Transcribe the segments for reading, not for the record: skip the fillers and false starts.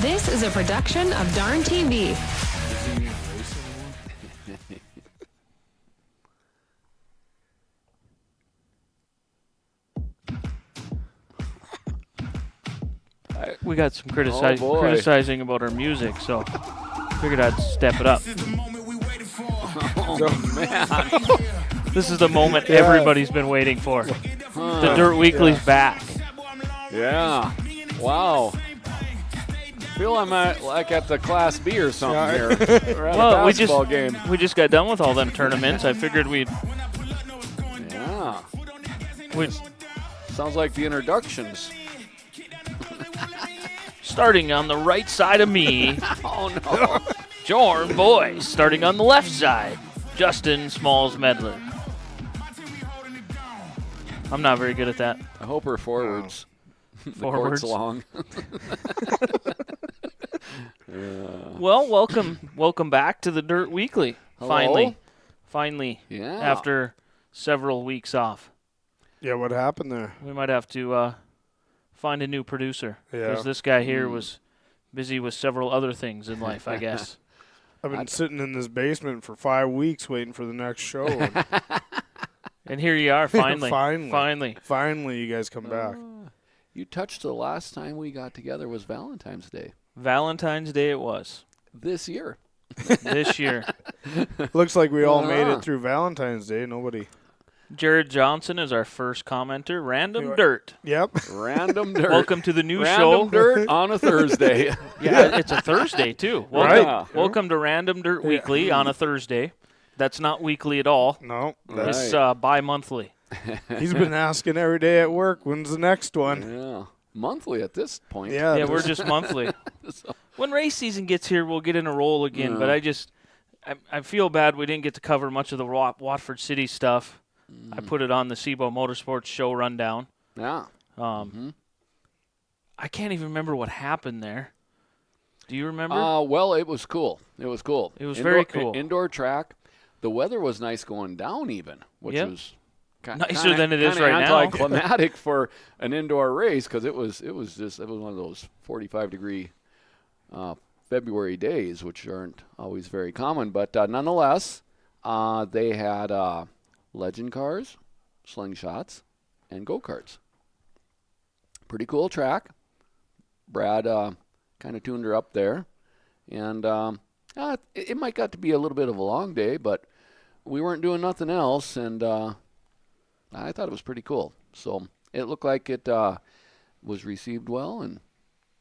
This is a production of Darn TV. We got some criticizing about our music, so figured I'd step it up. Oh, man. This is the moment everybody's been waiting for. The Dirt Weekly's back. Yeah. Wow. Feel I'm at the Class B or something here. We're at a basketball game. We just got done with all them tournaments. I figured we'd... Yeah. Sounds like the introductions. Starting on the right side of me. Oh, no. Jorn Boyce. Starting on the left side, Justin Smalls Medler. I'm not very good at that. I hope we're forwards. Forwards. The court's long. Well, welcome back to the Dirt Weekly. Hello? Finally. Yeah. After several weeks off. Yeah, what happened there? We might have to find a new producer. Yeah. Because this guy here was busy with several other things in life, I guess. I've been sitting in this basement for 5 weeks waiting for the next show. And here you are, finally. Finally, you guys come back. You touched the last time we got together was Valentine's Day. Valentine's Day it was. This year. This year. Looks like we all made it through Valentine's Day. Nobody. Jared Johnson is our first commenter. Random Dirt. Yep. Random Dirt. Welcome to the new Random show. Dirt on a Thursday. Yeah, it's a Thursday, too. Welcome to Random Dirt Weekly on a Thursday. That's not weekly at all. No. It's bi-monthly. He's been asking every day at work, when's the next one? Yeah. Monthly at this point. Yeah, we're just monthly. When race season gets here, we'll get in a roll again. But I feel bad we didn't get to cover much of the Watford City stuff. I put it on the SIBO Motorsports show rundown. Yeah. I can't even remember what happened there. Do you remember? Well, it was cool. It was very cool. Indoor track. The weather was nice going down even, which was nicer than it is right now. Anticlimactic for an indoor race because it was one of those 45-degree February days, which aren't always very common. But nonetheless, they had legend cars, slingshots, and go-karts. Pretty cool track. Brad kind of tuned her up there. And it might got to be a little bit of a long day, but we weren't doing nothing else, and I thought it was pretty cool. So it looked like it was received well, and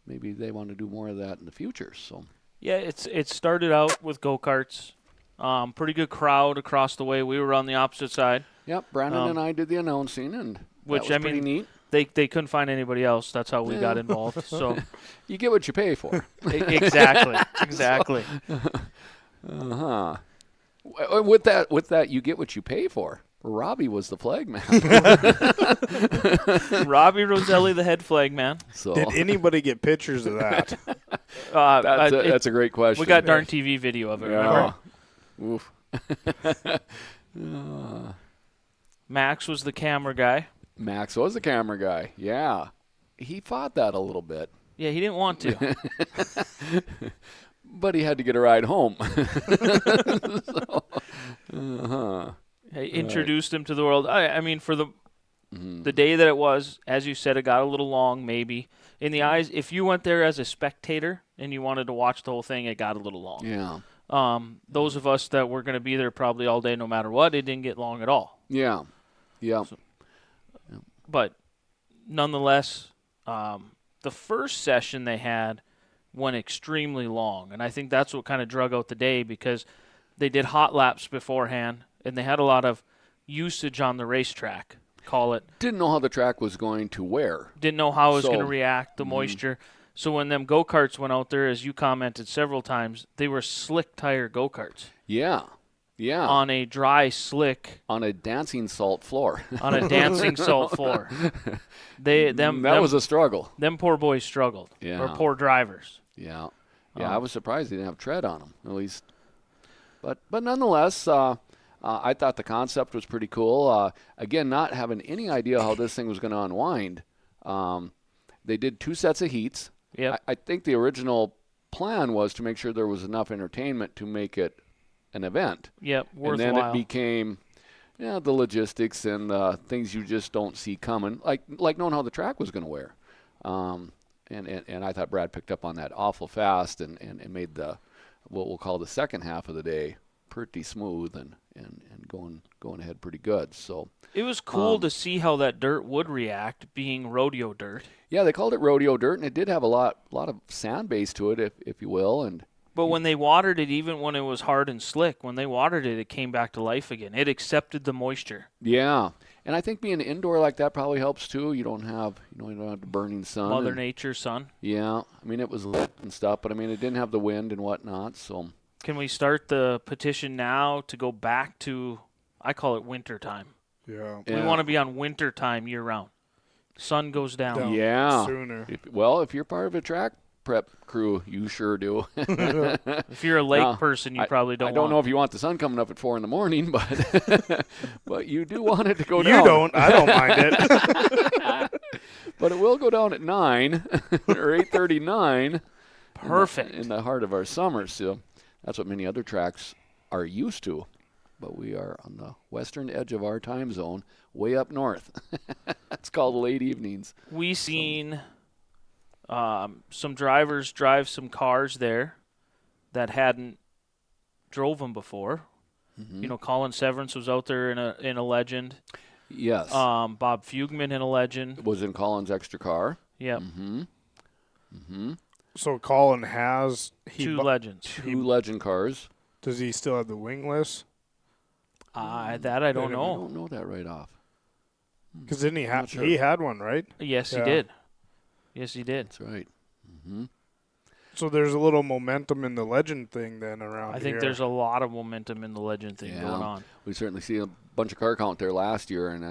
maybe they want to do more of that in the future. So yeah, it started out with go-karts. Pretty good crowd across the way. We were on the opposite side. Yep, Brandon and I did the announcing, and that was pretty neat. They couldn't find anybody else. That's how we got involved. So you get what you pay for. Exactly. Uh-huh. With that, you get what you pay for. Robbie was the flag man. Robbie Roselli, the head flag man. So. Did anybody get pictures of that? That's a great question. We got Darn TV video of it, remember? Oof. Max was the camera guy. Max was the camera guy, yeah. He fought that a little bit. Yeah, he didn't want to. But he had to get a ride home. I introduced him to the world. I mean, for the day that it was, as you said, it got a little long, maybe. In the eyes, if you went there as a spectator and you wanted to watch the whole thing, it got a little long. Yeah. Those of us that were going to be there probably all day no matter what, it didn't get long at all. Yeah. Yeah. But nonetheless, the first session they had went extremely long, and I think that's what kind of drug out the day because they did hot laps beforehand, and they had a lot of usage on the racetrack, call it. Didn't know how the track was going to wear. Didn't know how it was going to react, the moisture. So when them go-karts went out there, as you commented several times, they were slick tire go-karts. Yeah. Yeah. On a dry, slick. On a dancing salt floor. On a dancing salt floor. That was a struggle. Them poor boys struggled. Yeah. Or poor drivers. Yeah. Yeah, I was surprised they didn't have tread on them, at least. But nonetheless, I thought the concept was pretty cool. Again, not having any idea how this thing was going to unwind. They did 2 sets of heats. Yep. I think the original plan was to make sure there was enough entertainment to make it an event. Yep. And Worthwhile. then it became, the logistics and things you just don't see coming, like knowing how the track was going to wear. And I thought Brad picked up on that awful fast and made what we'll call the second half of the day pretty smooth and going ahead pretty good. So it was cool to see how that dirt would react, being rodeo dirt. yeah, they called it rodeo dirt, and it did have a lot of sand base to it, if you will. But when they watered it, even when it was hard and slick, when they watered it, it came back to life again. It accepted the moisture. Yeah, and I think being indoor like that probably helps too. You don't have the burning sun. Mother Nature, sun. Yeah, I mean it was lit and stuff, but I mean it didn't have the wind and whatnot. So can we start the petition now to go back to, I call it winter time? Yeah. We want to be on winter time year round. Sun goes down. Yeah. Sooner. If you're part of a track prep crew, you sure do. If you're a lake person, you probably don't. I don't know if you want the sun coming up at 4 a.m, but but you do want it to go down. You don't. I don't mind it. But it will go down at 9 or 8:39. Perfect. In the heart of our summer, so that's what many other tracks are used to. But we are on the western edge of our time zone, way up north. It's called late evenings. We seen some drivers drive some cars there that hadn't drove them before. Mm-hmm. Colin Severance was out there in a Legend. Yes. Bob Fugman in a Legend. Was in Colin's extra car. Yep. Mm-hmm. Mm-hmm. So Colin has Two Legends. Two Legend cars. Does he still have the wingless? That I don't I know. don't know that right off. Because didn't he have? Sure. He had one, right? Yes, Yeah. he did. Yes, he did. That's right. Mm-hmm. So there's a little momentum in the Legend thing then around I think here. there's a lot of momentum in the Legend thing going on. We certainly see a bunch of car count there last year, and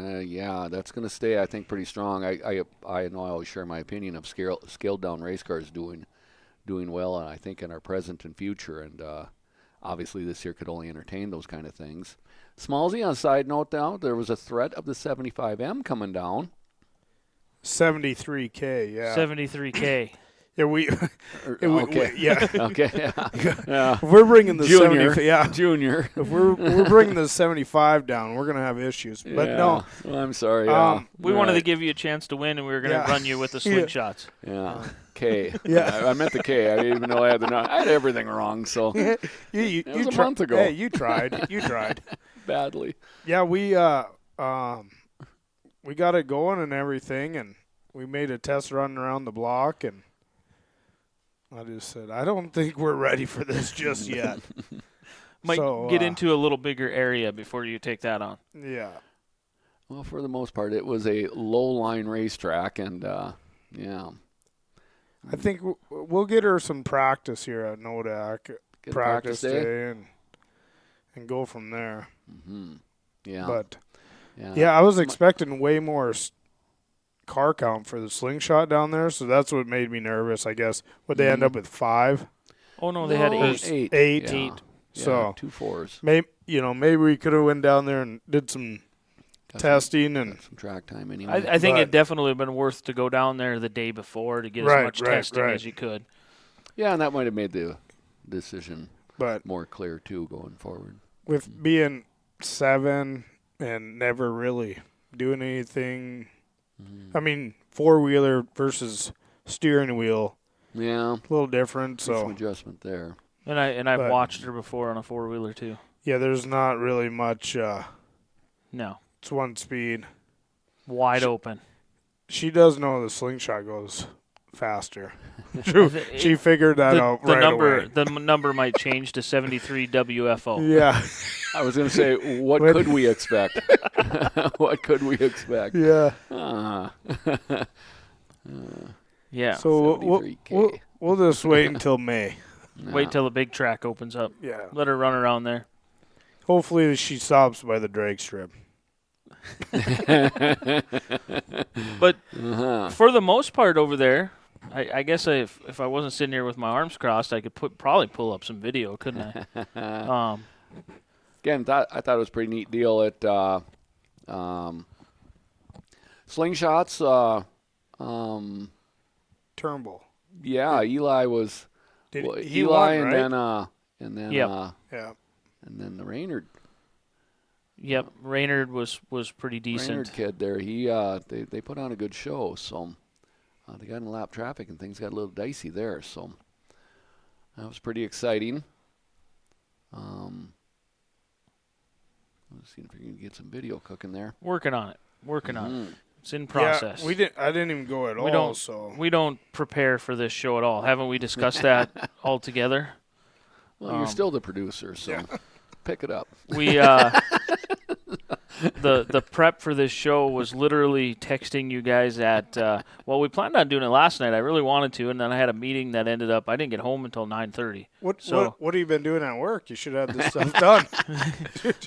that's going to stay, I think, pretty strong. I know I always share my opinion of scaled down race cars doing well, and I think in our present and future, and obviously this year could only entertain those kind of things. Smallsy, on a side note now, there was a threat of the 75M coming down. 73K, yeah. 73K. Yeah, we Okay. yeah. Okay, yeah. If we're bringing the Junior. 70, yeah. Junior. If we're bringing the 75 down, we're gonna have issues. But no, Well, I'm sorry. We wanted to give you a chance to win, and we were going to run you with the slingshots. Yeah. K. Yeah. I meant the K. I didn't even know I had I had everything wrong, so you was a month ago. Hey, you tried. You tried. badly. Yeah, we got it going and everything, and we made a test run around the block, and I just said, I don't think we're ready for this just yet. Might get into a little bigger area before you take that on. Yeah. Well, for the most part, it was a low-line racetrack, and yeah. I think we'll get her some practice here at Nodak. Get Practice day and go from there. Mm-hmm. Yeah. But, yeah, I was expecting way more car count for the slingshot down there, so that's what made me nervous, I guess. Would they end up with 5? Oh, no, they had 8. Eight. Yeah. Yeah, So 2 4s. Maybe we could have went down there and did some testing and some track time anyway. I think it definitely would have been worth to go down there the day before to get as much testing as you could. Yeah, and that might have made the decision but more clear, too, going forward. with being 7 and never really doing anything, I mean, 4-wheeler versus steering wheel, Yeah. a little different. Some So adjustment there. And I've But- watched her before on a 4-wheeler too. yeah, there's not really much. No, It's one speed. wide open. She does know the slingshot goes faster. She figured that out The right number away. the number might change to 73 WFO. Yeah, I was going to say, what could we expect? What could we expect? yeah. Yeah. So 73K. we'll just wait until May. Wait till the big track opens up. Yeah. Let her run around there. Hopefully she stops by the drag strip. But for the most part over there, I guess if I wasn't sitting here with my arms crossed, I could probably pull up some video, couldn't I? Again, I thought it was a pretty neat deal at Slingshots. Turnbull. Yeah, Eli was. He Eli won, right? Yep. And then the Raynard. Yep, Raynard was pretty decent. Raynard kid there. He they put on a good show. So they got in lap traffic and things got a little dicey there. So that was pretty exciting. Let's see if we can get some video cooking there. Working on it. It's in process. Yeah, I didn't even go at all. We don't prepare for this show at all. Haven't we discussed that all together? Well, you're still the producer, so pick it up. We the prep for this show was literally texting you guys at we planned on doing it last night. I really wanted to, and then I had a meeting that ended up I didn't get home until 9:30. What have you been doing at work? You should have this stuff done.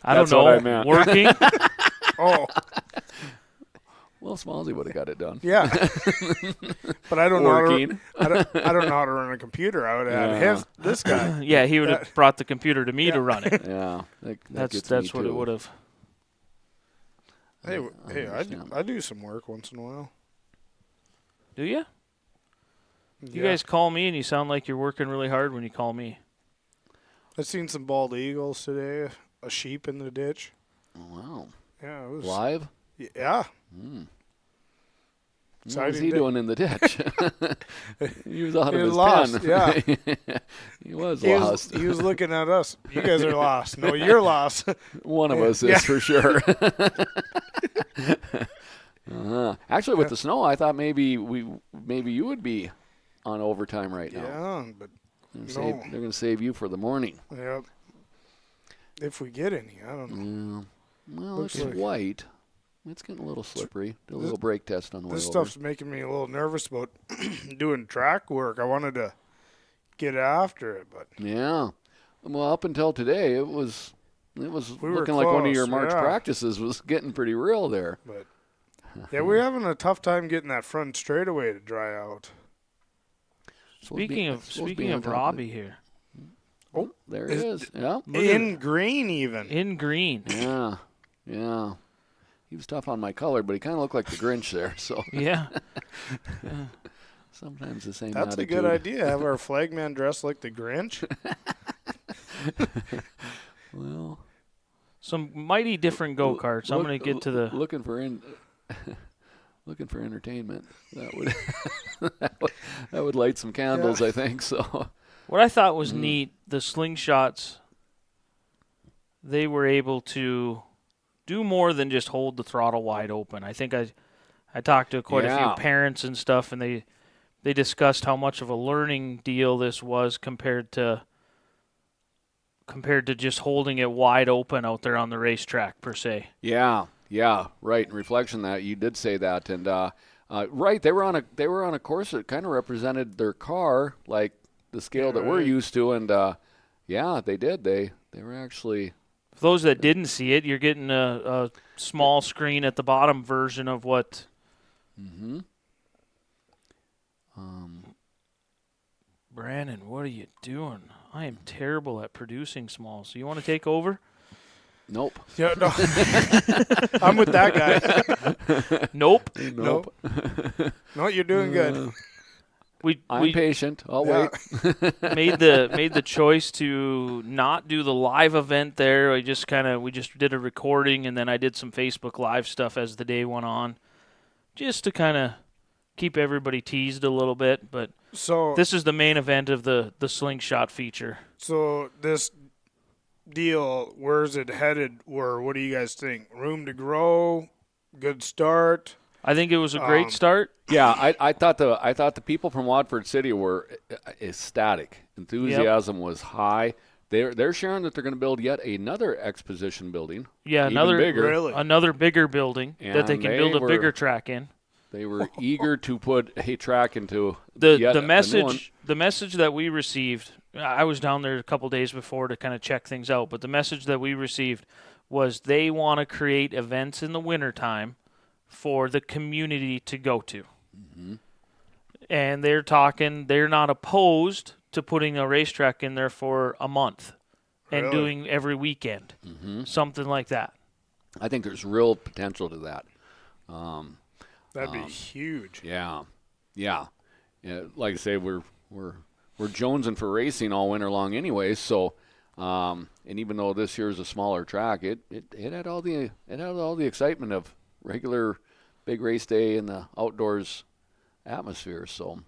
I don't know. What I meant. Working. Oh. Well, Smallsy would have got it done. Yeah. But I don't Working. I don't know how to run a computer. I would have had this guy. Yeah, he would have brought the computer to me to run it. Yeah. That's what it would have. Hey, I do some work once in a while. Do you? You guys call me and you sound like you're working really hard when you call me. I've seen some bald eagles today, a sheep in the ditch. Oh, wow. Yeah, it was Live? Yeah. What was he doing in the ditch? He was out of his lost, pen. Yeah. He was lost. He was looking at us. You guys are lost. No, you're lost. One of us is for sure. Actually, with the snow, I thought maybe you would be on overtime right now. Yeah, but they're going to save you for the morning. Yep. If we get any, I don't know. Yeah. Well, it's white. It's getting a little slippery. Do a little brake test on the way This over. stuff's making me a little nervous about doing track work. I wanted to get after it, but yeah. Well, up until today, it was looking like close, one of your March yeah. practices was getting pretty real there. But yeah, we're having a tough time getting that front straightaway to dry out. Speaking of Robbie here. Oh, there it is. Yeah. In green even. In green. Yeah. Yeah. He was tough on my color, but he kind of looked like the Grinch there. So Yeah. sometimes the same That's attitude. a good idea. Have our flagman dressed like the Grinch. Well, Some mighty different go-karts. I'm going to get to the... Looking for entertainment. That would light some candles, I think. So What I thought was neat, the slingshots, they were able to do more than just hold the throttle wide open. I think I talked to quite a few parents and stuff, and they discussed how much of a learning deal this was compared to just holding it wide open out there on the racetrack per se. Yeah, right. In reflection, that you did say that, and right, they were on a course that kind of represented their car, like the scale that we're used to, and yeah, they did. They were actually. For those that didn't see it, you're getting a small screen at the bottom version of what. Mm-hmm. Brandon, what are you doing? I am terrible at producing small. So you want to take over? Nope. Yeah, no. I'm with that guy. Nope. Nope. No, you're doing good. I'm patient. I'll wait. made the choice to not do the live event there. We just did a recording, and then I did some Facebook Live stuff as the day went on, just to kind of keep everybody teased a little bit. But this is the main event of the slingshot feature. So this deal, where's it headed? Or what do you guys think? Room to grow? Good start? I think it was a great start. Yeah, I thought the people from Watford City were ecstatic. Enthusiasm was high. They're sharing that they're going to build yet another exposition building. Yeah, another bigger building that they can build a bigger track in. They were eager to put a track into the message. The message that we received. I was down there a couple days before to kind of check things out, but the message that we received was they want to create events in the wintertime for the community to go to. Mm-hmm. And they're not opposed to putting a racetrack in there for a month and doing every weekend, something like that. I think there's real potential to that. That'd be huge. Yeah. like I say, we're jonesing for racing all winter long anyway. So, and even though this year is a smaller track, it had all the excitement of regular big race day in the outdoors atmosphere. So,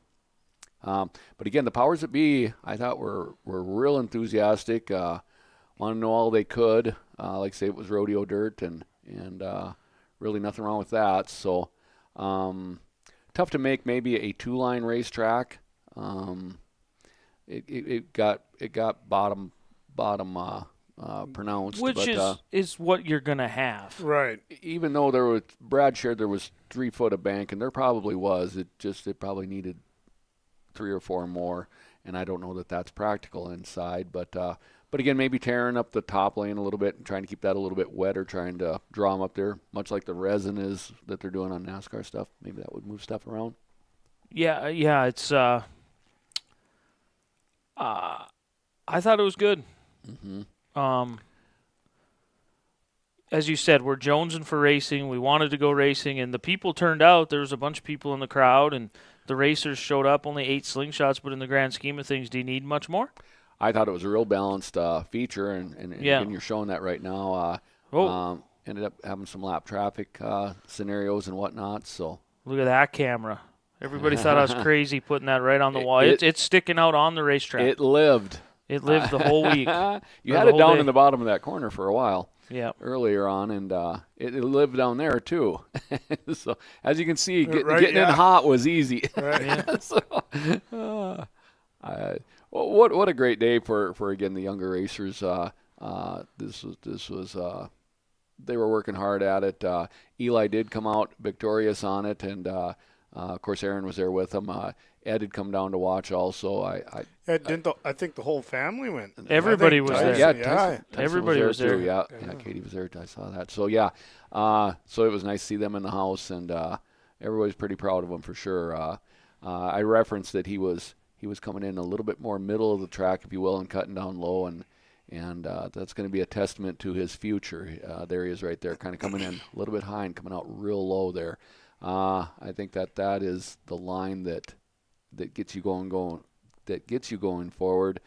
but again, the powers that be, I thought were real enthusiastic. Want to know all they could. Like I say, it was rodeo dirt and really nothing wrong with that. So, tough to make maybe a 2-line racetrack. It got bottom pronounced, which is what you're gonna have. Right. Even though Brad shared there was 3 foot of bank, and there probably was. It probably needed 3 or 4 more, and I don't know that that's practical inside. But again, maybe tearing up the top lane a little bit and trying to keep that a little bit wet, or trying to draw them up there, much like the resin is that they're doing on NASCAR stuff. Maybe that would move stuff around. Yeah, it's. I thought it was good. Mm-hmm. As you said, we're jonesing for racing. We wanted to go racing, and the people turned out. There was a bunch of people in the crowd, and the racers showed up. Only 8 slingshots, but in the grand scheme of things, do you need much more? I thought it was a real balanced feature, and yeah. Again, you're showing that right now. Ended up having some lap traffic scenarios and whatnot. So look at that camera. Everybody thought I was crazy putting that right on the wall. It's sticking out on the racetrack. It lived. It lived the whole week. You had it down in the bottom of that corner for a while. Yeah. Earlier on, and it lived down there too. So as you can see, getting in hot was easy. Right. Yeah. So, what a great day for again the younger racers. This was they were working hard at it. Eli did come out victorious on it, and of course Aaron was there with him. Ed had come down to watch also. I think the whole family went. Everybody was there. Yeah, Tyson everybody was there. too. Yeah, Katie was there. I saw that. So yeah, so it was nice to see them in the house, and everybody's pretty proud of him for sure. I referenced that he was coming in a little bit more middle of the track, if you will, and cutting down low, and that's going to be a testament to his future. There he is right there, kind of coming in a little bit high and coming out real low there. I think that is the line that gets you going forward,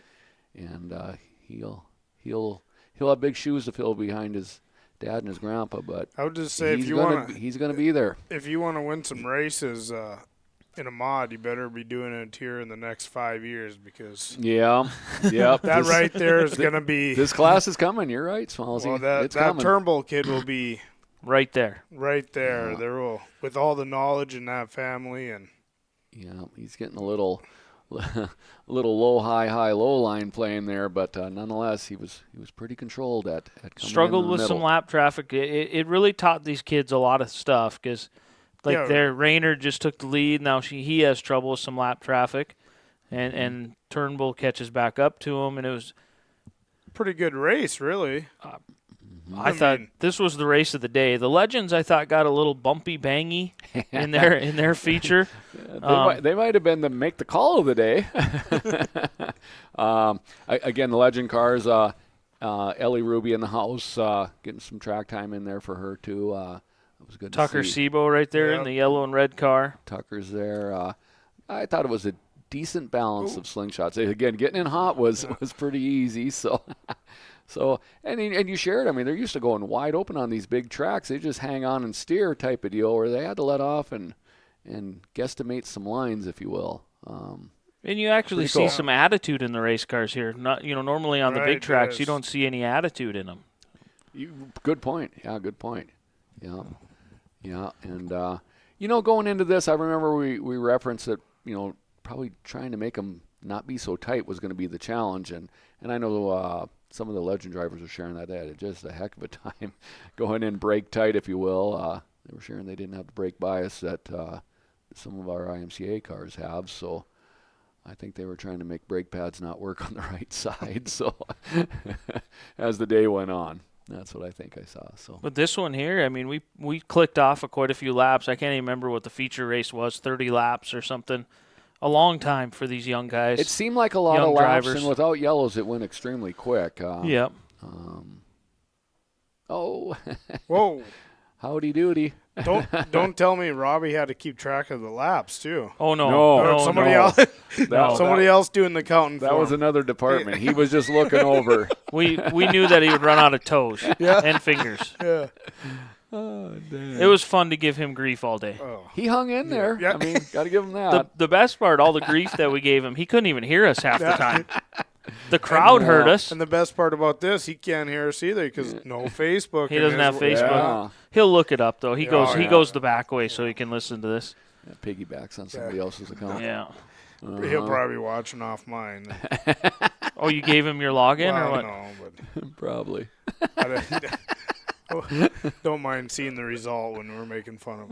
and he'll have big shoes to fill behind his dad and his grandpa. But I would just say he's gonna be there. If you want to win some races in a mod, you better be doing it here in the next 5 years, because that right there is gonna be this class is coming. You're right, Smallsy. Well, that coming. Turnbull kid will be right there. Yeah. There will, with all the knowledge in that family, and he's getting a little low high low line playing there, but nonetheless he was pretty controlled at coming struggled in with middle. some lap traffic. It really taught these kids a lot of stuff, because their Rayner just took the lead. Now he has trouble with some lap traffic, and Turnbull catches back up to him, and it was a pretty good race, really. I thought this was the race of the day. The Legends, I thought, got a little bumpy bangy in their feature. They might have been the make the call of the day. Again, the Legend cars, Ellie Ruby in the house, getting some track time in there for her too. It was good Tucker to see. Sebo right there in the yellow and red car. Tucker's there. I thought it was a decent balance of slingshots. Again, getting in hot was pretty easy. So, and you shared. I mean, they're used to going wide open on these big tracks. They just hang on and steer type of deal, where they had to let off and guesstimate some lines, if you will. And you actually see some attitude in the race cars here. Not normally on the big tracks you don't see any attitude in them. Good point. Yeah, good point. Yeah, and going into this, I remember we referenced that probably trying to make them not be so tight was going to be the challenge, and I know some of the Legend drivers were sharing that they had just a heck of a time going in brake tight, if you will. They were sharing they didn't have the brake bias that some of our IMCA cars have, so I think they were trying to make brake pads not work on the right side. So as the day went on, that's what I think I saw. So, but this one here, I mean, we clicked off of quite a few laps. I can't even remember what the feature race was, 30 laps or something. A long time for these young guys. It seemed like a lot of laps, and without yellows, it went extremely quick. Yep. Oh. Whoa. Howdy doody. Don't tell me Robbie had to keep track of the laps too. Oh no, No, no, somebody no. else. No. Somebody else doing the counting. That for was him. another department. He was just looking over. We knew that he would run out of toes and fingers. Yeah. Oh, dang. It was fun to give him grief all day. Oh. He hung in there. Yeah. I mean, got to give him that. The best part, all the grief that we gave him, he couldn't even hear us half the time. The crowd heard us. And the best part about this, he can't hear us either because no Facebook. He in doesn't his- have Facebook. Yeah. He'll look it up though. He goes yeah. he goes the back way so he can listen to this. Yeah, piggybacks on somebody else's account. Yeah. He'll probably be watching off mine. Oh, you gave him your login or what? No, but Probably. don't mind seeing the result when we're making fun of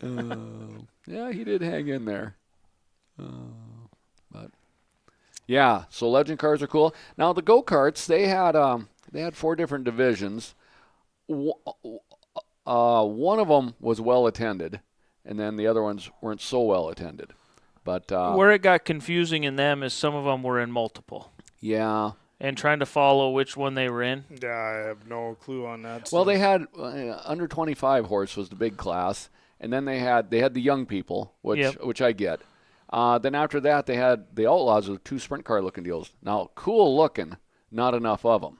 him. Yeah, he did hang in there. But yeah, so legend cars are cool. Now the go-karts, they had 4 different divisions. One of them was well attended, and then the other ones weren't so well attended. But Where it got confusing in them is some of them were in multiple. yeah. And trying to follow which one they were in. Yeah, I have no clue on that. Well, stuff. they had under 25 horse was the big class, and then they had the young people, which I get. Then after that, they had the Outlaws with 2 sprint car looking deals. Now, cool looking, not enough of them.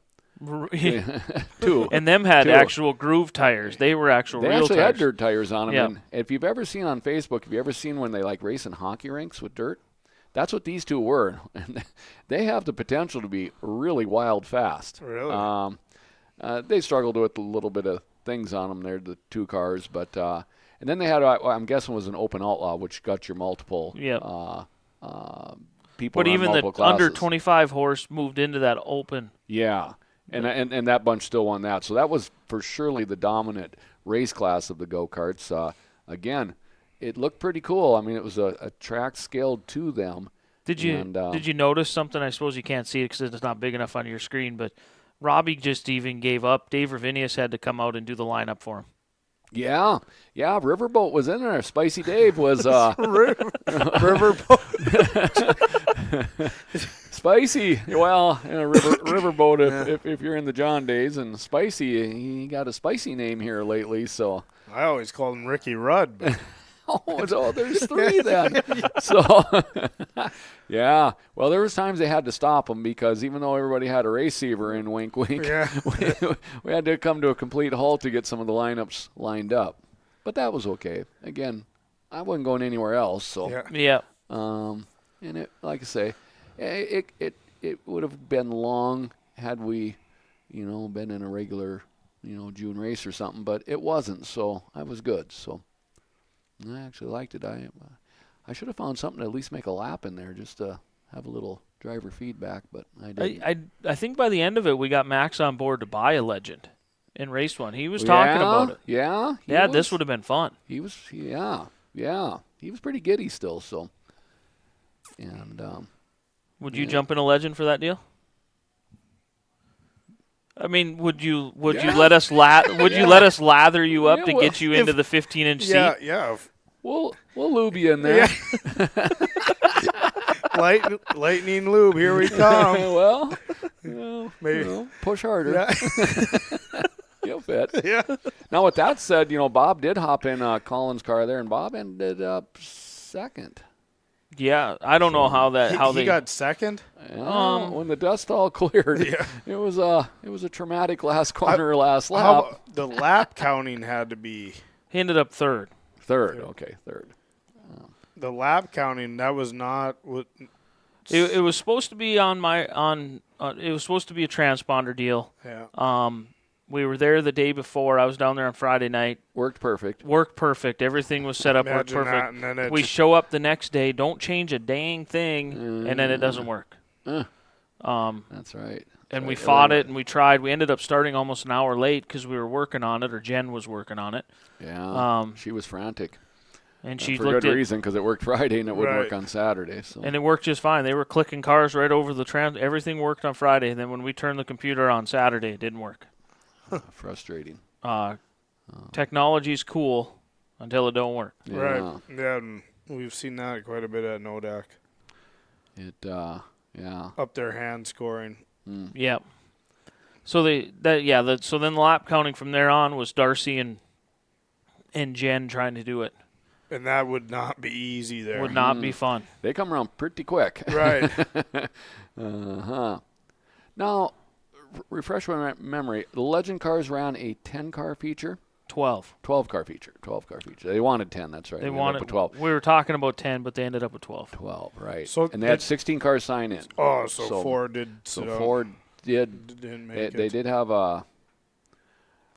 2. And them had 2. actual groove tires. They were actual They real actually tires. had dirt tires on them. Yeah. And if you've ever seen on Facebook, have you ever seen when they like race in hockey rinks with dirt? That's what these 2 were. And they have the potential to be really wild fast. Really? They struggled with a little bit of things on them there, the 2 cars. But and then they had, I'm guessing, was an open outlaw, which got your multiple people. But run even the multiple under classes. 25 horse moved into that open. Yeah. And that bunch still won that. So that was for surely the dominant race class of the go-karts. Again, it looked pretty cool. I mean, it was a track scaled to them. Did you notice something? I suppose you can't see it because it's not big enough on your screen, but Robbie just even gave up. Dave Ravinius had to come out and do the lineup for him. Yeah. Riverboat was in there. Spicy Dave was Riverboat. Spicy. Well, Riverboat if you're in the John days, and Spicy, he got a spicy name here lately. So I always called him Ricky Rudd. But there's 3 then. So yeah. Well, there was times they had to stop him because even though everybody had a receiver in, wink, wink, Yeah. we had to come to a complete halt to get some of the lineups lined up. But that was okay. Again, I wasn't going anywhere else. So Yeah. and it, like I say, it would have been long had we, been in a regular, June race or something. But it wasn't, so I was good. So I actually liked it. I should have found something to at least make a lap in there just to have a little driver feedback, but I didn't. I think by the end of it, we got Max on board to buy a legend and race one. He was talking about it. Yeah. This would have been fun. He was, yeah. He was pretty giddy still, so. And Would you jump in a legend for that deal? I mean, would you let us let us lather you up to get you into the 15-inch seat? Yeah. we'll lube you in there. Lightning lube, here we come. well, Maybe. push harder. Yeah. You'll fit. Yeah. Now, with that said, Bob did hop in Colin's car there, and Bob ended up second. Yeah, I don't know how He got second. Yeah, when the dust all cleared, it was a traumatic last corner, last lap. How the lap counting had to be He ended up third. Third. the lap counting. That was not what. It was supposed to be it was supposed to be a transponder deal. Yeah. We were there the day before. I was down there on Friday night. Worked perfect. Everything was set up. Worked Imagine that, perfect. and then it We just- show up the next day, don't change a dang thing, and then it doesn't work. That's right. And we fought it, and we tried. We ended up starting almost an hour late because we were working on it, or Jen was working on it. Yeah. She was frantic. And she for looked good at, reason, because it worked Friday and it wouldn't work Right. on Saturday. So. and it worked just fine. They were clicking cars right over the everything worked on Friday, and then when we turned the computer on Saturday, it didn't work. Frustrating. Technology's cool until it don't work. Yeah. Right. Yeah. And we've seen that quite a bit at Nodak. Yeah. Up their hand scoring. Yep. So so then the lap counting from there on was Darcy and and Jen trying to do it. And that would not be easy there. Would not be fun. They come around pretty quick. Right. Uh-huh. Now, refresh my memory. The Legend cars ran a 10-car feature? 12. 12-car feature. They wanted 10, that's right. They ended up wanted with 12. We were talking about 10, but they ended up with 12. 12, right. So and they had 16 cars sign in. Oh, so Ford did. So Ford didn't make they it. did have a.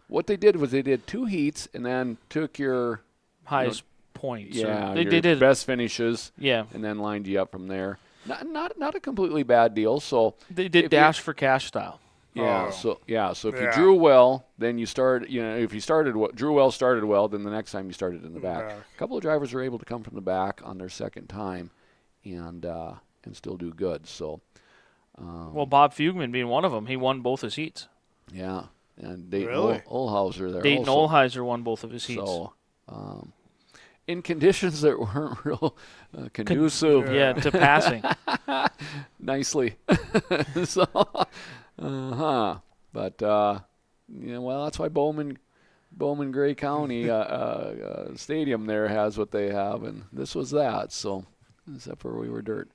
What they did was they did 2 heats and then took your Highest points. yeah They your did. best finishes. Yeah. And then lined you up from there. Not a completely bad deal. So They did dash for cash style. yeah. Oh. So if you Yeah. drew well, then you start. If you drew well, started well, then the next time you started in the back. Back. A couple of drivers were able to come from the back on their second time, and still do good. So. Well, Bob Fugman being one of them, he won both his heats. Yeah, and Dayton Really? Olhauser there. Dayton also. Olheiser won both of his heats. So, in conditions that weren't real conducive, Yeah, to passing. nicely. So, But well, that's why Bowman Gray County Stadium there has what they have, and this was that. So, except for we were dirt.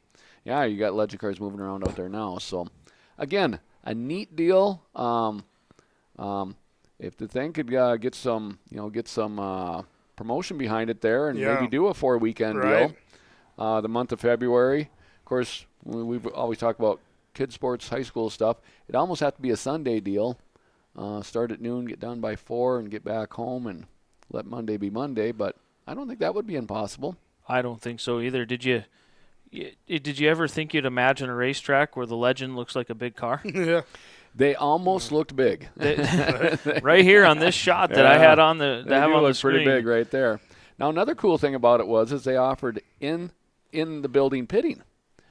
Yeah, you got Legend cars moving around out there now. So, again, a neat deal. If the thing could get some promotion behind it there, and maybe do a 4-weekend Right. deal, the month of February. Of course, we've always talked about kids sports, high school stuff. It almost have to be a Sunday deal. Start at noon, get done by 4, and get back home, and let Monday be Monday. But I don't think that would be impossible. I don't think so either. Did you ever think you'd imagine a racetrack where the Legend looks like a big car? Yeah. They almost looked big. Right here on this shot that I had on the They have do on the look screen. pretty big right there. Now, another cool thing about it is they offered in the building pitting.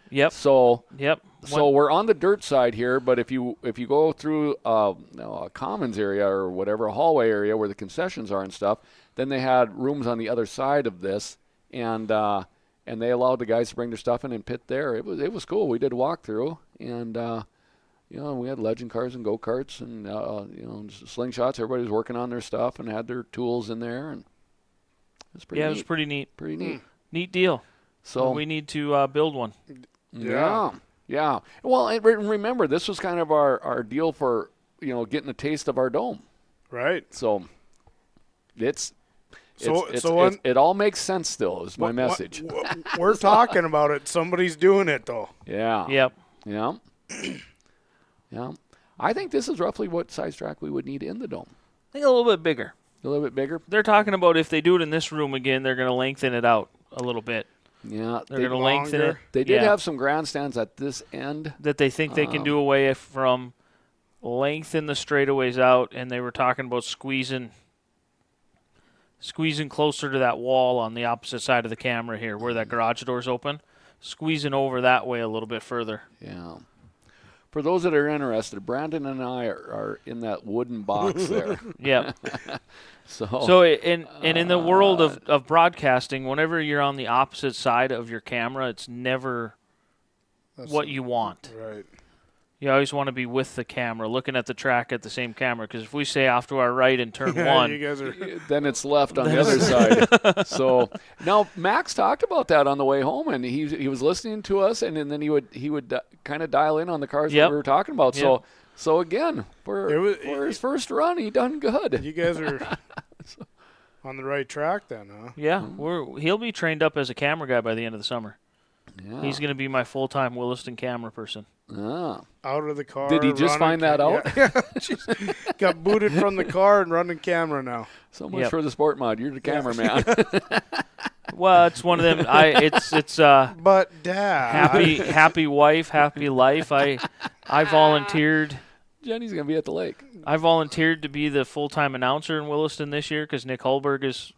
Yep. So Yep. So we're on the dirt side here, but if you go through a commons area or whatever, a hallway area where the concessions are and stuff, then they had rooms on the other side of this, and they allowed the guys to bring their stuff in and pit there. It was cool. We did a walkthrough, and we had Legend cars and go-karts and slingshots. Everybody was working on their stuff and had their tools in there, and it was pretty neat. It was pretty neat. Pretty neat. Neat deal. So we need to build one. Yeah. Well, and remember, this was kind of our deal for getting a taste of our dome. Right. So it all makes sense still, is my message. We're talking about it. Somebody's doing it, though. Yeah. Yep. Yeah. Yeah. I think this is roughly what size track we would need in the dome. I think a little bit bigger. A little bit bigger? They're talking about if they do it in this room again, they're going to lengthen it out a little bit. Yeah. They're going to lengthen it. They did have some grandstands at this end. That they think they can do away from lengthen the straightaways out, and they were talking about squeezing closer to that wall on the opposite side of the camera here where that garage door's open, squeezing over that way a little bit further. Yeah. For those that are interested, Brandon and I are in that wooden box there. Yep. So in the world of broadcasting, whenever you're on the opposite side of your camera, it's never what you want. Right. You always want to be with the camera, looking at the track at the same camera, because if we say off to our right in turn one, you guys are. then it's left on the other side. So now Max talked about that on the way home, and he was listening to us, and then he would kind of dial in on the cars that we were talking about. Yep. So again, for his first run, he done good. You guys are on the right track then, huh? Yeah, he'll be trained up as a camera guy by the end of the summer. Yeah. He's going to be my full-time Williston camera person. Ah. Out of the car. Did he just find that out? Yeah. Jeez. Got booted from the car and running camera now. So much for the sport mod. You're the cameraman. Well, it's one of them. It's But Dad, happy wife, happy life. I volunteered. Jenny's gonna be at the lake. I volunteered to be the full-time announcer in Williston this year because Nick Hulberg is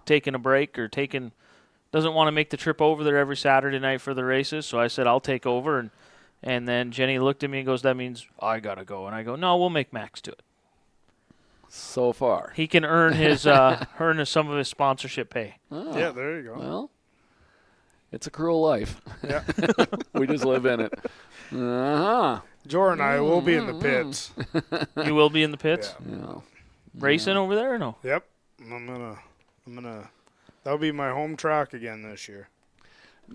taking a break or doesn't want to make the trip over there every Saturday night for the races. So I said I'll take over, and then Jenny looked at me and goes, "That means I gotta go." And I go, "No, we'll make Max do it. So far, He can earn his some of his sponsorship pay." Oh. yeah, there you go. Well, it's a cruel life. Yeah. We just live in it. Jordan and I will be in the pits. You will be in the pits Yeah. racing over there or no? Yep. I'm gonna. That'll be my home track again this year.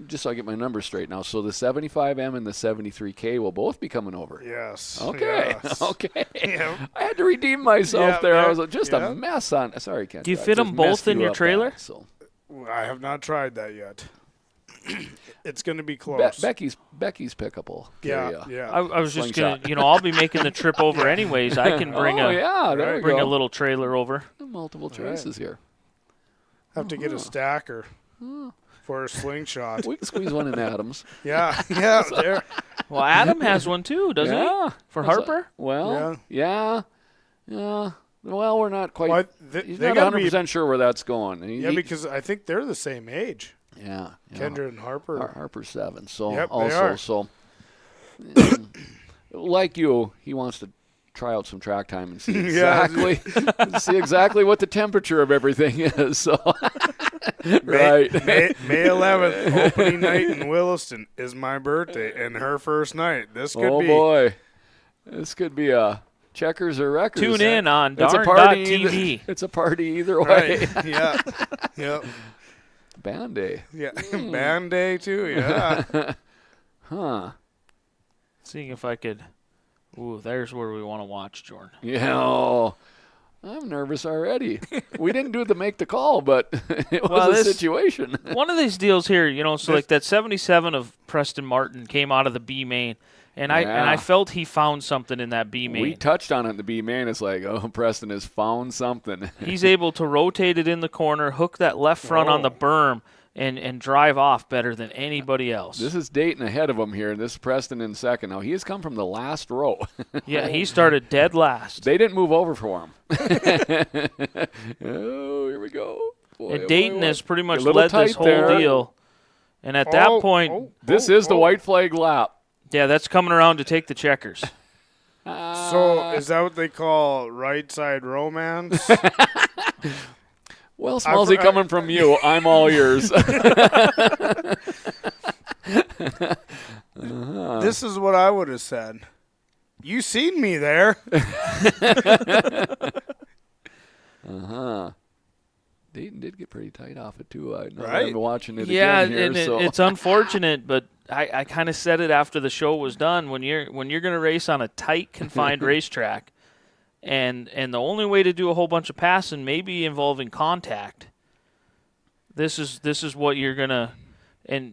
Just so I get my numbers straight now. So the 75M and the 73K will both be coming over. Yes. Okay. Yes. Okay. Yep. I had to redeem myself there. Yeah, I was just yeah. a mess on. Sorry, Ken. Do you I fit just them both messed in you your up trailer? bad, so. I have not tried that yet. It's going to be close. Becky's pickup will carry yeah, a yeah. I was just slingshot. gonna, I'll be making the trip over anyways. I can bring there we bring go. a little trailer over. Multiple choices here. Have to get a stacker for a slingshot. We can squeeze one in Adams. Yeah. There. Well, Adam has one too, doesn't Yeah. he? For Harper? Well, yeah. Well, we're not quite. Well, He's they not gotta 100% sure where that's going. because I think they're the same age. Yeah. Kendra and Harper. Harper's 7. So Yep, they also, are. so like you, he wants to try out some track time and see exactly what the temperature of everything is. So right. May 11th, opening night in Williston is my birthday and her first night. This could be. Oh boy, this could be a checkers or wreckers. Tune in on It's a party. darn.tv. It's a party either way. Right. Yeah. Yep. Band day. Yeah. Band day too. Yeah. Huh. Seeing if I could. Ooh, there's where we want to watch, Jordan. Yeah. Oh, I'm nervous already. We didn't do the make the call, but it was a situation. One of these deals here, so like that 77 of Preston Martin came out of the B main, and I felt he found something in that B main. We touched on it in the B main. It's like, oh, Preston has found something. He's able to rotate it in the corner, hook that left front on the berm, and drive off better than anybody else. This is Dayton ahead of him here. This is Preston in second. Now, he has come from the last row. Yeah, he started dead last. They didn't move over for him. Oh, here we go. Boy, And Dayton has pretty much A little led this tight whole there. deal. And at that point, This is the white flag lap. yeah, that's coming around to take the checkers. So is that what they call right side romance? Well, Smallsy, coming from you, I'm all yours. This is what I would have said. You seen me there. Dayton did get pretty tight off it, too. I know Right. I've been watching it Yeah, again here. and So. it's unfortunate, but I kind of said it after the show was done. When you're going to race on a tight, confined racetrack, and the only way to do a whole bunch of passing may be involving contact. This is what you're gonna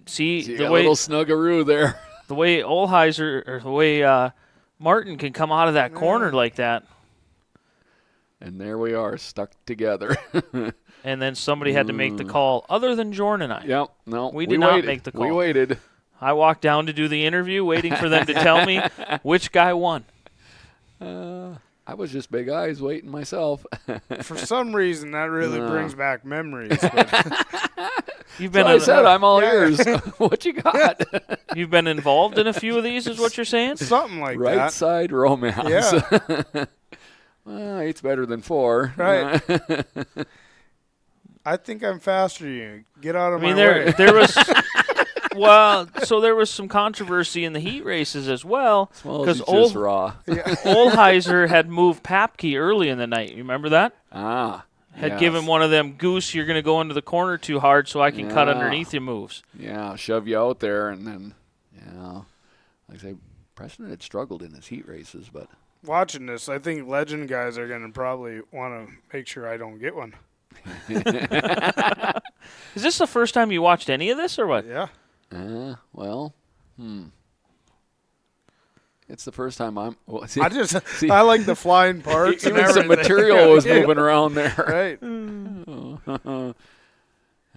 see you the got way a little snuggaroo there. the way Olheiser or the way Martin can come out of that corner like that, And there we are, stuck together. and then somebody had to make the call. Other than Jordan and I, Yep, no, We did not waited. make the call. We waited. I walked down to do the interview, waiting for them to tell me which guy won. I was just big eyes waiting myself. For some reason, that really brings back memories. But You've been I said I'm all yours. What you got? you've been involved in a few of these, is what you're saying? something like Right that. side romance. Yeah. Well, 8's better than 4. Right. I think I'm faster than you. Get out of my way. there was so there was some controversy in the heat races as well Because just raw. Olheiser had moved Papke early in the night. You remember that? Had given one of them goose, you're going to go into the corner too hard so I can cut underneath you moves. Yeah, shove you out there, and then, like I say, Preston had struggled in his heat races, but Watching this, I think legend guys are going to probably want to make sure I don't get one. Is this the first time you watched any of this or what? Yeah. It's the first time I'm. Well, see, I like the flying parts. even and some everything. material was moving around there. Right.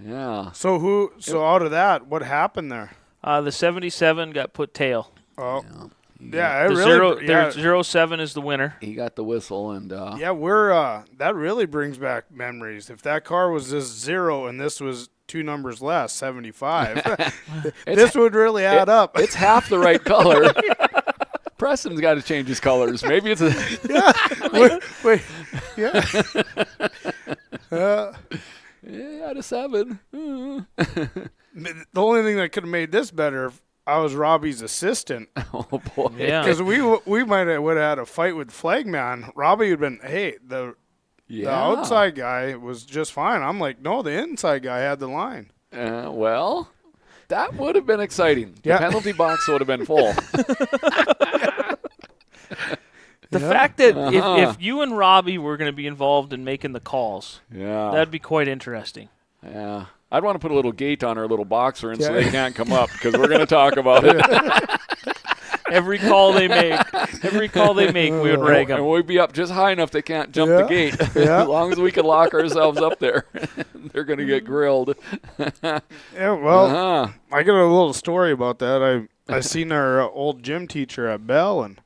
Yeah. So out of that, what happened there? The 77 got put tail. Oh. Yeah. Yeah, The 07 is the winner. He got the whistle, and yeah, that really brings back memories. If that car was just 0 and this was 2 numbers less, 75, this would really add up. It's half the right color. Preston's got to change his colors. Maybe it's a Wait. Yeah. out of 7. The only thing that could have made this better if I was Robbie's assistant. Oh boy. Yeah. Because we might have would have had a fight with Flagman. Robbie would have been, hey, the Yeah. The outside guy was just fine. I'm like, no, the inside guy had the line. Well, that would have been exciting. Yeah. The penalty box would have been full. The fact that if you and Robbie were going to be involved in making the calls, that'd be quite interesting. Yeah. I'd want to put a little gate on our little boxer so they can't come up because we're going to talk about it. Every call they make, we would rag them. And we'd be up just high enough they can't jump the gate. As long as we can lock ourselves up there, they're going to get grilled. Yeah, well, I got a little story about that. I seen our old gym teacher at Bell, and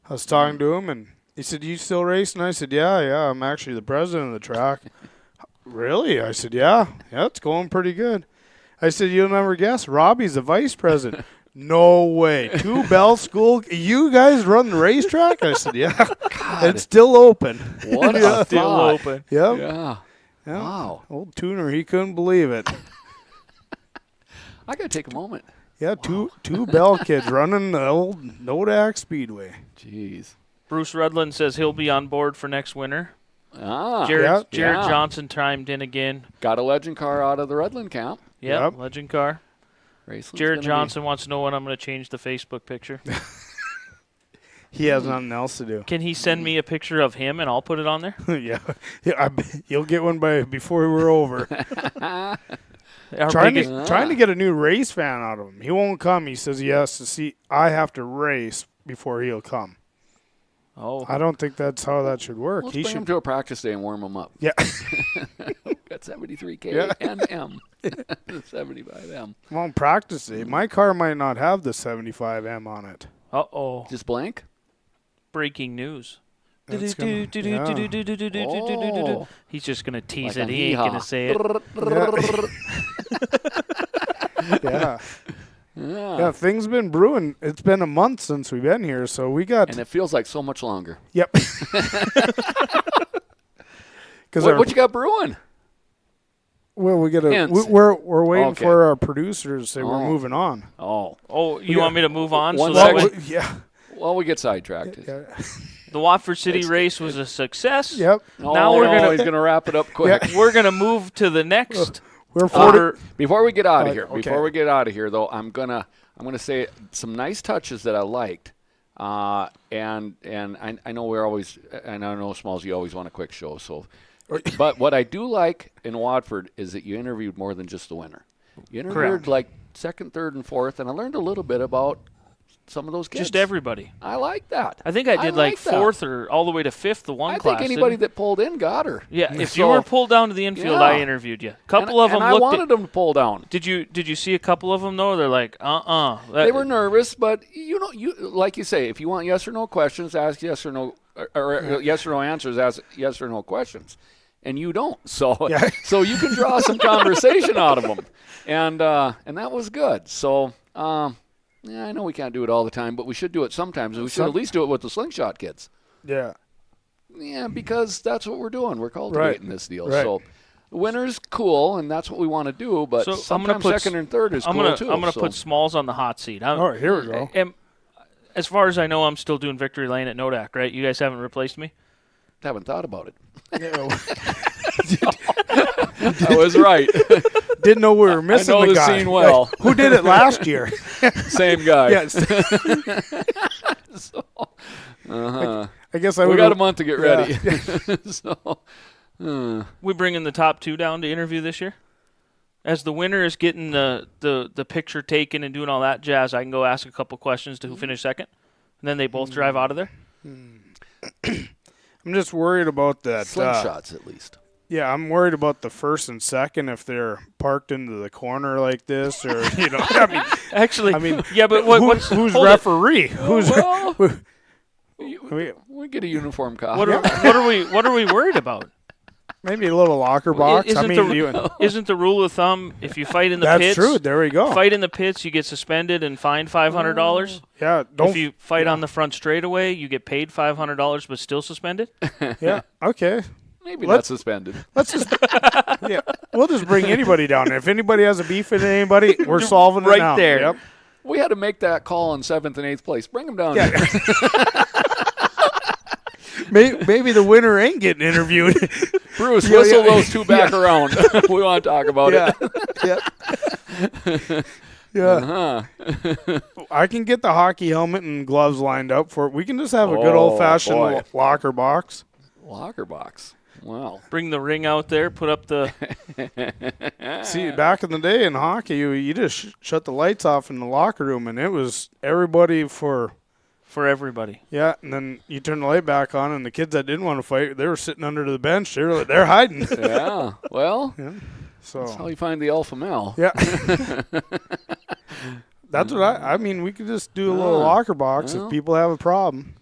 I was talking to him, and he said, "You still race?" And I said, Yeah, I'm actually the president of the track. Really? I said, yeah, it's going pretty good. I said, you'll never guess, Robbie's the vice president. No way. 2 Bell School. You guys run the racetrack? I said, yeah. God. It's still open. What a Still thought. open. Yep. Yeah. Yeah. Wow. Old tuner, he couldn't believe it. I got to take a moment. Yeah, two Bell kids running the old Nodak Speedway. Jeez. Bruce Rudland says he'll be on board for next winter. Jared Johnson chimed in again. Got a legend car out of the Rutland camp. Yep. Legend car. Raceland's Jared Johnson wants to know when I'm going to change the Facebook picture. He has nothing else to do. Can he send me a picture of him and I'll put it on there? Yeah, you'll get one before we're over. Our trying biggest- to get a new race fan out of him. He won't come. He says he has to see. I have to race before he'll come. Oh, I don't think that's how that should work. Let's He bring should. him to a practice day and warm him up. Yeah. Got 73K and M. 75M. Well, practice day. My car might not have the 75M on it. uh-oh. Just blank? Breaking news. That's gonna- Oh. He's just going to tease Like it. a He ain't hee-haw. going to say it. Yeah. Yeah, things been brewing. It's been a month since we've been here, so we got. And it feels like so much longer. Yep. What you got brewing? Well, we got to. Hints. We're waiting Okay. for our producers to say we're Oh. moving on. Oh, you want me to move on? One So that second. way- Yeah. Well, we get sidetracked. Yeah. the Watford City race was a success. Yep. Now we're gonna- he's gonna wrap it up quick. We're going to move to the next. We're 40. Before we get out of here, okay. though, I'm gonna say some nice touches that I liked, and I know we're always, and I know Smalls, you always want a quick show, so. But what I do like in Watford is that you interviewed more than just the winner. You interviewed Correct. like second, third, and fourth, and I learned a little bit about some of those kids. Just everybody. I like that. I think I did like that. fourth or all the way to fifth, the one I class. think anybody didn't- that pulled in got her. Yeah, if So- you were pulled down to the infield, Yeah. I interviewed you. Couple of them and I looked wanted them to pull down. Did you see a couple of them though? They're like, They were nervous, but you like you say, if you want yes or no questions, ask yes or no, or yes or no answers, ask yes or no questions, and you don't. So so you can draw some conversation out of them, and that was good. So I know we can't do it all the time, but we should do it sometimes, and we should at least do it with the slingshot kids. Yeah. Yeah, because that's what we're doing. We're cultivating this deal. Right. So. Winner's cool, and that's what we want to do. But So I'm sometimes gonna put second and third is I'm cool gonna too. I'm gonna so. put Smalls on the hot seat. All right, here we go. As far as I know, I'm still doing Victory Lane at Nodak, right? You guys haven't replaced me. Haven't thought about it. Yeah. I was right. Didn't know we were missing I know the guy. scene well. Who did it last year? Same guy. Yes. So, I guess I we would. got a month to get ready. So, We bringing the top two down to interview this year. As the winner is getting the picture taken and doing all that jazz, I can go ask a couple questions to who finished second, and then they both drive out of there. I'm just worried about that. slingshots at least. Yeah, I'm worried about the first and second if they're parked into the corner like this, or Actually, I mean, yeah, but what's who's hold it. referee? Who's Well, we- we get a uniform cop. What are we worried about? maybe a little locker box? Isn't I mean, Isn't the rule of thumb if you fight in the that's pits? true. There we go. Fight in the pits, you get suspended and fined $500. Yeah, don't. If you fight on the front straightaway, you get paid $500 but still suspended. Yeah, okay. Maybe Let's- not suspended. Let's just. Yeah, we'll just bring anybody down. If anybody has a beef with anybody, we're solving it Right now. there. Yep. We had to make that call in 7th and 8th place. Bring them down Yeah. here. maybe the winner ain't getting interviewed. Bruce, whistle those two back around. We want to talk about it. Yeah. I can get the hockey helmet and gloves lined up for it. We can just have a good old-fashioned locker box. Locker box. Wow. Bring the ring out there, put up the... See, back in the day in hockey, you just shut the lights off in the locker room, and it was everybody for everybody. Yeah, and then you turn the light back on, and the kids that didn't want to fight, they were sitting under the bench. They're hiding. Yeah, well, so that's how you find the alpha male. Yeah. That's what I mean, we could just do a little locker box if people have a problem.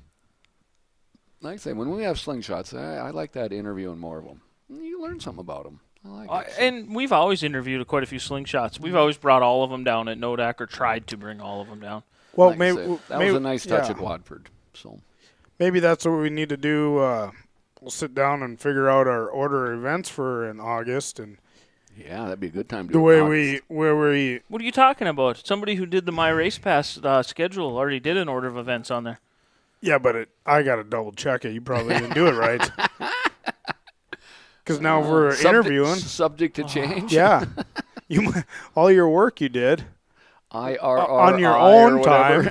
Like I say, when we have slingshots, I like that interviewing more of them. You learn something about them. I like it. And we've always interviewed quite a few slingshots. We've always brought all of them down at Nodak, or tried to bring all of them down. Well, like maybe that was a nice touch at Watford. So maybe that's what we need to do. We'll sit down and figure out our order of events for in August, and yeah, that'd be a good time to the way we. What are you talking about? Somebody who did the My Race Pass schedule already did an order of events on there. Yeah, but I got to double check it. You probably didn't do it right. Because now we're interviewing. Subject to change. Yeah, all your work you did. IRR on your own time.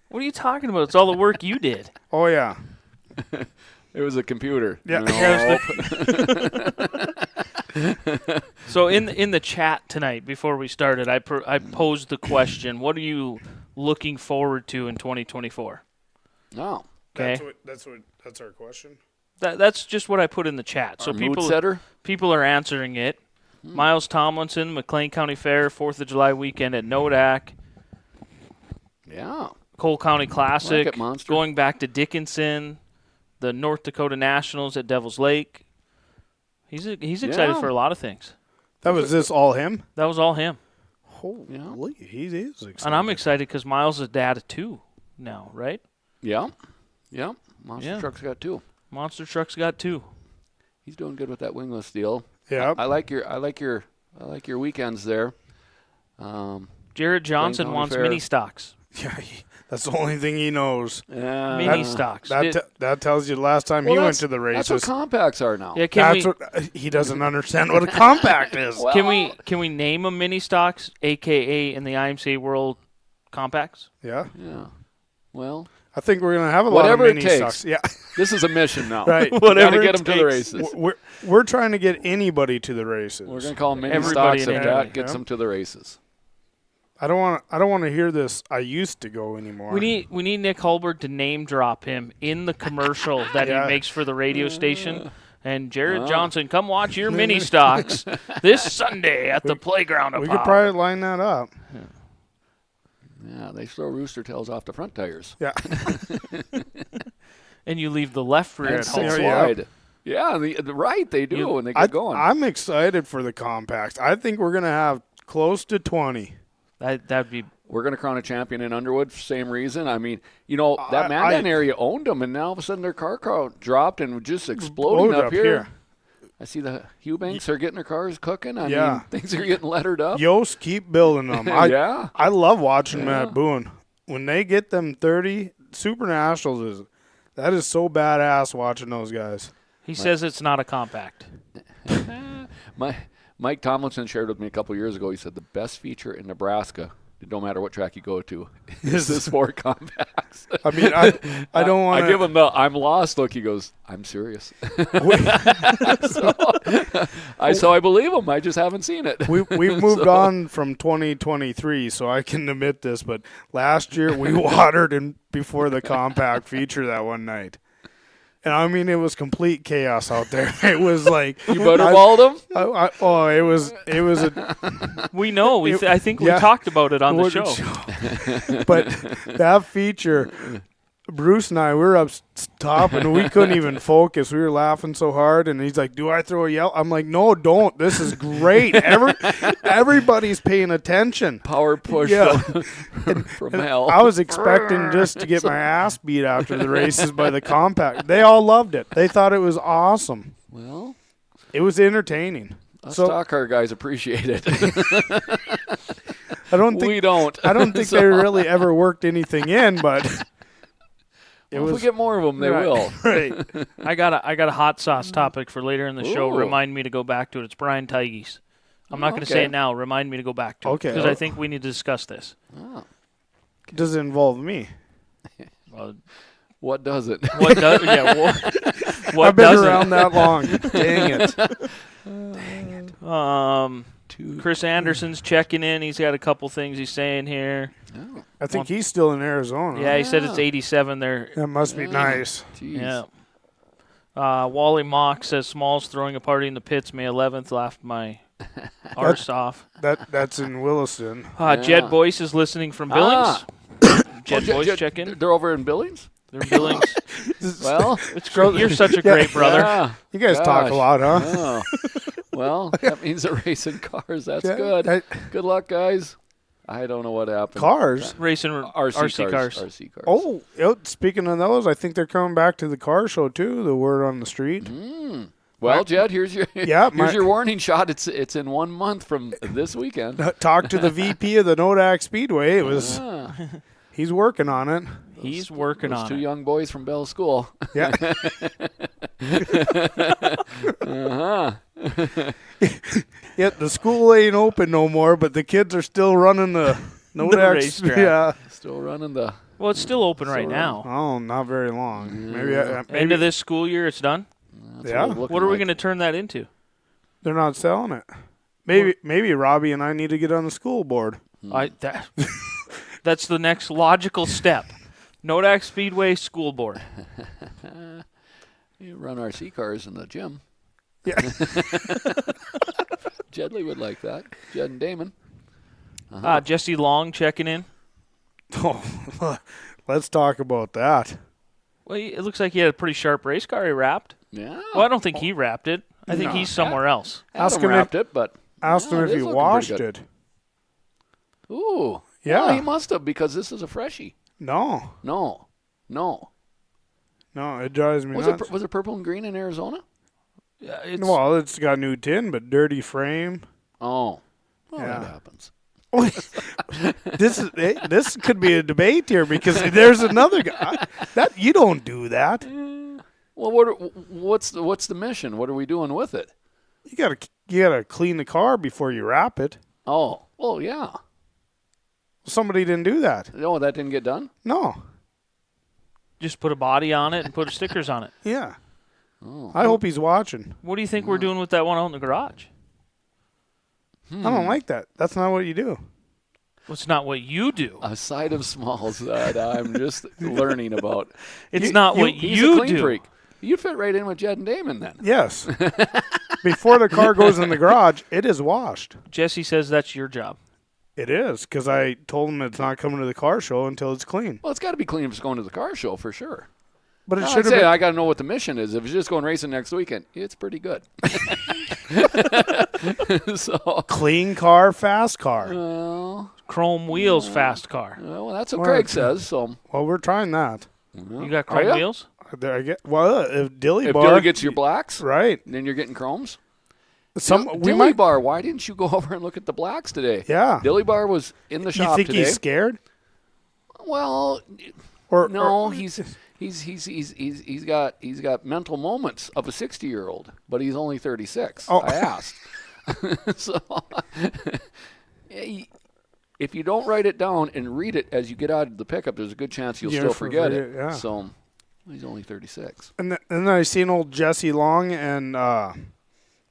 What are you talking about? It's all the work you did. Oh, yeah. It was a computer. Yeah. So in the chat tonight, before we started, I posed the question, what are you looking forward to in 2024? No. Okay. That's our question. That's just what I put in the chat. So people are answering it. Miles Tomlinson, McLean County Fair, 4th of July weekend at Nodak. Yeah. Cole County Classic, like it, Monster. Going back to Dickinson, the North Dakota Nationals at Devil's Lake. He's excited for a lot of things. That was this all him? That was all him. Holy, he is excited. And I'm excited because Miles is dad of 2 now, right? Yeah. Yeah. Monster Truck's got 2. Monster Truck's got 2. He's doing good with that wingless deal. Yeah. I like your weekends there. Jared Johnson wants mini stocks. Yeah, that's the only thing he knows. Mini stocks. That tells you the last time he went to the races. That's what compacts are now. Yeah, he doesn't understand what a compact is. Well, can we name them mini stocks, aka in the IMCA world compacts? Yeah. Yeah. Well, I think we're gonna have a lot of mini stocks. Yeah. This is a mission now. Right. Whatever to get them to the races. We're trying to get anybody to the races. We're gonna call them mini stocks if that gets them to the races. I don't want to hear this. I used to go anymore. We need Nick Hulberg to name drop him in the commercial that he makes for the radio station. And Jared Johnson, come watch your mini stocks this Sunday at the playground. We could probably line that up. Yeah, they throw rooster tails off the front tires. Yeah. And you leave the left rear at home. Slide. Yeah, the right they do, and they get going. I'm excited for the compacts. I think we're gonna have close to 20. That'd be. We're going to crown a champion in Underwood for the same reason. I mean, that Mandan area owned them, and now all of a sudden their car count dropped and just exploding up here. I see the Eubanks are getting their cars cooking. I mean, things are getting lettered up. Yost, keep building them. I love watching Matt Boone. When they get them 30, Super Nationals that is so badass watching those guys. He says it's not a compact. Mike Tomlinson shared with me a couple years ago. He said the best feature in Nebraska, no matter what track you go to, is the sport compacts. I mean, I don't want to. I give him the I'm lost look. He goes, I'm serious. So I believe him. I just haven't seen it. We've moved on from 2023, so I can admit this. But last year we watered in before the compact feature that one night. And I mean, it was complete chaos out there. It was like you butterballed them. It was a. We know. I think we talked about it on the show. But that feature, Bruce and I, we were up top and we couldn't even focus. We were laughing so hard, and he's like, "Do I throw a yell?" I'm like, "No, don't. This is great. Everybody's paying attention." Power push from hell. I was expecting just to get my ass beat after the races by the compact. They all loved it. They thought it was awesome. Well, it was entertaining. Us stock car guys appreciate it. I don't think they really ever worked anything in, but. If we get more of them, they will. Right. I got a hot sauce topic for later in the show. Ooh. Remind me to go back to it. It's Brian Teige's. I'm not going to say okay. it now. Remind me to go back to it. Okay. Because I think we need to discuss this. Oh. Does it involve me? What does it? What does? Yeah. What I've been doesn't? around that long. Dang it. Chris Anderson's checking in. He's got a couple things he's saying here. Oh, I think he's still in Arizona. Yeah, he said it's 87 there. That must be nice. geez. Yeah. Wally Mock says Smalls throwing a party in the pits May 11th. Laughed my arse off. That's in Williston. Jed Boyce is listening from Billings. Jed Boyce check in. They're over in Billings? They're in Billings. Well, You're such a great brother. yeah. You guys talk a lot, huh? Oh. Well, that means they're racing cars. That's Yeah, good. Good luck, guys. I don't know what happened. Cars? Racing RC cars. RC cars. Oh, speaking of those, I think they're coming back to the car show, too, the word on the street. Well, Jed, here's your Yeah, your warning shot. It's in 1 month from this weekend. Talked to the VP of the Nodak Speedway. It was he's working on it. He's working Those on two it. young boys from Bell School. Yeah. Yeah, the school ain't open no more, but the kids are still running the Nodak. racetrack. Yeah. Still running the. Well, it's still open right now. Oh, not very long. Maybe End of this school year, it's done. Yeah. What are we going to turn that into? They're not selling it. Maybe Robbie and I need to get on the school board. That's the next logical step. Nodak Speedway School Board. You run RC cars in the gym. Yeah. Jedley would like that. Jed and Damon. Jesse Long checking in. Oh, let's talk about that. Well, it looks like he had a pretty sharp race car he wrapped. Yeah. Well, I don't think he wrapped it. I think he's somewhere else. Ask Adam him wrapped it, but Asked him it if is he looking washed pretty good. it. Ooh. Yeah. Well, he must have because this is a freshie. No, No. it drives me nuts. Was it purple and green in Arizona? Well, it's got new tin, but dirty frame. Oh. Well, Yeah. that happens. This could be a debate here because there's another guy that you don't do that. Well, what's the mission? What are we doing with it? You gotta clean the car before you wrap it. Oh, well, yeah. Somebody didn't do that. No, that didn't get done? No. Just put a body on it and put stickers on it. Yeah. Oh. I hope he's watching. What do you think we're doing with that one out in the garage? I don't like that. That's not what you do. Well, it's not what you do. A side of Smalls that I'm just learning about. It's not what He's you a clean do. freak. You'd fit right in with Jed and Damon then. Yes. Before the car goes in the garage, it is washed. Jesse says that's your job. It is, because I told him it's not coming to the car show until it's clean. Well, it's got to be clean if it's going to the car show for sure. But it I'd should have say been. I got to know what the mission is. If it's just going racing next weekend, it's pretty good. So, Clean car, fast car. well, Chrome wheels, fast car. that's what Craig says. So, Well, we're trying that. You got chrome ya? wheels? There I get. Well, if Dilly if Bar Dilly gets your blacks, right, then you're getting chromes. we Dilly might. Bar, why didn't you go over and look at the blacks today? Yeah. Dilly Bar was in the You shop think today. he's scared? Well, Or no, or- he's got mental moments of a 60-year-old, but he's only 36. Oh. I asked. So if you don't write it down and read it as you get out of the pickup, there's a good chance you'll still forget it. Yeah. So he's only 36. And then I seen old Jesse Long and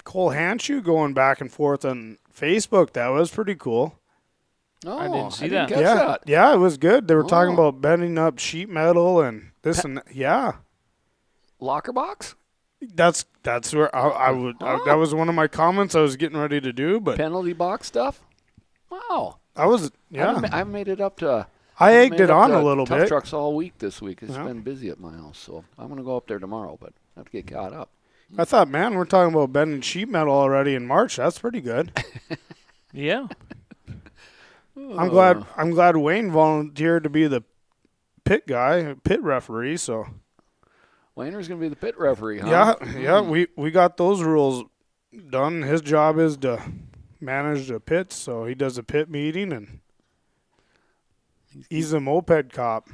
Cole Hanshoe going back and forth on Facebook. That was pretty cool. Oh, I didn't see catch that. Yeah, that. yeah, it was good. They were talking Oh. about bending up sheet metal and this and that. Yeah. Locker box? That's where I would. That was one of my comments I was getting ready to do, but Penalty box stuff? Wow. I was. I Yeah, haven't made it up to. I egged made it up on to a little tough bit. trucks all week this week. It's Yeah. been busy at my house, so I'm going to go up there tomorrow, but I have to get caught up. I thought, man, we're talking about bending sheet metal already in March. That's pretty good. Yeah. I'm glad Wayne volunteered to be the pit referee. So Wayner's going to be the pit referee, huh? yeah, we got those rules done. His job is to manage the pits, so he does a pit meeting and he's a moped cop.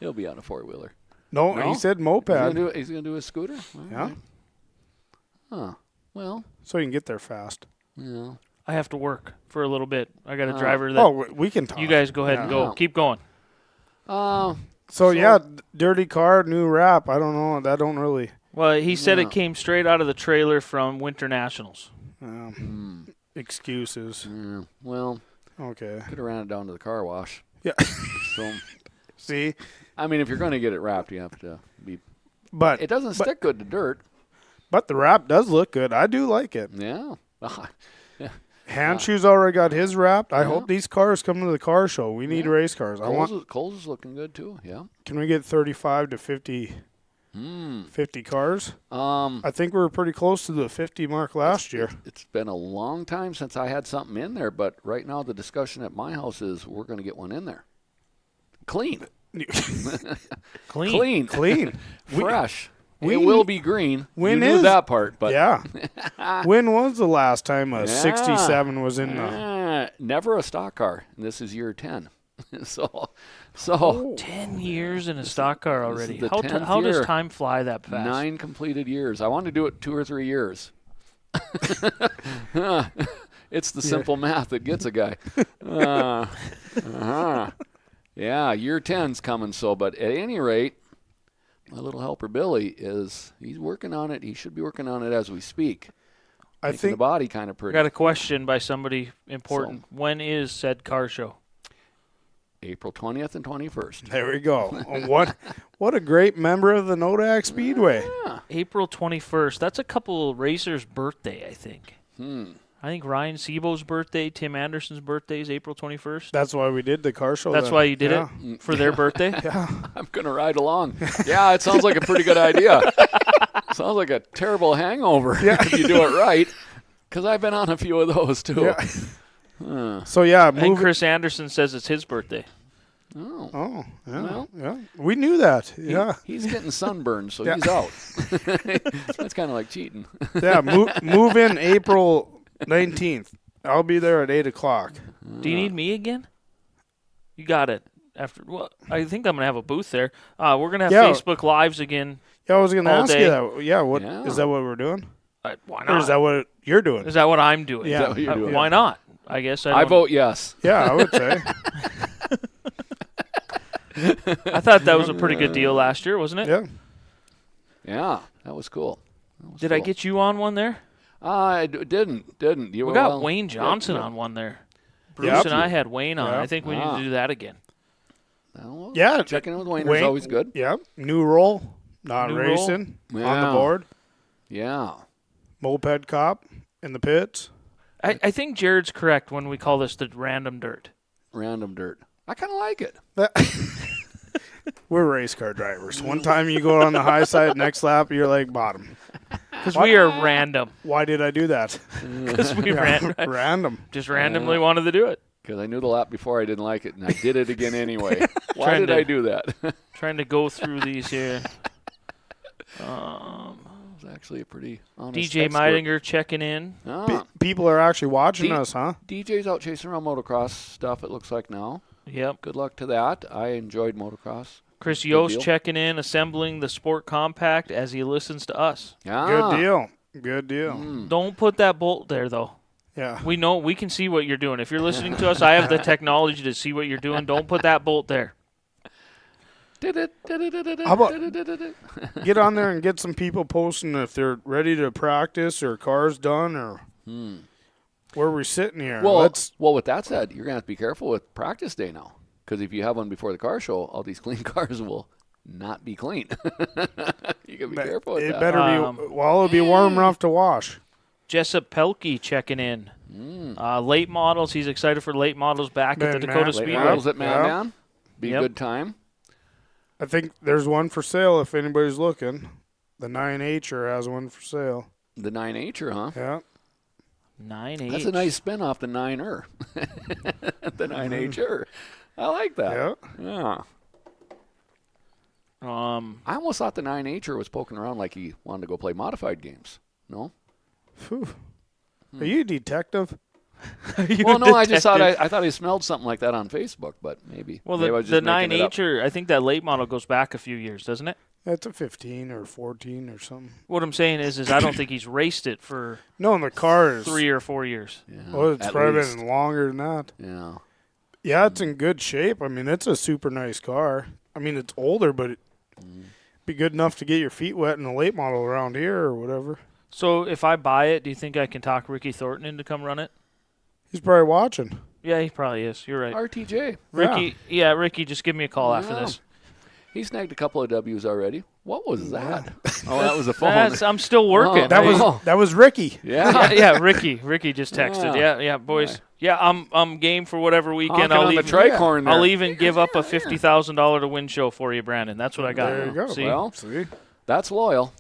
He'll be on a four-wheeler. No, No? he said moped. He's going to do a scooter? All Yeah. right. Huh. Well, So you can get there fast. yeah. I have to work for a little bit. I got a driver that. Oh, we can talk. You guys go ahead and Yeah. go. Keep going. So yeah, dirty car, new wrap. I don't know. That don't really. Well, he said Yeah. it came straight out of the trailer from Winter Nationals. Excuses. Yeah. Well, Okay. could have ran it down to the car wash. Yeah. So, See, I mean, if you're going to get it wrapped, you have to be. but It doesn't stick good to dirt. but the wrap does look good. I do like it. Yeah. Handshoe's already got his wrapped. I Yeah. hope these cars come to the car show. We need Yeah. race cars. I want. Coles is looking good too. Yeah. Can we get 35 to 50 cars? I think we were pretty close to the 50 mark last year. It's been a long time since I had something in there, but right now the discussion at my house is we're going to get one in there. Clean. Clean. Clean. Fresh. we- It will be green. when you knew is- that part, but Yeah. When was the last time a Yeah. 67 was in the? never a stock car. And this is year 10. so 10 years in a stock car already. the How, 10th how does year. time fly that fast? 9 completed years. I want to do it 2 or 3 years. It's the simple math that gets a guy. Yeah, year 10's coming. So, but at any rate, my little helper Billy he's working on it. He should be working on it as we speak. I Making the think body kind of I pretty. got a question by somebody important. When is said car show? April 20th and 21st. there we go. What a great member of the Nodak Speedway. April 21st. That's a couple racers' birthday, I think. I think Ryan Sebo's birthday, Tim Anderson's birthday is April 21st. That's why we did the car show. That's then. why you did Yeah. it? For their birthday? I'm going to ride along. Yeah, it sounds like a pretty good idea. Sounds like a terrible hangover if you do it right. Because I've been on a few of those, too. Yeah. So yeah, And Chris Anderson says it's his birthday. Oh, yeah, Well. yeah. We knew that. Yeah, He's getting sunburned, so he's out. That's kind of like cheating. yeah. Move in April 19th. I'll be there at 8:00. Do you need me again? You got it. Well, I think I'm going to have a booth there. We're going to have Yeah. Facebook Lives again. Yeah, I was gonna All ask day. you that. Yeah, is Yeah. that what we're doing? Why Or not? is that what you're doing? Is that what I'm doing? Yeah. Is that what you're doing? Why not? I guess I vote yes. Yeah, I would say. I thought that was a pretty good deal last year, wasn't it? Yeah. Yeah, that was cool. Did I get you on one there? I didn't. You We were got well, Wayne Johnson on one there. Bruce Yep. and I had Wayne on. Yep. I think we need to do that again. Well, Yeah, checking in with Wayne, Wayne is always good. Yeah, new role, not New racing on Yeah. the board. Yeah. Moped cop in the pits. I think Jared's correct when we call this the random dirt. Random dirt. I kind of like it. We're race car drivers. One time you go on the high side, next lap you're like bottom. Because we are random. Why did I do that? Because we Random. just randomly wanted to do it. Because I knew the lap before I didn't like it, and I did it again anyway. Why Trying did to- I do that? Trying to go through these here. It was actually a pretty honest DJ expert. Meidinger checking in. Ah, People are actually watching D- us, huh? DJ's out chasing around motocross stuff, it looks like now. Yep. Good luck to that. I enjoyed motocross. Chris Good Yost deal. checking in, assembling the Sport Compact as he listens to us. Yeah. Good deal. Good deal. Don't put that bolt there, though. Yeah. We know we can see what you're doing. If you're listening to us, I have the technology to see what you're doing. Don't put that bolt there. How about get on there and get some people posting if they're ready to practice or cars done or where we're sitting here. Well, with that said, you're going to have to be careful with practice day now. Because if you have one before the car show, all these clean cars will not be clean. You got to be careful with It that. better be, well, it'll be warm enough to wash. Jessup Pelkey checking in. Late models. He's excited for late models back at the Man, Dakota late Late Speedway. models at Man Yeah. Down. Be Yep. a good time. I think there's one for sale if anybody's looking. The 9H'er has one for sale. The 9H'er, huh? Yeah. 9H. That's a nice spin off the 9er. The 9H'er. I like that. Yeah. Yeah. I almost thought the 9H'er was poking around like he wanted to go play modified games. No? Phew. Are you a detective? Well, no, I just thought I thought I smelled something like that on Facebook, but maybe. Well, maybe I was the just making it up. 9H, I think that late model goes back a few years, doesn't it? That's a 15 or 14 or something. What I'm saying is I don't think he's raced it for No, in the cars. 3 or 4 years. Yeah, Well, it's at probably least. been longer than that. Yeah. Yeah, it's in good shape. I mean, it's a super nice car. I mean, it's older, but it'd be good enough to get your feet wet in a late model around here or whatever. So if I buy it, do you think I can talk Ricky Thornton in to come run it? He's probably watching. Yeah, he probably is. You're right. RTJ. Ricky, just give me a call after Yeah. this. He snagged a couple of W's already. What was that? Oh, that was a phone. I'm still working. Oh, That was Ricky. yeah. yeah, Ricky just texted. Yeah, boys. Yeah, I'm game for whatever weekend. Honking on the tricorn there. I'll even give up a $50,000 to win show for you, Brandon. That's what I got. There you go. See? Well, See? that's loyal.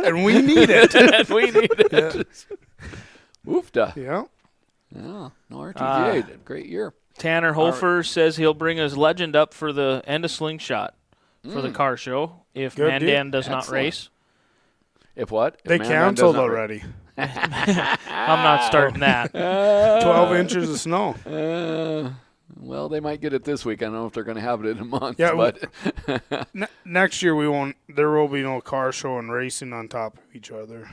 And we need it. we need it. Oofda. Yeah. Yeah. No RTJ. Great year. Tanner Hofer says he'll bring his legend up for the end of Slingshot for the car show if Good Mandan deal. does not Excellent. race. If what? If They Mandan canceled doesn't- already. I'm not starting that. 12 inches of snow. Well, they might get it this week. I don't know if they're going to have it in a month. Yeah, but Next year there will be no car show and racing on top of each other.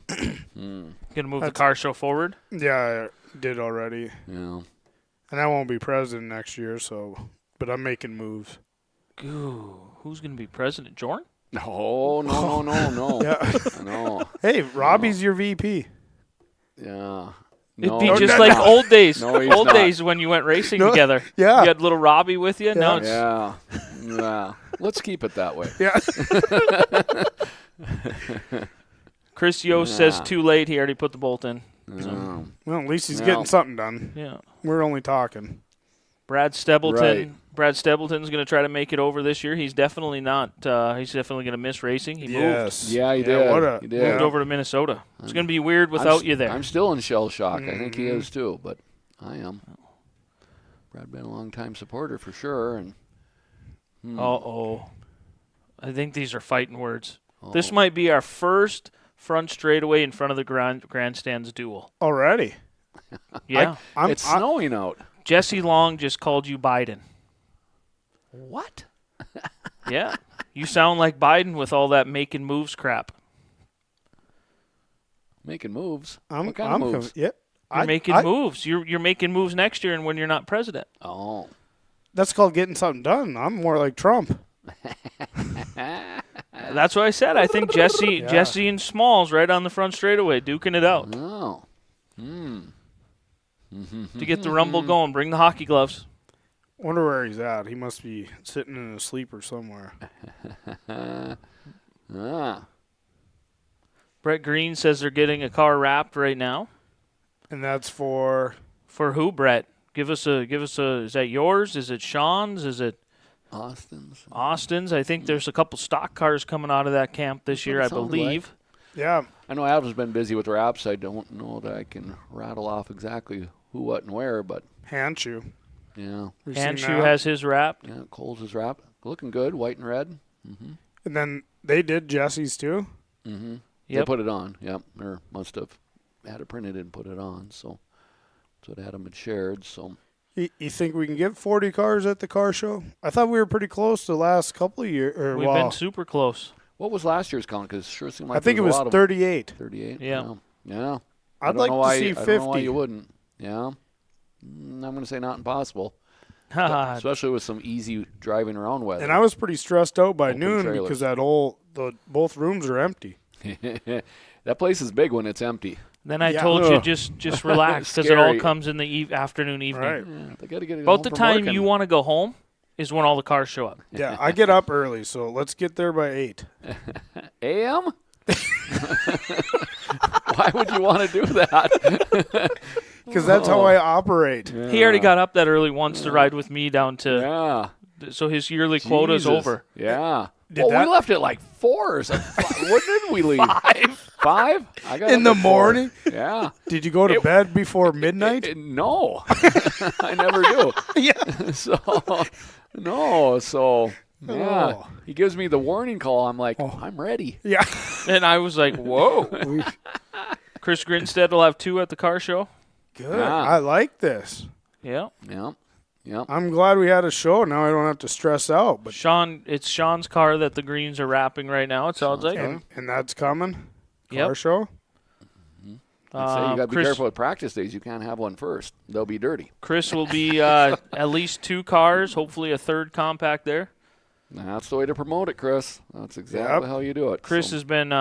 Gonna move the car show forward. Yeah, I did already. yeah. And I won't be president next year, but I'm making moves. Ooh, who's gonna be president? Jordan? No. Yeah. No. Hey, Robbie's your VP. Yeah. It'd No, be he's just like not. old days. No, he's Old not. days when you went racing No, together. yeah. You had little Robbie with you. Now it's Yeah. Let's keep it that way. Yeah. Chris Yost says too late. He already put the bolt in. No. Well, at least he's No. getting something done. Yeah. We're only talking. Brad Stebleton. Right. Brad Stebleton's going to try to make it over this year. He's definitely not. He's definitely going to miss racing. He Yes. Yeah, he did. He did. moved over to Minnesota. It's going to be weird without you there. I'm still in shell shock. I think he is too, but I am. Brad been a long-time supporter for sure, and Uh-oh. I think these are fighting words. This might be our first front straightaway in front of the grandstands duel. Already. Yeah. it's snowing out. Jesse Long just called you Biden. What? Yeah. You sound like Biden with all that making moves crap. Making moves. I'm What kind of moves? Yeah. You're making moves. You're making moves next year and when you're not president. Oh. That's called getting something done. I'm more like Trump. That's what I said. I think Jesse and Smalls right on the front straightaway, duking it out. Oh. To get the rumble going, bring the hockey gloves. Wonder where he's at. He must be sitting in a sleeper somewhere. Brett Green says they're getting a car wrapped right now. And that's for who, Brett? Give us a. Is that yours? Is it Sean's? Is it Austin's? I think there's a couple stock cars coming out of that camp this year, I believe. Yeah. I know Adam's been busy with wraps. I don't know that I can rattle off exactly who, what, and where, but Hanshoe. yeah. Hanshoe has his wrapped. Yeah, Cole's is wrapped. Looking good, white and red. And then they did Jesse's too. Mm-hmm. Yep. They put it on, yep. Or must have had it printed and put it on, so that's what Adam had shared, so. You think we can get 40 cars at the car show? I thought we were pretty close the last couple of years. We've been super close. What was last year's count? Because it sure seemed like I think it there was a lot 38. 38? Yeah. Yeah. I'd like to see 50. I don't know why you wouldn't. Yeah. I'm going to say not impossible. Especially with some easy driving around weather. And I was pretty stressed out by Open noon trailers. because both rooms are empty. That place is big when it's empty. Then I Yeah. told you Ugh. just relax because it all Scary. comes in the afternoon, evening. Right. Yeah, they got to get it About home the from time working. you want to go home is when all the cars show up. Yeah, I get up early, so let's get there by 8. AM? Why would you want to do that? Because that's how I operate. He already got up that early once to ride with me down to. Yeah. So his yearly quota's Jesus. over. Yeah. Did We that- left at like 4 or something. What did we leave? 5? I got In up the at 4. morning? Yeah. Did you go to bed before midnight? No. I never do. Yeah. So, yeah. Oh. He gives me the warning call. I'm like, I'm ready. Yeah. And I was like, whoa. Chris Grinstead will have 2 at the car show. Good. Yeah. I like this. Yeah. Yep. I'm glad we had a show. Now I don't have to stress out. But It's Sean's car that the Greens are wrapping right now, it sounds like. and that's coming. Yep. Car show. I'd say you got to be Chris- careful with practice days. You can't have one first. They'll be dirty. Chris will be at least 2 cars, hopefully a 3rd compact there. That's the way to promote it, Chris. That's exactly how you do it. Chris has been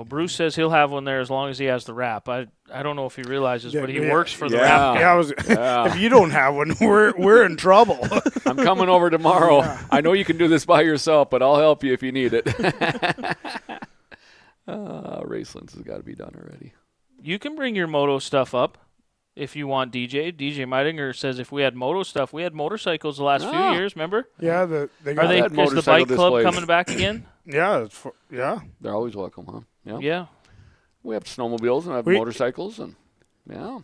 Bruce says he'll have one there as long as he has the wrap. I don't know if he realizes, but he works for the wrap. Yeah. If you don't have one, we're in trouble. I'm coming over tomorrow. Yeah. I know you can do this by yourself, but I'll help you if you need it. Race lens has got to be done already. You can bring your moto stuff up if you want, DJ. DJ Meidinger says if we had moto stuff, we had motorcycles the last few years, remember? Yeah. Is the bike club coming back again? Yeah. They're always welcome, huh? Yeah. Yeah. We have snowmobiles and we have motorcycles and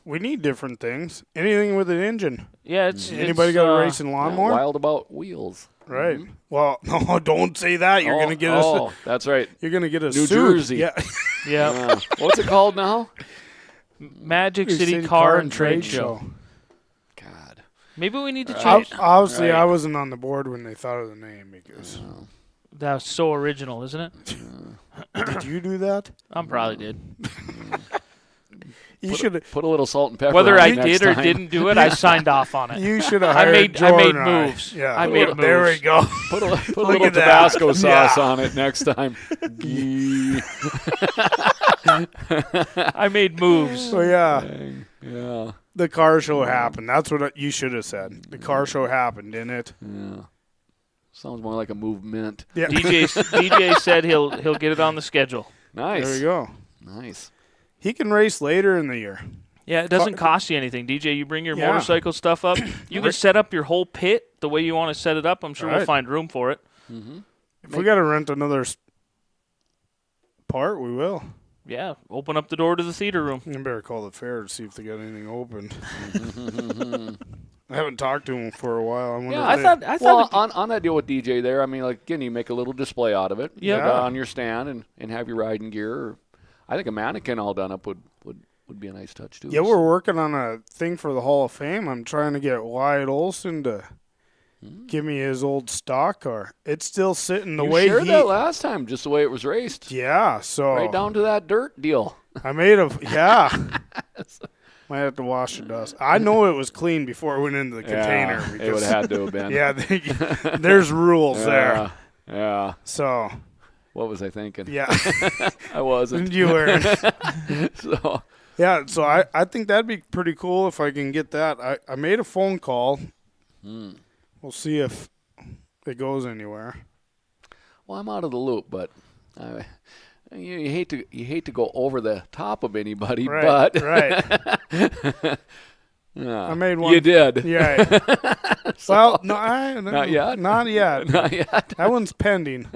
we need different things. Anything with an engine. Yeah, anybody got a racing lawnmower? Wild about wheels. Right. Mm-hmm. Well, no, don't say that. You're going to get us. Oh, that's right. You're going to get a New suit. Jersey. Yeah. Yeah. What's it called now? Magic City Car and Trade Show. God. Maybe we need to change. Obviously, I wasn't on the board when they thought of the name because that was so original, isn't it? Did you do that? I probably did. You should put a little salt and pepper. Whether on I it did or didn't do it, I signed off on it. You should have hired I made Jordan moves. Yeah, I made moves. There we go. Put a little Tabasco sauce on it next time. I made moves. So yeah. Dang. Yeah. The car show happened. That's what you should have said. The car show happened, didn't it? Yeah. Sounds more like a movement. Yeah. DJ said he'll get it on the schedule. Nice. There we go. Nice. He can race later in the year. Yeah, it doesn't cost you anything. DJ, you bring your motorcycle stuff up. You can set up your whole pit the way you want to set it up. I'm sure we'll find room for it. Mm-hmm. If we got to rent another part, we will. Yeah, open up the door to the theater room. You better call the fair to see if they got anything open. I haven't talked to him for a while. I thought on that deal with DJ there, I mean, like, again, you make a little display out of it. Yeah. On your stand and have your riding gear. I think a mannequin all done up would be a nice touch, too. Yeah, we're working on a thing for the Hall of Fame. I'm trying to get Wyatt Olson to give me his old stock car. It's still sitting the way he... You shared that last time, just the way it was raced. Yeah, so... Right down to that dirt deal. I made a... Yeah. Might have to wash the dust. I know it was clean before it went into the container. Because, it would have had to have been. Yeah, there's rules there. Yeah. So... What was I thinking? Yeah. I wasn't. You were. So... Yeah, so I think that'd be pretty cool if I can get that. I made a phone call. We'll see if it goes anywhere. Well, I'm out of the loop, but you hate to go over the top of anybody, right, but right. Yeah, I made one. You did. Yeah. Well, no, not yet. Not yet. Not yet. That one's pending.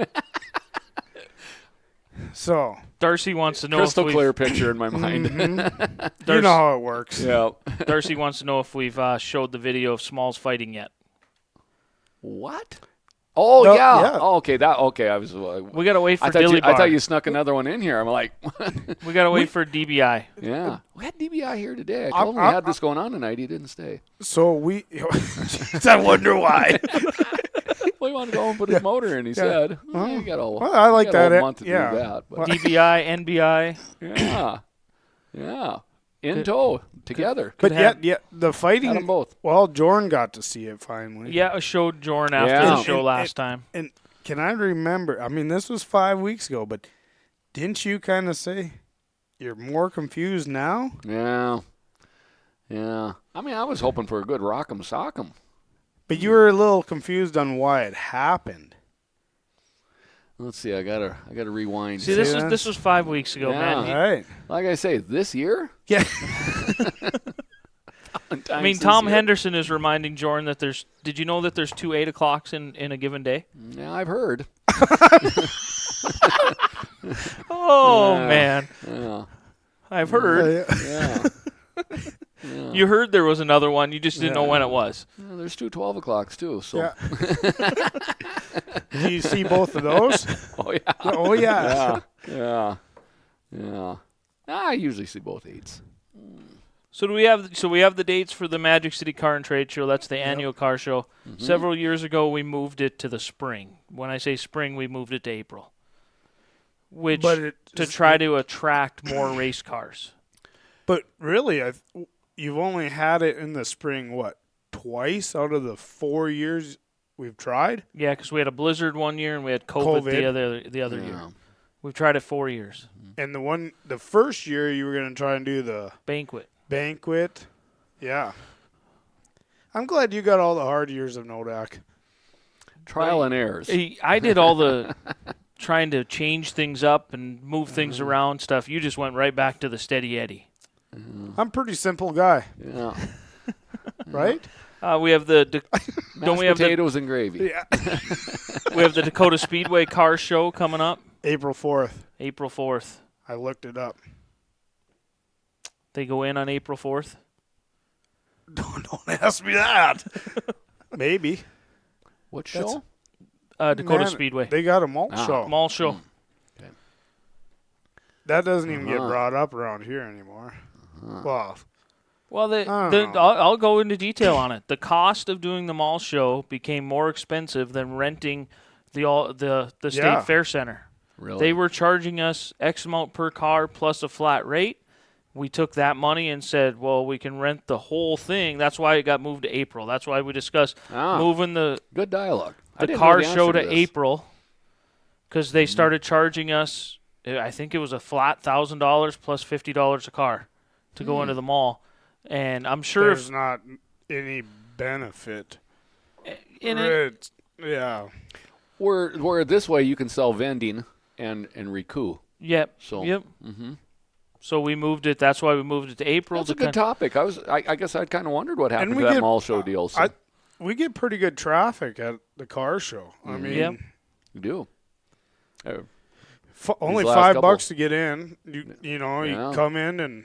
So Darcy wants to know crystal if clear picture in my mind. Mm-hmm. You know how it works. Yeah. Darcy wants to know if we've showed the video of Smalls fighting yet. What? Oh No, yeah. yeah. Oh, okay. I was. We gotta wait for Dilly I Bar. thought you snuck another one in here. I'm like. We gotta wait for DBI. Yeah. We had DBI here today. I told him we had this going on tonight. He didn't stay. So I wonder why. Well, he wanted to go and put his motor in. He said, "You got all." Well, I like that. A month to do that. But. DBI, NBI. Yeah. In tow together. But yet the fighting. Had them both. Well, Jordan got to see it finally. Yeah, I showed Jordan after the show last time. And can I remember? I mean, this was 5 weeks ago, but didn't you kind of say you're more confused now? Yeah. I mean, I was hoping for a good rock'em sock'em. But you were a little confused on why it happened. Let's see. I gotta rewind. See, this was 5 weeks ago, man. All right. Like I say, this year. Yeah. I mean, Tom Henderson is reminding Jordan that there's. Did you know that there's 2 8 o'clocks in a given day? Yeah, I've heard. Oh man. Yeah. I've heard. Yeah. You heard there was another one. You just didn't know when it was. Yeah, there's 2 12 o'clocks too. So. Yeah. Do you see both of those? Oh yeah. Oh yeah. Yeah. Yeah. I usually see both 8s. So we have the dates for the Magic City Car and Trade Show. That's the annual car show. Mm-hmm. Several years ago, we moved it to the spring. When I say spring, we moved it to April, which to try to attract more race cars. But really, you've only had it in the spring, what, twice out of the 4 years we've tried? Yeah, because we had a blizzard one year and we had COVID. the other year. We've tried it 4 years. And the first year you were going to try and do the Banquet. Yeah. I'm glad you got all the hard years of Nodak. Trial and errors. I did all the trying to change things up and move things around stuff. You just went right back to the steady Eddie. I'm a pretty simple guy. Yeah. Right? We have the Mashed potatoes and gravy. Yeah. we have the Dakota Speedway car show coming up. April 4th. April 4th. I looked it up. They go in on April 4th. Don't ask me that. Maybe. What show? Dakota Speedway. They got a malt show. Mall show. Okay. That doesn't even get brought up around here anymore. Well, I'll go into detail on it. The cost of doing the mall show became more expensive than renting the State Fair Center. Really? They were charging us X amount per car plus a flat rate. We took that money and said, well, we can rent the whole thing. That's why it got moved to April. That's why we discussed moving the good dialogue. The car show to April because they started charging us, I think it was a flat $1,000 plus $50 a car to go into the mall. And I'm sure there's not any benefit in it. Yeah. Where this way you can sell vending and recoup. Yep. So, So we moved it. That's why we moved it to April. That's a good topic. I guess I'd kind of wondered what happened to that mall show deal. So. We get pretty good traffic at the car show. I mean, you do. Only $5 to get in. You come in and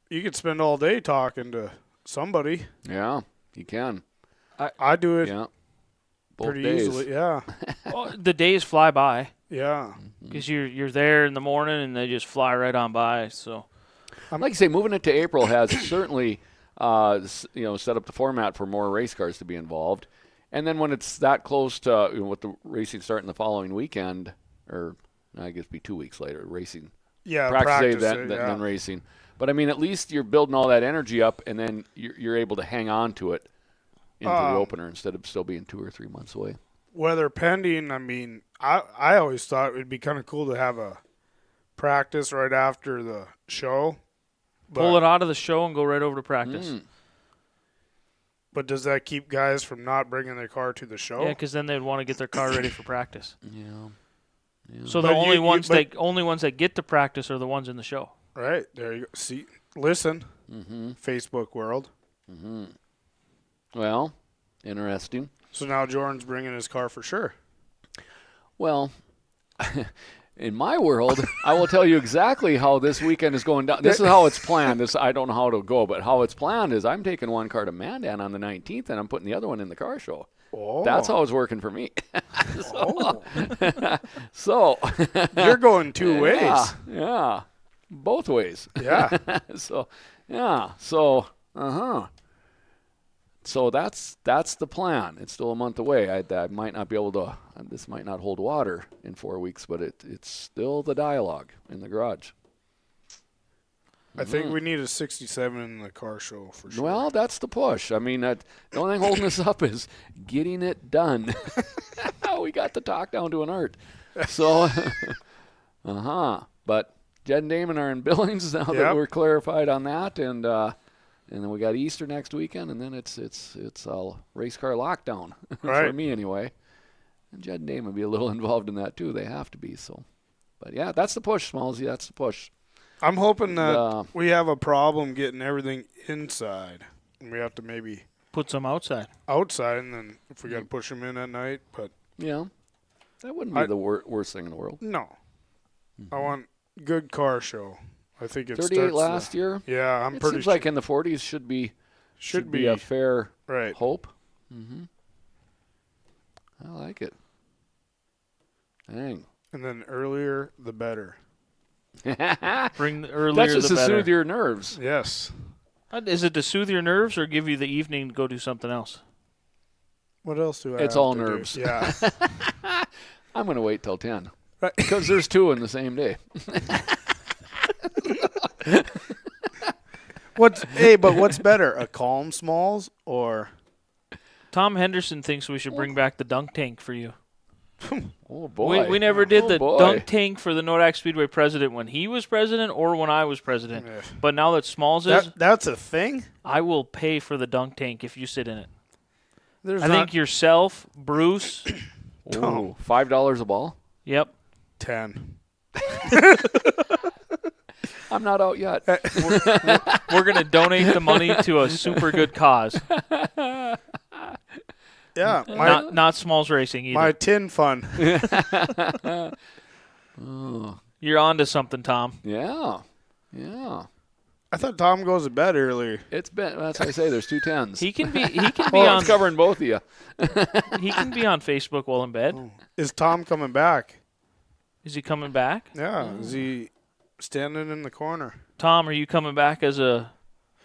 you could spend all day talking to somebody. Yeah, you can. I do it. Yeah. Pretty easily. Yeah. Well, the days fly by. Yeah. Because you're there in the morning and they just fly right on by. So, like I say, moving it to April has certainly, set up the format for more race cars to be involved. And then when it's that close to with the racing starting the following weekend, or I guess it'd be 2 weeks later, racing. Yeah, practice day then racing. But I mean, at least you're building all that energy up, and then you're able to hang on to it into the opener instead of still being 2 or 3 months away. Weather pending, I mean, I always thought it would be kind of cool to have a practice right after the show. Pull it out of the show and go right over to practice. But does that keep guys from not bringing their car to the show? Yeah, because then they'd want to get their car ready for practice. Yeah. So the only ones that get to practice are the ones in the show. Right. There you go. See, listen, Facebook world. Well, interesting. So now Jordan's bringing his car for sure. Well, in my world, I will tell you exactly how this weekend is going down. This is how it's planned. I don't know how it'll go, but how it's planned is I'm taking one car to Mandan on the 19th, and I'm putting the other one in the car show. Oh. That's how it's working for me. So you're going two ways. Yeah, both ways. Yeah. So that's the plan. It's still a month away. I might not be able to. This might not hold water in 4 weeks, but it's still the dialogue in the garage. I think we need a 67 in the car show for sure. Well, that's the push. I mean, the only thing holding us up is getting it done. We got the talk down to an art. So, But Jed and Damon are in Billings now that we're clarified on that, and then we got Easter next weekend, and then it's a race car lockdown for me anyway. And Jed and Damon will be a little involved in that too. They have to be. So, but yeah, that's the push, Smallsy. That's the push. I'm hoping that we have a problem getting everything inside. And we have to maybe put some outside, and then if we got to push them in at night. But yeah, that wouldn't be the worst thing in the world. No, I want good car show. I think it's 38 last year. Yeah, I'm it pretty. Seems like in the 40s should be a fair hope. I like it. Dang. And then earlier the better. Bring the earlier That's just the to better. soothe your nerves. Yes. Is it to soothe your nerves or give you the evening to go do something else? What else do I It's have all to do? nerves. Yeah. I'm going to wait till 10 Right. because there's 2 in the same day. But what's better, a calm Smalls or? Tom Henderson thinks we should bring back the dunk tank for you. Oh, boy. We never did the boy. dunk tank for the Nodak Speedway president when he was president or when I was president. Yeah. But now that Smalls is, That's a thing? I will pay for the dunk tank if you sit in it. There's I think yourself, Bruce. Ooh, $5 a ball? Yep. 10. I'm not out yet. We're going to donate the money to a super good cause. Yeah. Not Smalls Racing either. My tin fund. Oh, You're on to something, Tom. yeah. I thought Tom goes to bed earlier. That's what I say. There's 2 10s. He can be Oh, on it's covering both of you. he can be on Facebook while in bed. Is Tom coming back? Is he coming back? Yeah. Is he standing in the corner? Tom, are you coming back as an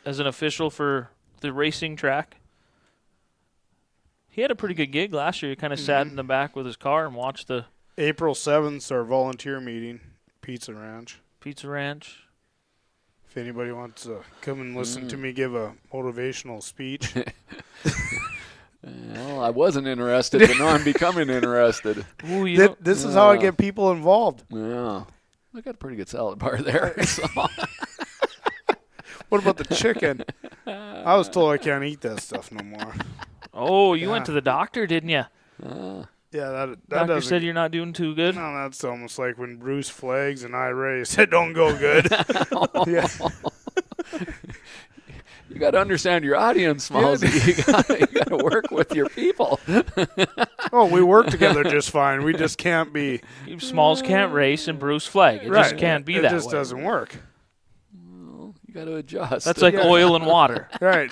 official for the racing track? He had a pretty good gig last year. He kind of sat in the back with his car and watched the April 7th, our volunteer meeting, Pizza Ranch. Pizza Ranch. If anybody wants to come and listen to me give a motivational speech. Well, I wasn't interested, but now I'm becoming interested. Ooh, This is how I get people involved. Yeah. I got a pretty good salad bar there. So. What about the chicken? I was told I can't eat that stuff no more. Oh, you went to the doctor, didn't you? Yeah, that Doctor doesn't. said you're not doing too good. No, that's almost like when Bruce flags and I race. It don't go good. Yeah. You got to understand your audience, Smallsy. You got to work with your people. Oh, we work together just fine. We just can't be. Smalls can't race and Bruce flag. It just can't be it that just way. doesn't work. Well, you got to adjust. That's like oil and water. Right.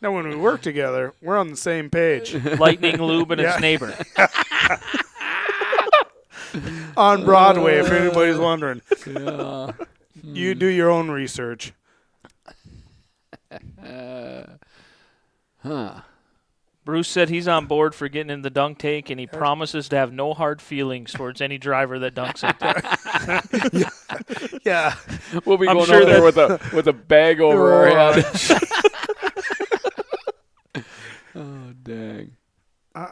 Now, when we work together, we're on the same page. Lightning lube and its Yeah. neighbor. On Broadway, if anybody's wondering. Yeah. You do your own research. Bruce said he's on board for getting in the dunk tank, and he promises to have no hard feelings towards any driver that dunks it. Yeah. We'll be I'm going sure over there with a bag over our head. Oh, dang. I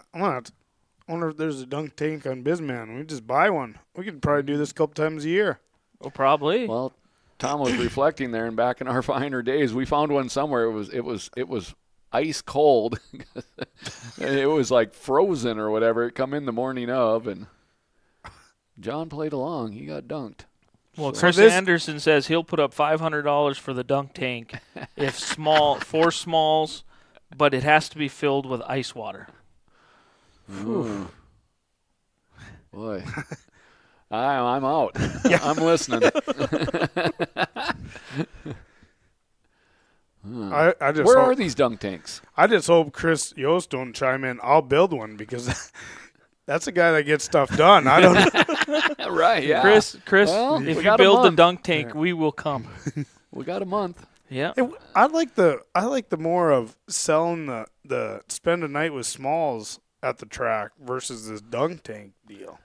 wonder if there's a dunk tank on Bisman. We just buy one. We could probably do this a couple times a year. Oh, probably. Well, Tom was reflecting there, and back in our finer days, we found one somewhere. It was ice cold. It was like frozen or whatever. It come in the morning of, and John played along. He got dunked. Well, So- Chris this- Anderson says he'll put up $500 for the dunk tank if four Smalls, but it has to be filled with ice water. Ooh. Boy. I'm out. I'm listening. I just Where hope, are these dunk tanks? I just hope Chris Yost don't chime in. I'll build one because that's a guy that gets stuff done. I don't. Right, yeah. Chris, Well, if we you got a build the month. dunk tank, we will come. We got a month. Yeah. I like the more of selling the spend a night with Smalls at the track versus this dunk tank deal.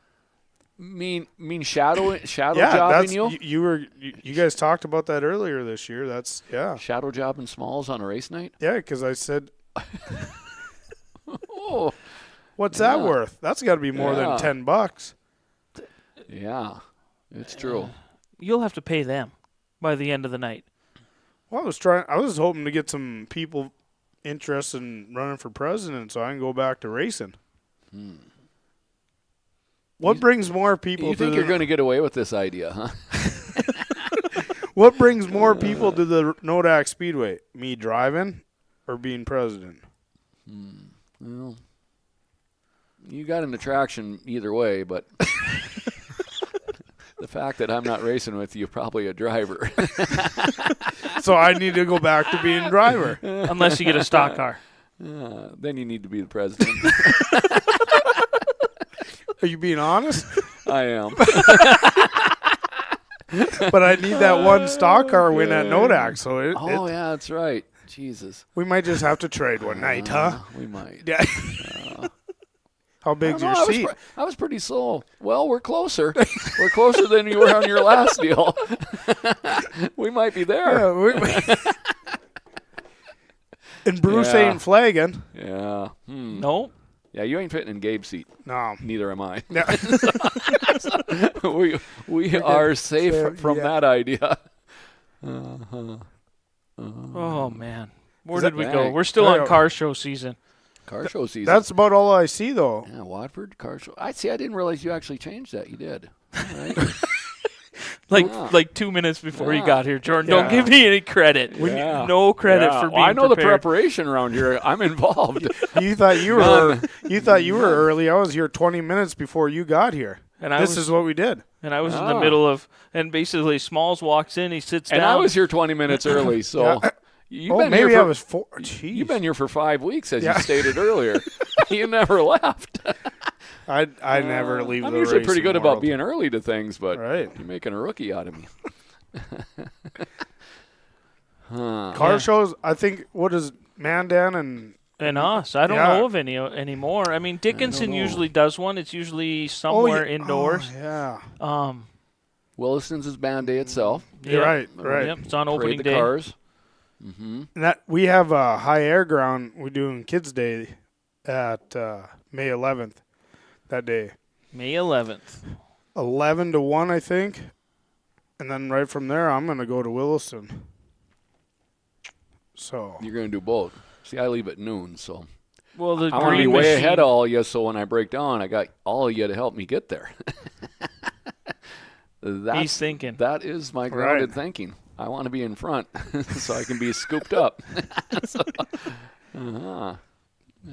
Mean shadow Yeah, jobbing that's you? you guys talked about that earlier this year. That's Shadow jobbing Smalls on a race night? yeah. Because I said, Oh, what's that worth? That's got to be more Yeah. than $10. yeah. It's true. You'll have to pay them by the end of the night. Well, I was hoping to get some people interested in running for president, so I can go back to racing. What brings more people? You to think the, you're going to get away with this idea, huh? What brings more people to the Nodak Speedway? Me driving or being president? Well, you got an attraction either way, but the fact that I'm not racing with you, probably a driver. So I need to go back to being driver. Unless you get a stock car. Then you need to be the president. Are you being honest? I am. But I need that one stock car win at Nodak. So yeah, that's right. Jesus. we might just have to trade one night, huh? We might. Yeah. How big's your seat? I was pretty slow. Well, we're closer. We're closer than you were on your last deal. We might be there. Yeah, and Bruce ain't flagging. Yeah. No. Yeah, you ain't fitting in Gabe's seat. No. Neither am I. Yeah. we are safe from that idea. Oh, man. Where did we go? Dang. We're still on car show season. Car show season. That's about all I see, though. Yeah, Watford car show. I didn't realize you actually changed that. You did. All right. Like 2 minutes before you Yeah. got here, Jordan. Yeah. Don't give me any credit. Yeah. No credit Yeah. for being I know the prepared. preparation around here. I'm involved. You thought you were early. I was here 20 minutes before you got here. And I This is what we did. in the middle of, and basically Smalls walks in, he sits down. And I was here 20 minutes early, so you've been maybe here I for, was 4. Jeez. You've been here for 5 weeks, as you stated earlier. You never left. I never leave I'm the usually racing pretty good about world. being early to things, but Right. you're making a rookie out of me. Car shows, I think, what is Mandan and us. I don't know of any anymore. I mean, Dickinson usually does one. It's usually somewhere indoors. Oh, yeah. Williston's is band day itself. You're right. Yep, it's on opening Parade the day. cars. And that we have a high air ground we do in Kids Day at May 11th that day. May 11th. 11 to 1, I think. And then right from there, I'm going to go to Williston. So You're going to do both. See, I leave at noon, so Well, the I want to be green way machine, ahead of all of you, so when I break down, I got all of you to help me get there. He's thinking. That is my grounded thinking. I want to be in front so I can be scooped up. It's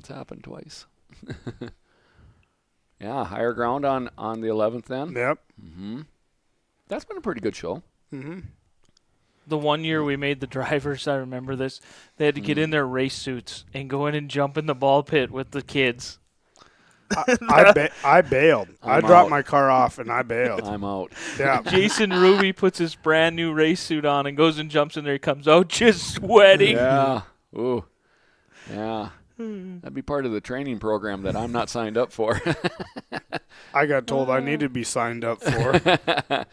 happened twice. Yeah, higher ground on the 11th then. Yep. That's been a pretty good show. The one year we made the drivers, I remember this, they had to get in their race suits and go in and jump in the ball pit with the kids. I bailed. I dropped out. my car off and I bailed. I'm out. Yeah. Jason Ruby puts his brand new race suit on and goes and jumps in there. He comes out just sweating. Yeah. Ooh. Yeah. That'd be part of the training program that I'm not signed up for. I got told I needed to be signed up for.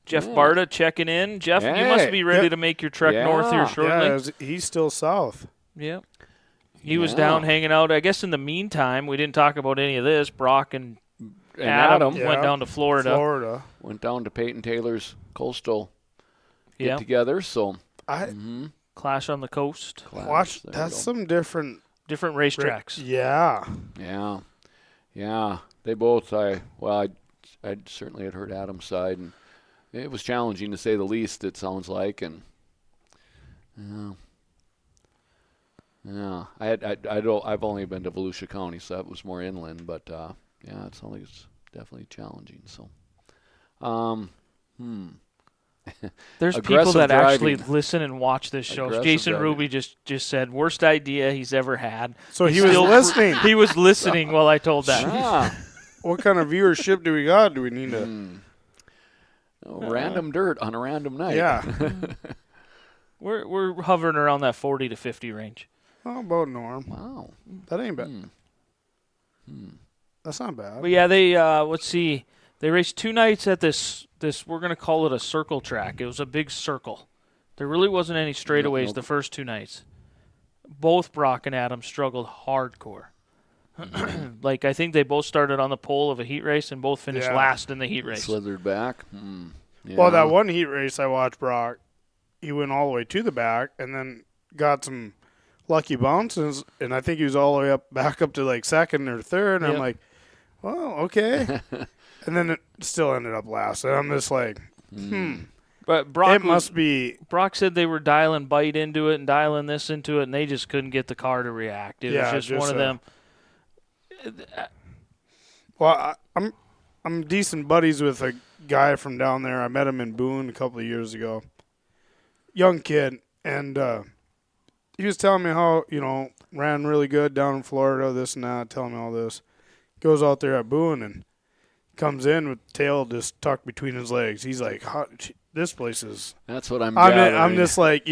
Jeff Barta checking in. Jeff, you must be ready to make your trek north here shortly. Yeah, he's still south. Yeah. He was down hanging out. I guess in the meantime, we didn't talk about any of this. Brock and Adam went down to Florida. Went down to Peyton Taylor's Coastal get together. So Clash on the coast. Watch. That's some different racetracks. Yeah. Yeah. Yeah. They both. I certainly had heard Adam's side, and it was challenging to say the least. It sounds like, and yeah. I've only been to Volusia County, so that was more inland. But it sounds like it's definitely challenging. So, There's people Aggressive that actually driving. listen and watch this show. Aggressive Jason driving. Ruby just said worst idea he's ever had. So he was listening. He was listening while I told that. What kind of viewership do we got? Do we need to? Random dirt on a random night. Yeah. We're hovering around that 40 to 50 range. How about Norm? Wow. That ain't bad. That's not bad. But yeah, they let's see. They raced 2 nights at this we're gonna call it a circle track. It was a big circle. There really wasn't any straightaways the first 2 nights. Both Brock and Adam struggled hardcore. Like I think they both started on the pole of a heat race and both finished last in the heat race. Slithered back. Yeah. Well, that one heat race I watched, Brock, he went all the way to the back and then got some lucky bounces, and I think he was all the way back up to like second or third, and I'm like, well, okay. And then it still ended up last, and I'm just like, But Brock Brock said they were dialing bite into it and dialing this into it, and they just couldn't get the car to react. It was just one of them. Well, I'm decent buddies with a guy from down there. I met him in Boone a couple of years ago. Young kid, and he was telling me how, ran really good down in Florida, this and that, telling me all this. Goes out there at Boone and Comes in with tail just tucked between his legs. He's like, this place is. That's what I'm I'm gathering. just like,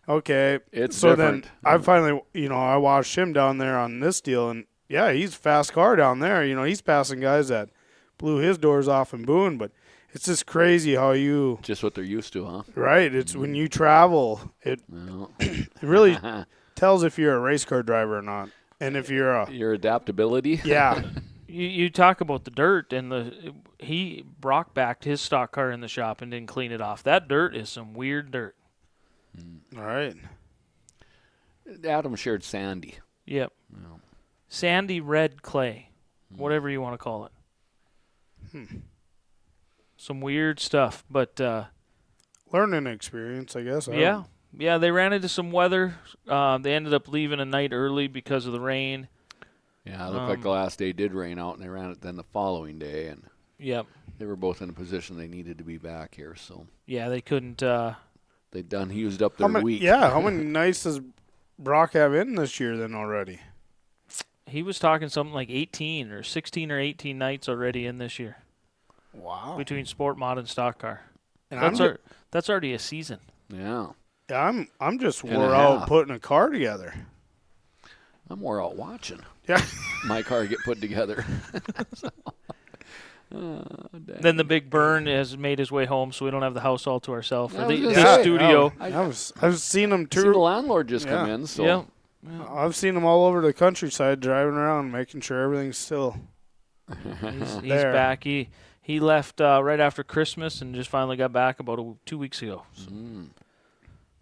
okay. It's so different. then I finally, I watched him down there on this deal, and yeah, he's a fast car down there. He's passing guys that blew his doors off in Boone, but it's just crazy how you. Just what they're used to, huh? Right. It's when you travel, it really tells if you're a race car driver or not, and if you're your adaptability. Yeah. You talk about the dirt, and Brock backed his stock car in the shop and didn't clean it off. That dirt is some weird dirt. All right. Adam shared sandy. Yep. No. Sandy red clay, whatever you want to call it. Some weird stuff, but Learning experience, I guess. yeah. They ran into some weather. They ended up leaving a night early because of the rain. Yeah, it looked like the last day did rain out, and they ran it then the following day, and Yep. they were both in a position they needed to be back here. So Yeah, they couldn't. they used up their week. Yeah, how many nights does Brock have in this year then already? He was talking something like 18 or 16 or 18 nights already in this year Wow. between sport mod and stock car. And That's already a season. Yeah. I'm just And a wore out half. putting a car together. I'm more out watching Yeah. my car get put together. Then the big burn has made his way home, so we don't have the house all to ourselves. Yeah, For I was the, gonna the say, studio. I've seen him See the too. landlord just come Yeah. in, so Yeah. I've seen him all over the countryside driving around, making sure everything's still. He's There. back. He left right after Christmas and just finally got back about 2 weeks ago. So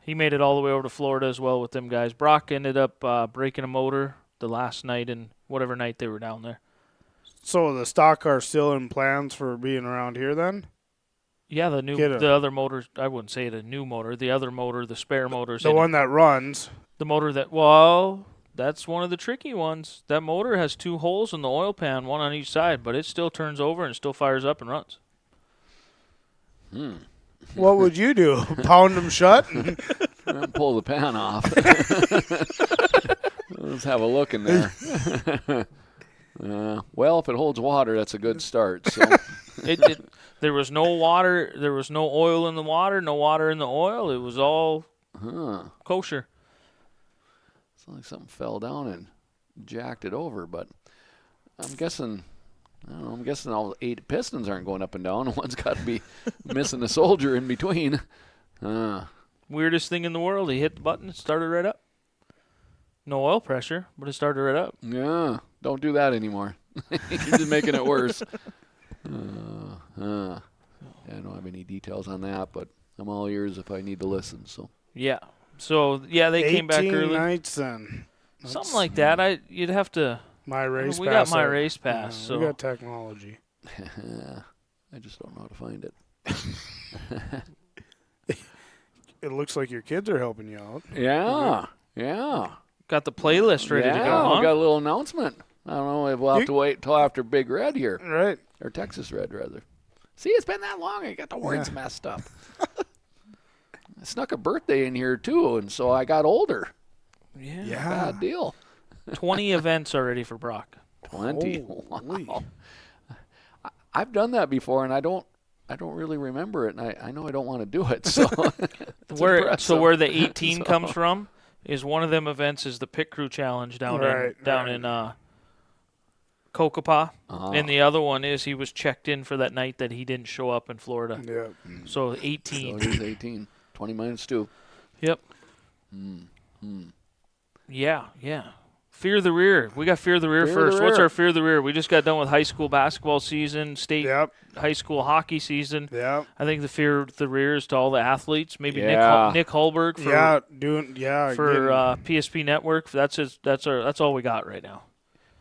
he made it all the way over to Florida as well with them guys. Brock ended up breaking a motor the last night and whatever night they were down there. So the stock car still in plans for being around here then? Yeah, Get a- the other motor, I wouldn't say it a new motor. The other motor, the spare motor's The in one that runs. The motor that's one of the tricky ones. That motor has 2 holes in the oil pan, one on each side, but it still turns over and still fires up and runs. What would you do? Pound them shut? pull the pan off. Let's have a look in there. Well, if it holds water, that's a good start. So There was no water. There was no oil in the water. No water in the oil. It was all kosher. It's like something fell down and jacked it over. But I'm guessing, I'm guessing all 8 pistons aren't going up and down. One's got to be missing a soldier in between. Weirdest thing in the world. He hit the button. It started right up. No oil pressure, but it started right up. Yeah, don't do that anymore. You're just making it worse. I don't have any details on that, but I'm all ears if I need to listen. So Yeah. So yeah, they came back 18 early. nights then. Something like that. You'd have to. My race We pass. got my race pass. So We got technology. I just don't know how to find it. It looks like your kids are helping you out. Yeah. got the playlist ready to go. Yeah, Huh? we got a little announcement. I don't know if we'll have to wait until after Big Red here. Right. Or Texas Red, rather. See, it's been that long. I got the words messed up. I snuck a birthday in here, too, and so I got older. Yeah. Bad deal. 20 events already for Brock. 20. Holy. Wow. I've done that before, and I don't really remember it, and I know I don't want to do it. So Where the 18 comes from is one of them events is the Pit Crew Challenge down in Kokopah, and the other one is he was checked in for that night that he didn't show up in Florida. Yeah. So So 18. it is 18. 20 minus 2. Yep. Yeah. Fear the Rear. We got Fear the Rear Fear the first. What's Rear. our Fear the Rear? We just got done with high school basketball season, state Yep. high school hockey season. Yeah. I think the Fear the Rear is to all the athletes. Maybe Yeah. Nick Hulberg for getting- PSP Network. That's all we got right now.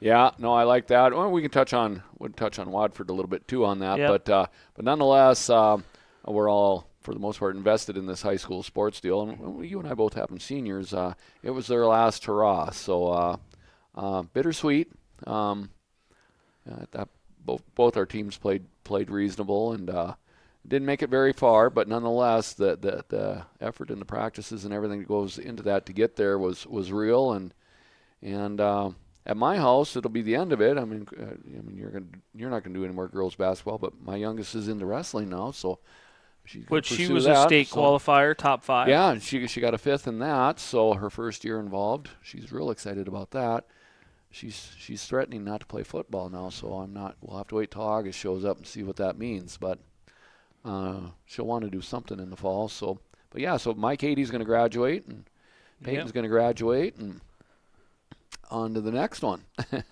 Yeah, no, I like that. Well, we can touch on Watford a little bit too on that, Yep. but nonetheless, we're all for the most part invested in this high school sports deal, and you and I both happen seniors. It was their last hurrah, so bittersweet. Both our teams played reasonable and didn't make it very far, but nonetheless, the effort and the practices and everything that goes into that to get there was real, and at my house, it'll be the end of it. I mean, you're not gonna do any more girls basketball, but my youngest is into wrestling now, so Which she was a state qualifier, top 5. Yeah, and she got a 5th in that, so her first year involved. She's real excited about that. She's threatening not to play football now, so I'm not. We'll have to wait till August shows up and see what that means. But she'll want to do something in the fall. So, but yeah, so my Katie's going to graduate, and Peyton's going to graduate, and on to the next one.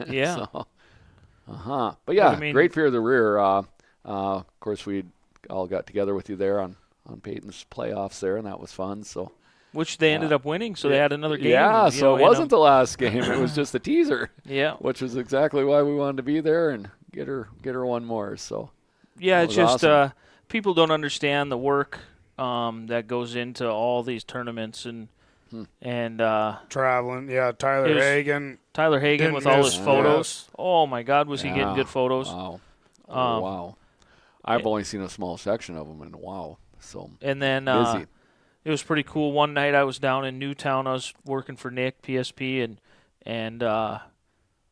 Yeah. So, But yeah, great Fear of the Rear. Of course, we all got together with you there on Peyton's playoffs there, and that was fun. So. Which they ended up winning, so they had another game. Yeah, so it wasn't the last game. It was just a teaser. Yeah. Which was exactly why we wanted to be there and get her one more. So. Yeah, it's just awesome. People don't understand the work that goes into all these tournaments and traveling. Yeah, Tyler Hagan with all his photos. Oh my God, was he getting good photos? Wow. Wow. I've only seen a small section of them, and wow. So. And then busy. It was pretty cool. One night I was down in Newtown. I was working for Nick, PSP, and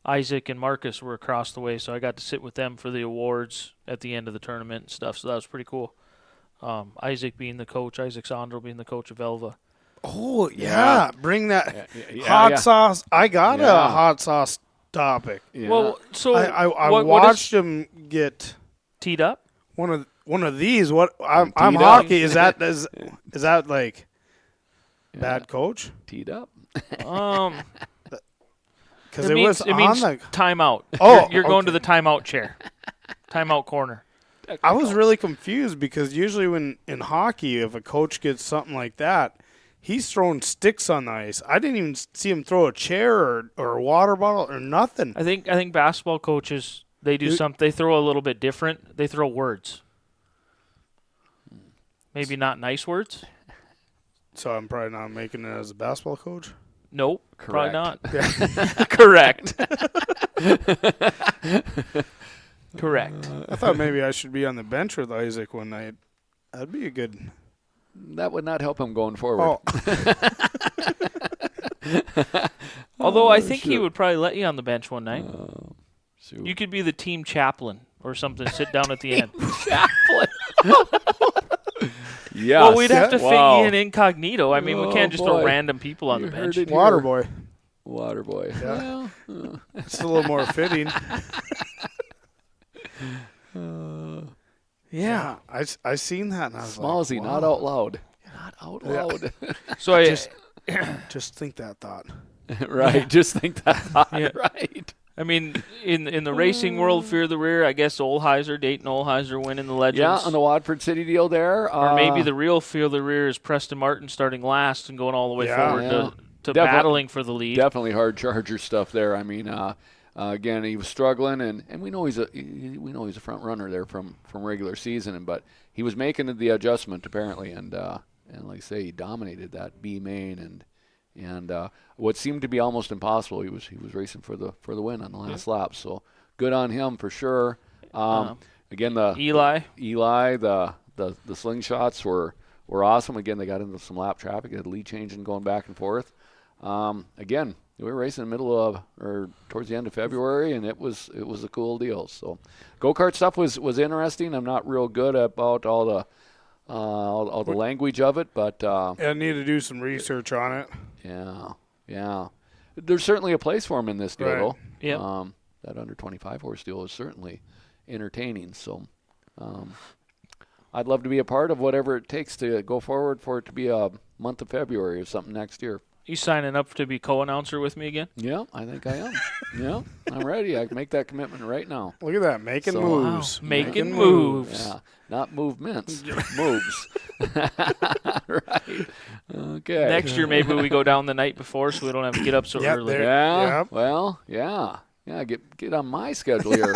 Isaac and Marcus were across the way, so I got to sit with them for the awards at the end of the tournament and stuff, so that was pretty cool. Isaac being the coach, Isaac Sondro being the coach of Elva. Oh, yeah. Bring that hot sauce. I got a hot sauce topic. Yeah. Well, so I watched him get teed up. One of these. What I'm hockey. Is that like bad coach? Teed up. Because it means timeout. Oh, you're going to the timeout chair, timeout corner. I was really confused because usually when in hockey, if a coach gets something like that, he's throwing sticks on the ice. I didn't even see him throw a chair or a water bottle or nothing. I think basketball coaches they do something. They throw a little bit different. They throw words. Maybe not nice words. So I'm probably not making it as a basketball coach? Nope, Correct. probably not. Correct. Correct. I thought maybe I should be on the bench with Isaac one night. That'd be a good... That would not help him going forward. Although I think he would probably let you on the bench one night. Shoot. You could be the team chaplain or something. Sit down at the end. Chaplain. Yes. Well, we'd have to fit you in incognito. I mean, we can't just throw boy. random people on the bench. Water boy. Water boy. Yeah. Well, It's a little more fitting. Yeah, I seen that and I was Smallsy, like, wow. not out loud. Not out loud. So I Just think that thought. Right. Just think that thought. Yeah. Right. I mean, in the racing world, Fear of the Rear, I guess Dayton Olheiser winning the Legends. Yeah, on the Watford City deal there. Or maybe the real Fear of the Rear is Preston Martin starting last and going all the way forward to battling for the lead. Definitely hard Charger stuff there. I mean, again, he was struggling, and we know he's a front runner there from regular season, but he was making the adjustment apparently, and like I say, he dominated that B main and what seemed to be almost impossible, he was racing for the win on the last lap. So good on him for sure. Again, the Eli, the slingshots were awesome. Again, they got into some lap traffic, had lead changing going back and forth. Again, we were racing in the middle of or towards the end of February, and it was a cool deal. So go-kart stuff was interesting. I'm not real good about all the language of it, but I need to do some research on it. Yeah. There's certainly a place for him in this deal, though. Yeah. That under 25 horse deal is certainly entertaining. So, I'd love to be a part of whatever it takes to go forward for it to be a month of February or something next year. You signing up to be co-announcer with me again? Yeah, I think I am. Yeah, I'm ready. I can make that commitment right now. Look at that, making moves. Wow. Making moves. Yeah, not movements, moves. Right. Okay. Next year, maybe we go down the night before so we don't have to get up so early. Yeah. Yep. Well, yeah. Get on my schedule here.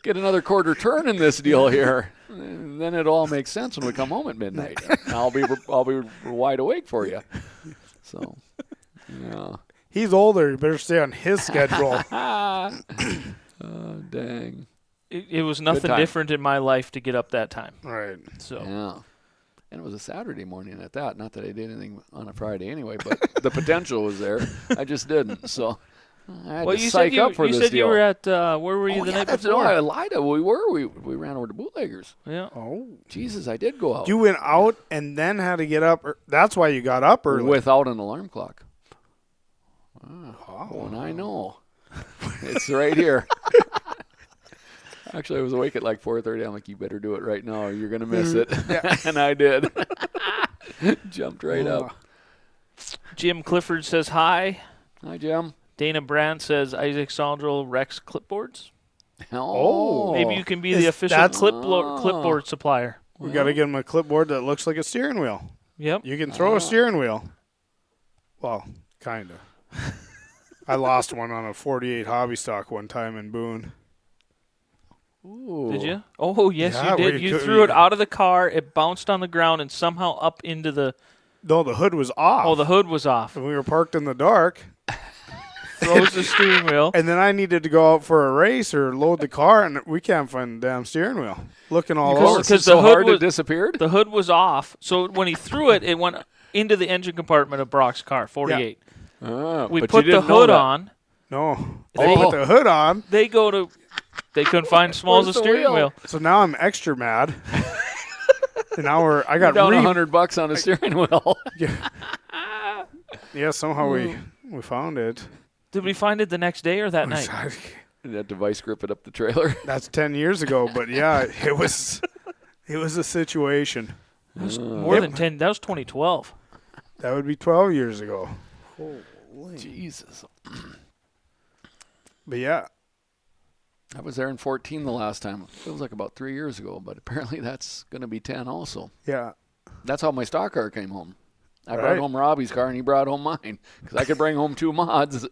Get another quarter turn in this deal here. And then it all makes sense when we come home at midnight. I'll be wide awake for you. So, yeah. He's older. You better stay on his schedule. Oh, dang. It was nothing different in my life to get up that time. Right. So. Yeah. And it was a Saturday morning at that. Not that I did anything on a Friday anyway, but the potential was there. I just didn't. So I had to psych up for this deal. You said you were at, where were you the night before? No, I lied. We were. We ran over to Bootleggers. Yeah. Oh. Jesus, I did go out. You went out and then had to get up. That's why you got up early. Without an alarm clock. Oh, and I know. It's right here. Actually, I was awake at like 4:30. I'm like, you better do it right now or you're going to miss it. And I did. Jumped right up. Jim Clifford says hi. Hi, Jim. Dana Brandt says Isaac Sondrel Rex clipboards. Oh. Maybe you can be the official clipboard supplier. We got to get him a clipboard that looks like a steering wheel. Yep. You can throw a steering wheel. Well, kind of. I lost one on a 48 hobby stock one time in Boone. Ooh. Did you? Oh, yes, Yeah, you did. You threw it out of the car. It bounced on the ground and somehow up into the... No, the hood was off. Oh, the hood was off. And we were parked in the dark. Throws the steering wheel. And then I needed to go out for a race or load the car, and we can't find the damn steering wheel. Looking all over. Because so the hood hard it disappeared? The hood was off. So when he threw it, it went into the engine compartment of Brock's car, 48. We put the hood on. No. They put the hood on. They couldn't find Smalls' steering wheel. So now I'm extra mad. And now I got down $100 on a steering wheel. Yeah, somehow we found it. Did we find it the next day or that night? Did that device grip it up the trailer? That's 10 years ago, but yeah, it was a situation. It was more than 10. That was 2012. That would be 12 years ago. Holy Jesus. But yeah. I was there in 14 the last time. It feels like about 3 years ago, but apparently that's going to be 10 also. Yeah. That's how my stock car came home. I brought home Robbie's car, and he brought home mine because I could bring home 2 mods.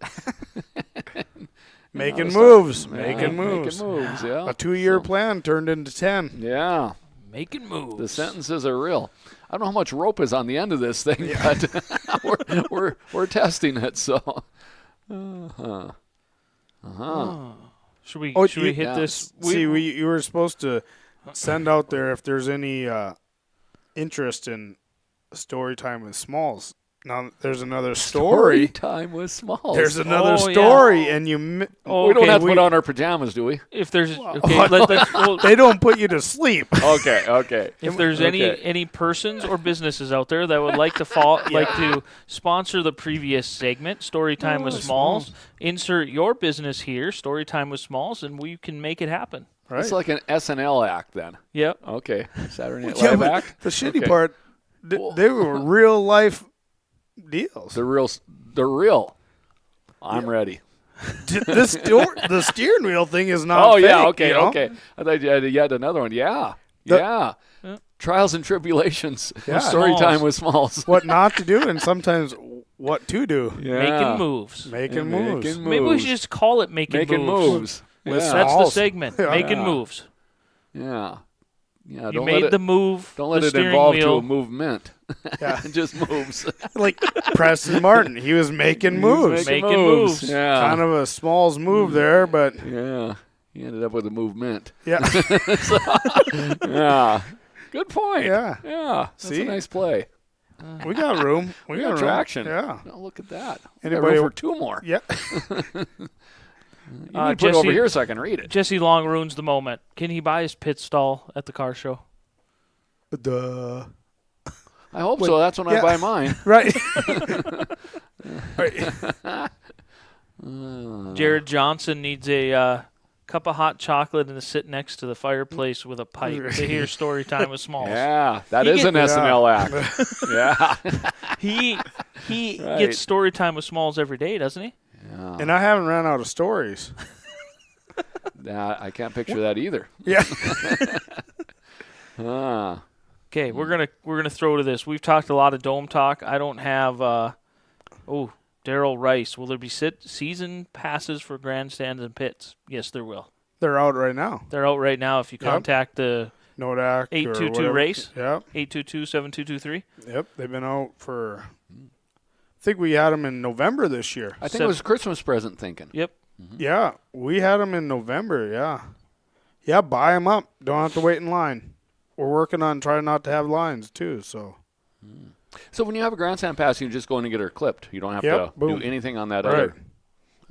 Making moves. Making moves, yeah. A 2-year plan turned into 10. Yeah. Making moves. The sentences are real. I don't know how much rope is on the end of this thing, but we're testing it, so. Should we hit this? You were supposed to send out there if there's any interest in story time with Smalls. Now there's another story. Story time with Smalls. There's another story, and you. We don't have to put on our pajamas, do we? If there's they don't put you to sleep. Okay. If there's any persons or businesses out there that would like to like to sponsor the previous segment, Story Time with Smalls, insert your business here, Story Time with Smalls, and we can make it happen. Right. It's like an SNL act then. Yep. Okay. Saturday Night Live act. The shitty part, they were real life deals. They're real. I'm ready. The steering wheel thing is not. Oh, fake, yeah. Okay. you know? Okay. I thought you had another one. Yeah. Trials and tribulations. Yeah. Story time with Smalls. What not to do and sometimes what to do. Yeah. Making moves. Making moves. Maybe we should just call it making moves. Yeah. That's the segment. Making moves. Yeah. Yeah. You made the move. Don't let the it involve wheel. to a movement. Yeah. It just moves. Like Preston Martin, he was making moves. Making moves. Yeah. Kind of a Smalls move there, but yeah, he ended up with a movement. yeah. Yeah. Good point. Yeah. Yeah. That's a nice play. We got room. We got traction. Yeah. Oh, look at that. Anybody room for 2 more. Yeah. You need to put it over here so I can read it. Jesse Long ruins the moment. Can he buy his pit stall at the car show? Duh. I hope so. That's when I buy mine. Right. Jared Johnson needs a cup of hot chocolate and to sit next to the fireplace with a pipe to hear Story Time with Smalls. Yeah, that is an SNL act. Yeah. He gets Story Time with Smalls every day, doesn't he? Yeah. And I haven't ran out of stories. I can't picture that either. Yeah. Okay, we're gonna throw to this. We've talked a lot of dome talk. I don't have. Daryl Rice. Will there be season passes for grandstands and pits? Yes, there will. They're out right now. They're out right now. If you contact the Nodak 822 race. Yep. 822-7223. Yep. They've been out for. I think we had them in November this year. I think it was a Christmas present thinking. Yep. Mm-hmm. Yeah, we had them in November. Yeah. Yeah, buy them up. Don't have to wait in line. we're working on trying not to have lines too. So So when you have a grandstand pass, you just go in and get her clipped. You don't have Yep, to boom. do anything on that Right. other.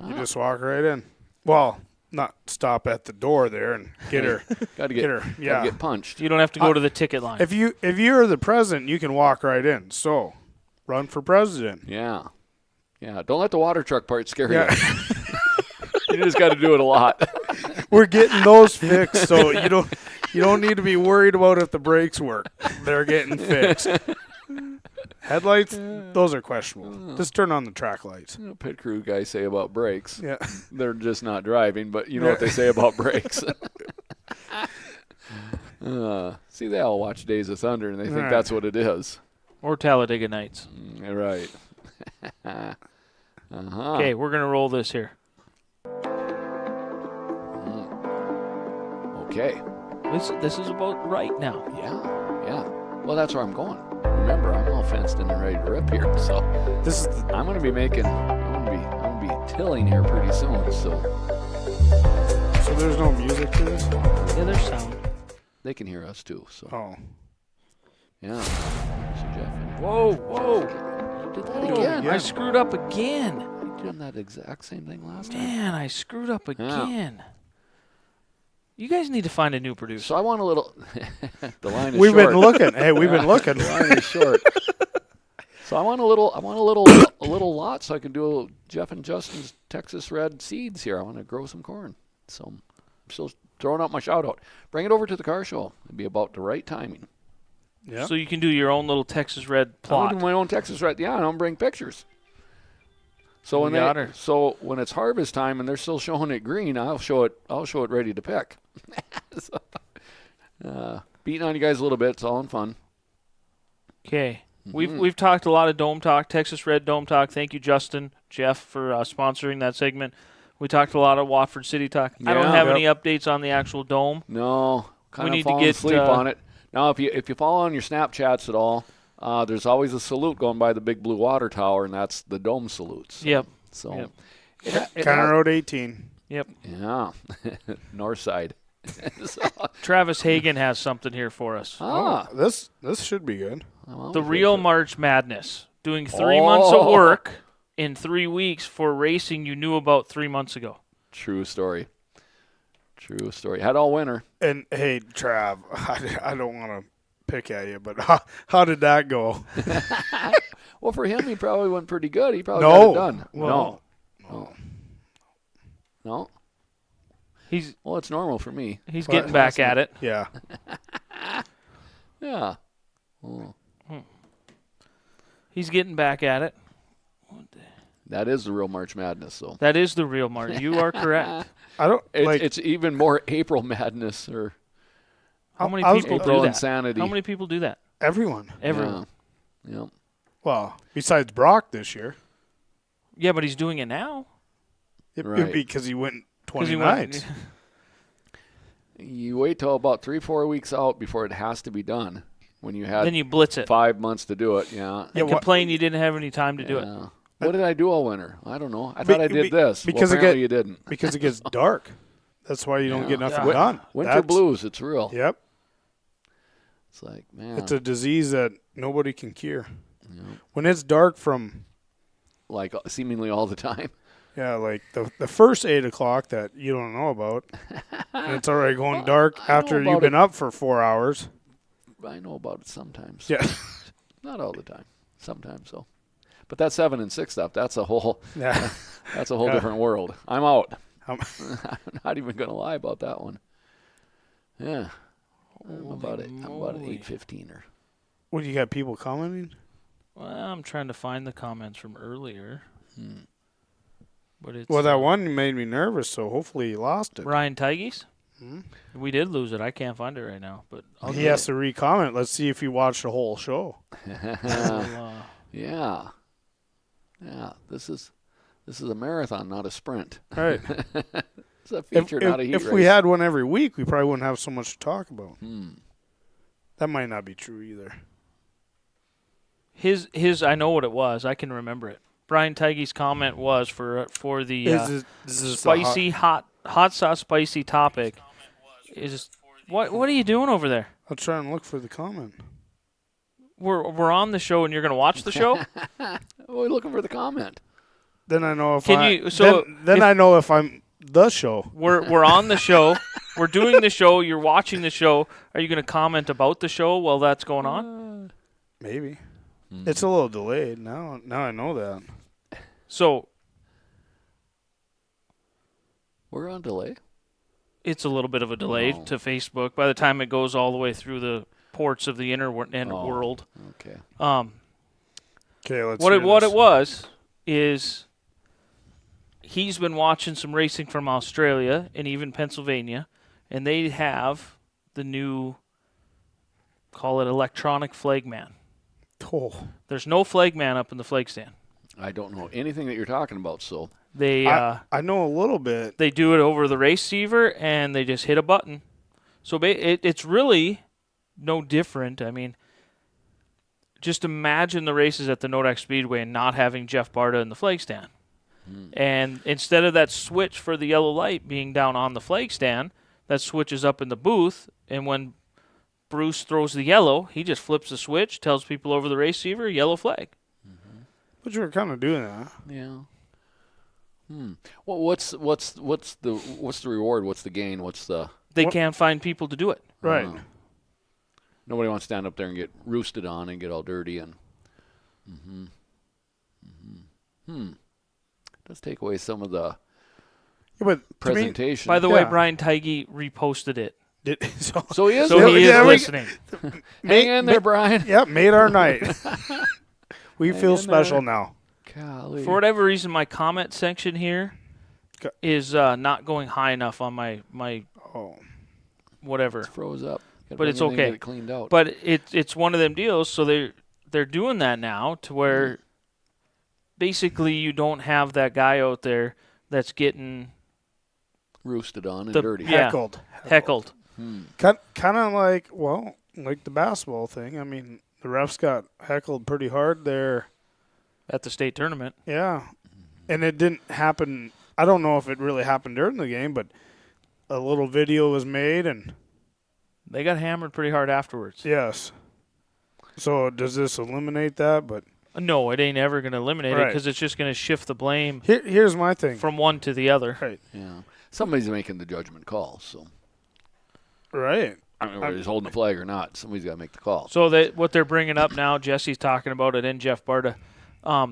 you just walk right in. Well, not stop at the door there and get her. Got to Get her. gotta Yeah. get punched. You don't have to go to the ticket line. If you're the president, you can walk right in. So run for president. Yeah. Yeah. Don't let the water truck part scare Yeah. you. You just got to do it a lot. We're getting those fixed, so you don't need to be worried about if the brakes work. They're getting fixed. Headlights, those are questionable. Just turn on the track lights. You know, pit crew guys say about brakes. Yeah. They're just not driving, but you know what they say about brakes. See, they all watch Days of Thunder, and they think Right. that's what it is. Or Talladega Nights. Right. Uh-huh. Okay, we're going to roll this here. Okay. This is about right now. Yeah. Well, that's where I'm going. Remember, I'm all fenced in and ready to rip here, so This is I'm going to be I'm going to be tilling here pretty soon. So so there's no music to this? Yeah, there's sound. they can hear us too. So Oh. yeah. So Jeff, Whoa. you did that again. I screwed up again. You did that exact same thing last time. Man, I screwed up again. You guys need to find a new producer. So I want a little. The line is We've short. been looking. Hey, we've been looking. The line is short. So I want a little lot so I can do Jeff and Justin's Texas Red seeds here. I want to grow some corn. So I'm still throwing out my shout out. Bring it over to the car show. It'd be about the right timing. Yeah. So you can do your own little Texas Red I'm plot. gonna do my own Texas Red. Yeah, and I'm gonna bring pictures. So We got her. so when it's harvest time and they're still showing it green, I'll show it ready to pick. So, beating on you guys a little bit. It's all in fun. Okay. We've talked a lot of Dome Talk, Texas Red Dome Talk. Thank you, Justin, Jeff, for sponsoring that segment. We talked a lot of Watford City Talk. I don't Yeah. have Yep. any updates on the actual Dome. No, kind We of need to falling get, asleep on it. Now, if you follow on your Snapchats at all, there's always a salute going by the big blue water tower, and that's the Dome salute. So, Yep. So, Yep. County Road 18. Yep. yeah, north side. So, Travis Hagen has something here for us. ah, This should be good. The real March Madness. Doing 3 months of work in 3 weeks for racing you knew about 3 months ago. True story. True story. Had all winter. And hey, Trav, I don't want to pick at you, but how did that go? Well, for him, he probably went pretty good. He probably No. got it done. Well, No. He's Well, it's normal for me. he's Well, getting back at it. Yeah. Yeah. Oh, He's getting back at it. that is the real March Madness, though. That is the real March. You are correct. I don't like. It's even more April Madness or How many I was- people April do that? insanity. How many people do that? Everyone. Everyone. Yeah. Well, besides Brock this year. Yeah, but he's doing it now. Right. Because he went 'Cause 20 he nights. went, You wait till about 3-4 weeks out before it has to be done. When you had then you blitz it. 5 months to do it, yeah. Yeah, And complain you didn't have any time to do it. Yeah. What did I do all winter? I don't know. I thought I did this. because well, it apparently you didn't. because it gets dark. That's why you don't get nothing Yeah. done. Winter That's- blues, it's real. Yep. It's like, man, It's a disease that nobody can cure. Yeah. When it's dark from, like seemingly all the time. like the first 8 o'clock that you don't know about, and it's already going dark I know after about you've been it. up for 4 hours. I know about it sometimes. Yeah. Not all the time. Sometimes so. But that 7 and 6 stuff, that's a whole Yeah. that's a whole Yeah. different world. I'm out. Um, I'm not even gonna lie about that one. Yeah. I'm about an moly. 8:15er. What, you got people commenting? Well, I'm trying to find the comments from earlier. But it's Well, that one made me nervous, so hopefully you lost it. Ryan Tigges. Hmm? We did lose it. I can't find it right now, but I'll He get has it. to re-comment. Let's see if he watched the whole show. I'll, Yeah. Yeah. This is a marathon, not a sprint. Right. It's a feature, not a heat if race. we had one every week, we probably wouldn't have so much to talk about. Hmm. That might not be true either. his. I know what it was. I can remember it. Brian Tigges' comment was for the Is this spicy hot sauce spicy topic. Is what are you doing over there? I'll try and look for the comment. We're on the show, and you're going to watch the show. We're looking for the comment. Then I know if Then I know if I'm the show. We're on the show. We're doing the show. You're watching the show. Are you going to comment about the show while that's going on? Maybe. It's a little delayed. Now I know that. So We're on delay. it's a little bit of a delay to Facebook. By the time it goes all the way through the ports of the internet world. Okay. Okay, let's What hear it this. was is he's been watching some racing from Australia and even Pennsylvania, and they have the new, call it electronic flagman. Oh. There's no flagman up in the flag stand. I don't know anything that you're talking about, so. They I know a little bit. they do it over the receiver, and they just hit a button. So it's really no different. I mean, just imagine the races at the Nodak Speedway and not having Jeff Barta in the flag stand. And instead of that switch for the yellow light being down on the flag stand, that switch is up in the booth, and when Bruce throws the yellow, he just flips the switch, tells people over the receiver, yellow flag. But you were kind of doing that. Yeah. Well, what's the reward? What's the gain? What's the? They can't find people to do it. Right. Nobody wants to stand up there and get roosted on and get all dirty and. Does take away some of the Yeah, but presentation. By the way, Yeah. Brian Teige reposted it. So he is. So he is yeah, listening. Hang in there, Brian. Yep, made our night. We Hang feel in special there. now. Golly. For whatever reason, my comment section here Okay. is not going high enough on my Oh. whatever. It's froze up. Gotta But bring it's it in and okay. Get it cleaned out. But it's one of them deals. So they're doing that now to where basically you don't have that guy out there that's getting roosted on and the- dirty. yeah. Heckled. heckled. Kind of like the basketball thing. I mean, the refs got heckled pretty hard there. At the state tournament. Yeah. And it didn't happen. I don't know if it really happened during the game, but a little video was made, and They got hammered pretty hard afterwards. yes. So does this eliminate that? But No, it ain't ever going to eliminate it Right. because it's just going to shift the blame here's my thing. from one to the other. Right. Yeah. Somebody's making the judgment call. So Right. I mean, whether he's holding the flag or not, somebody's got to make the call. So what they're bringing up now, Jesse's talking about it, and Jeff Barta,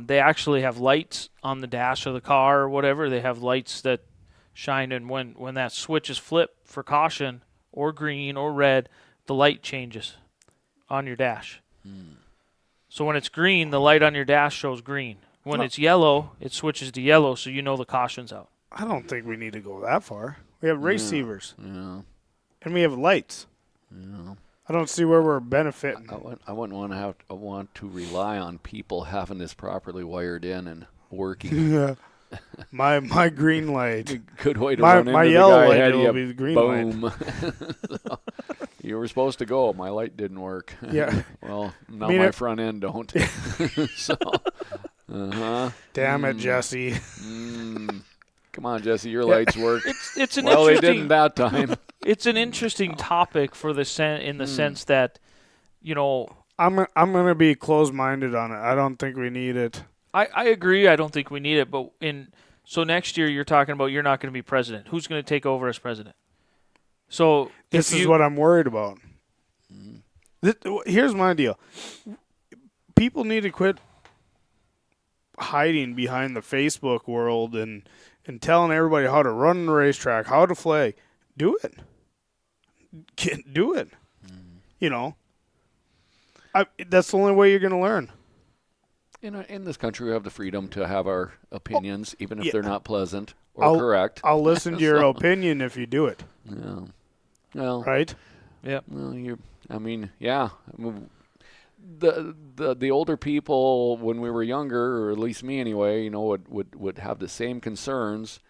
they actually have lights on the dash of the car or whatever. They have lights that shine, and when that switch is flipped for caution or green or red, the light changes on your dash. So when it's green, the light on your dash shows green. When it's yellow, it switches to yellow, so you know the caution's out. I don't think we need to go that far. We have receivers, Yeah. and we have lights. Yeah. I don't see where we're benefiting. I wouldn't want to rely on people having this properly wired in and working. Yeah. My green light. Good way to My- run into my the yellow guy light ahead of will you. be the green light. Boom. So, you were supposed to go. My light didn't work. Yeah. Well, now mean, my it- front end don't. So, Damn it, Jesse. Come on, Jesse, your lights work. It's an Well, they interesting. didn't that time. It's an interesting topic for the sense that, you know, I'm gonna be closed-minded on it. I don't think we need it. I agree. I don't think we need it, but so next year you're talking about you're not going to be president. Who's going to take over as president? So This is what I'm worried about. Here's my deal. People need to quit hiding behind the Facebook world and telling everybody how to run the racetrack, how to flag. Do it. Do it. You know. That's the only way you're going to learn. In this country, we have the freedom to have our opinions, even if yeah. they're not pleasant or correct. I'll listen to your opinion if you do it. Yeah. Well, Right? Yeah. well, yeah. The older people, when we were younger, or at least me anyway, would have the same concerns,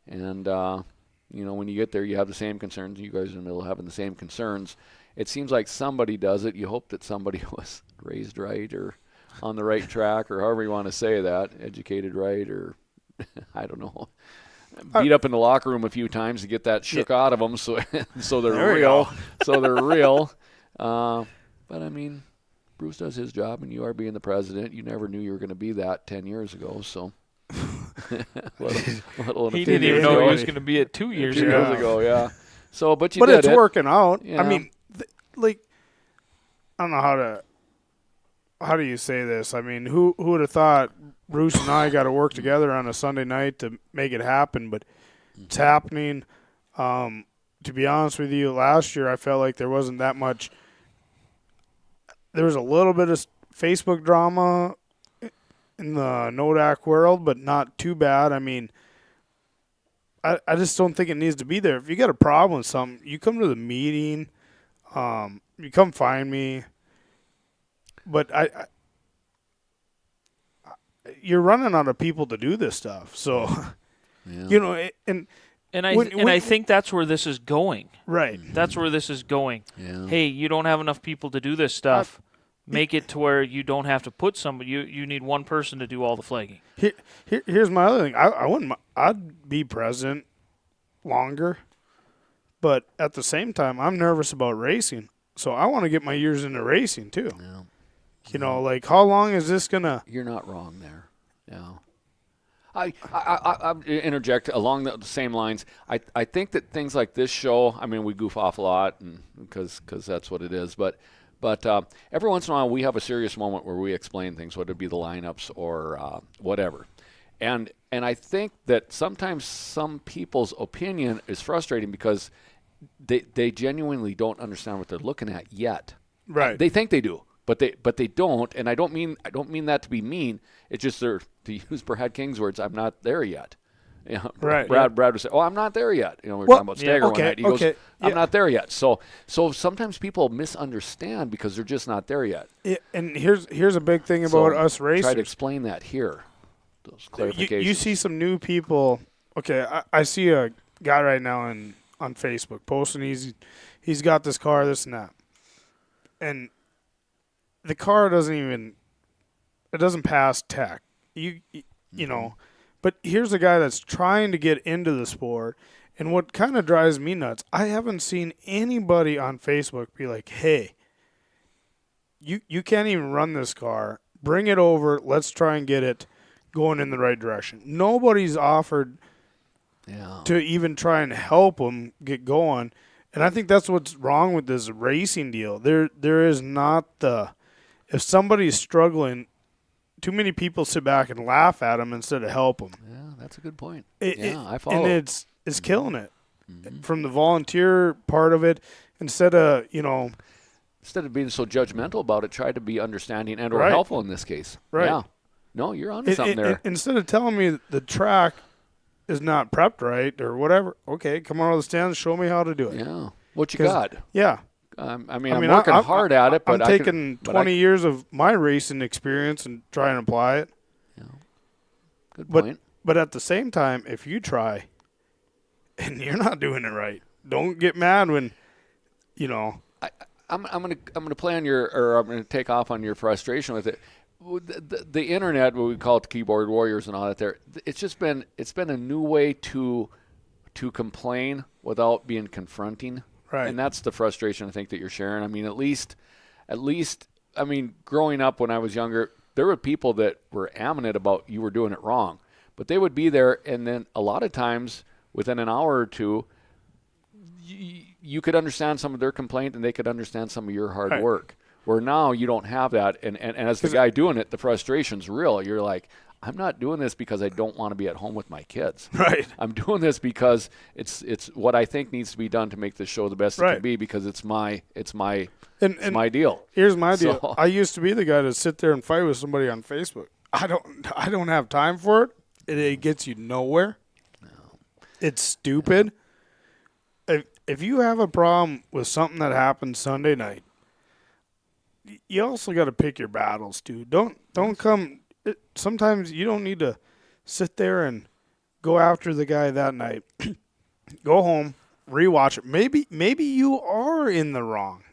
and when you get there, you have the same concerns. You guys are in the middle of having the same concerns. It seems like somebody does it. You hope that somebody was raised right or on the right track, or however you want to say that, educated right, or I don't know. Beat up in the locker room a few times to get that shook out of them, so they're There we real. go. So they're real. But I mean, Bruce does his job, and you are being the president. You never knew you were going to be that 10 years ago, so. He didn't even know he was going to be it 2 years ago. 2 years ago, yeah. So, but But did it's it. working out. Yeah. I mean, I don't know how do you say this? I mean, who would have thought Bruce and I got to work together on a Sunday night to make it happen? But it's happening. To be honest with you, last year I felt like there wasn't that much. There was a little bit of Facebook drama in the Nodak world, but not too bad. I mean, I just don't think it needs to be there. If you got a problem with something, you come to the meeting. You come find me. But you're running out of people to do this stuff. So, and I think that's where this is going. Right. That's where this is going. Yeah. Hey, you don't have enough people to do this stuff. Make it to where you don't have to put somebody. You need one person to do all the flagging. Here's my other thing. I wouldn't. I'd be president longer, but at the same time, I'm nervous about racing. So I want to get my years into racing too. Yeah. Like how long is this gonna? You're not wrong there. Yeah. I interject along the same lines. I think that things like this show, I mean, we goof off a lot because that's what it is. But every once in a while we have a serious moment where we explain things, whether it be the lineups or whatever. And I think that sometimes some people's opinion is frustrating because they genuinely don't understand what they're looking at yet. Right. They think they do. But they don't, and I don't mean that to be mean. It's just to use Brad King's words, I'm not there yet. Right. Brad would say, "Oh, I'm not there yet." We were talking about Stagger one night. He goes, "I'm not there yet." So sometimes people misunderstand because they're just not there yet. And here's a big thing about us racers. Try to explain that here. Those clarifications. You see some new people. Okay, I see a guy right now on Facebook posting he's got this car, this and that, and the car doesn't pass tech. You know, but here's a guy that's trying to get into the sport, and what kind of drives me nuts, I haven't seen anybody on Facebook be like, "Hey, you can't even run this car. Bring it over. Let's try and get it going in the right direction." Nobody's offered to even try and help them get going, and I think that's what's wrong with this racing deal. There is not the. If somebody's struggling, too many people sit back and laugh at them instead of help them. Yeah, that's a good point. I follow. And it's killing it. From the volunteer part of it, instead of being so judgmental about it, try to be understanding and or Right. helpful in this case. Right. Yeah. No, you're onto something there. Instead of telling me the track is not prepped right or whatever, okay, come on to the stands, show me how to do it. Yeah. What you got? Yeah. I'm working hard at it, but I'm taking 20 years of my racing experience and try and apply it. Yeah. Good point. But at the same time, if you try and you're not doing it right, don't get mad when, I'm gonna play on I'm gonna take off on your frustration with it. The internet, what we call it, keyboard warriors and all that. It's been a new way to complain without being confronting. Right. And that's the frustration I think that you're sharing. I mean, at least, growing up when I was younger, there were people that were adamant about you were doing it wrong. But they would be there, and then a lot of times, within an hour or two, you could understand some of their complaint, and they could understand some of your hard work. Where now you don't have that, and as the guy doing it, the frustration's real. You're like, I'm not doing this because I don't want to be at home with my kids. Right. I'm doing this because it's what I think needs to be done to make this show the best it can be, because it's my deal. Here's my deal. So, I used to be the guy to sit there and fight with somebody on Facebook. I don't have time for it. It gets you nowhere. No. It's stupid. If you have a problem with something that happened Sunday night, you also got to pick your battles, dude. Don't come. Sometimes you don't need to sit there and go after the guy that night. Go home, rewatch it. Maybe you are in the wrong.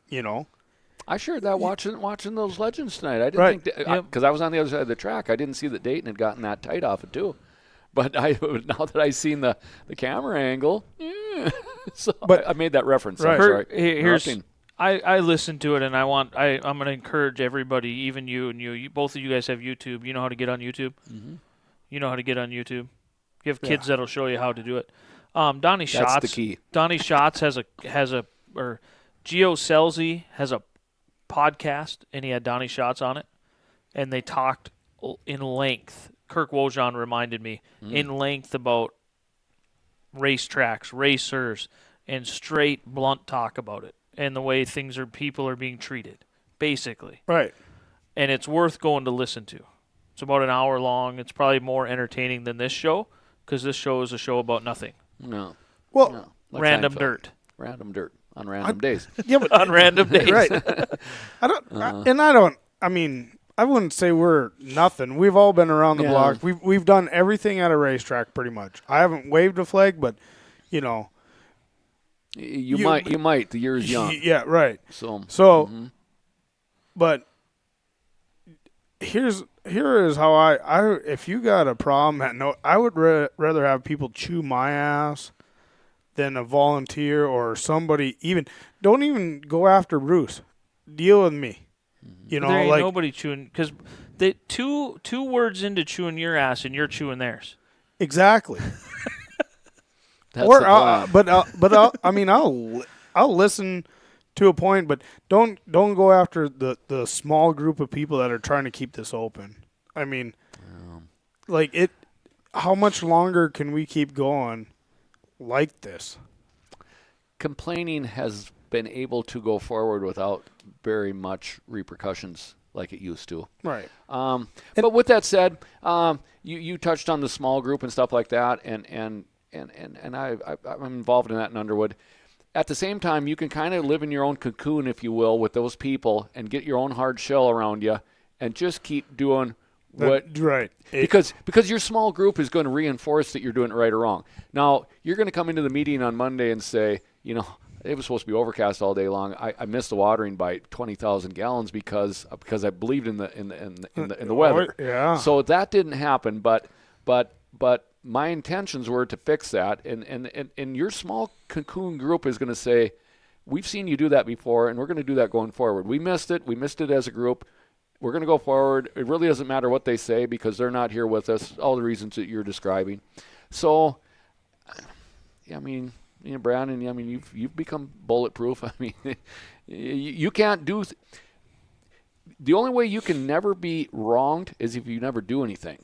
I shared that watching those legends tonight. I didn't think because I was on the other side of the track. I didn't see that Dayton had gotten that tight off it too. But now that I seen the camera angle, so I made that reference. Right. I'm sorry. I listen to it, and I'm going to encourage everybody, even you and you. Both of you guys have YouTube. You know how to get on YouTube? Mm-hmm. You know how to get on YouTube? You have kids that'll show you how to do it. Donnie That's Schatz. the key. Donnie Schatz or Gio Selzy has a podcast, and he had Donnie Schatz on it, and they talked in length. Kirk Wojahn reminded me in length about racetracks, racers, and straight blunt talk about it and the way people are being treated, basically. Right. And it's worth going to listen to. It's about an hour long. It's probably more entertaining than this show because this show is a show about nothing. No. Well, No. Like Random Seinfeld. dirt. Random dirt on random days. yeah, but On random days. right. I mean, I wouldn't say we're nothing. We've all been around the Yeah. block. We've done everything at a racetrack pretty much. I haven't waved a flag, but you know, You might. The year's young. yeah, right. So Mm-hmm. But here is how I if you got a problem I would rather have people chew my ass than a volunteer or somebody. Don't even go after Bruce. Deal with me. You know, There ain't like nobody chewing because they two words into chewing your ass and you're chewing theirs. exactly. that's Or the plan. I'll listen to a point, but don't go after the small group of people that are trying to keep this open. I mean, like it. How much longer can we keep going like this? Complaining has been able to go forward without very much repercussions like it used to. Right. But with that said, you touched on the small group and stuff like that, and I'm involved in that in Underwood. At the same time, you can kind of live in your own cocoon, if you will, with those people and get your own hard shell around you and just keep doing what Right. because your small group is going to reinforce that you're doing it right or wrong. Now, you're going to come into the meeting on Monday and say, you know, it was supposed to be overcast all day long. I missed the watering by 20,000 gallons because I believed in the weather. Yeah. So that didn't happen, but my intentions were to fix that, and your small cocoon group is going to say, we've seen you do that before, and we're going to do that going forward. We missed it as a group. We're going to go forward. It really doesn't matter what they say because they're not here with us, all the reasons that you're describing. So, I mean, you know, Brandon, I mean, you've become bulletproof. I mean, you can't do the only way you can never be wronged is if you never do anything.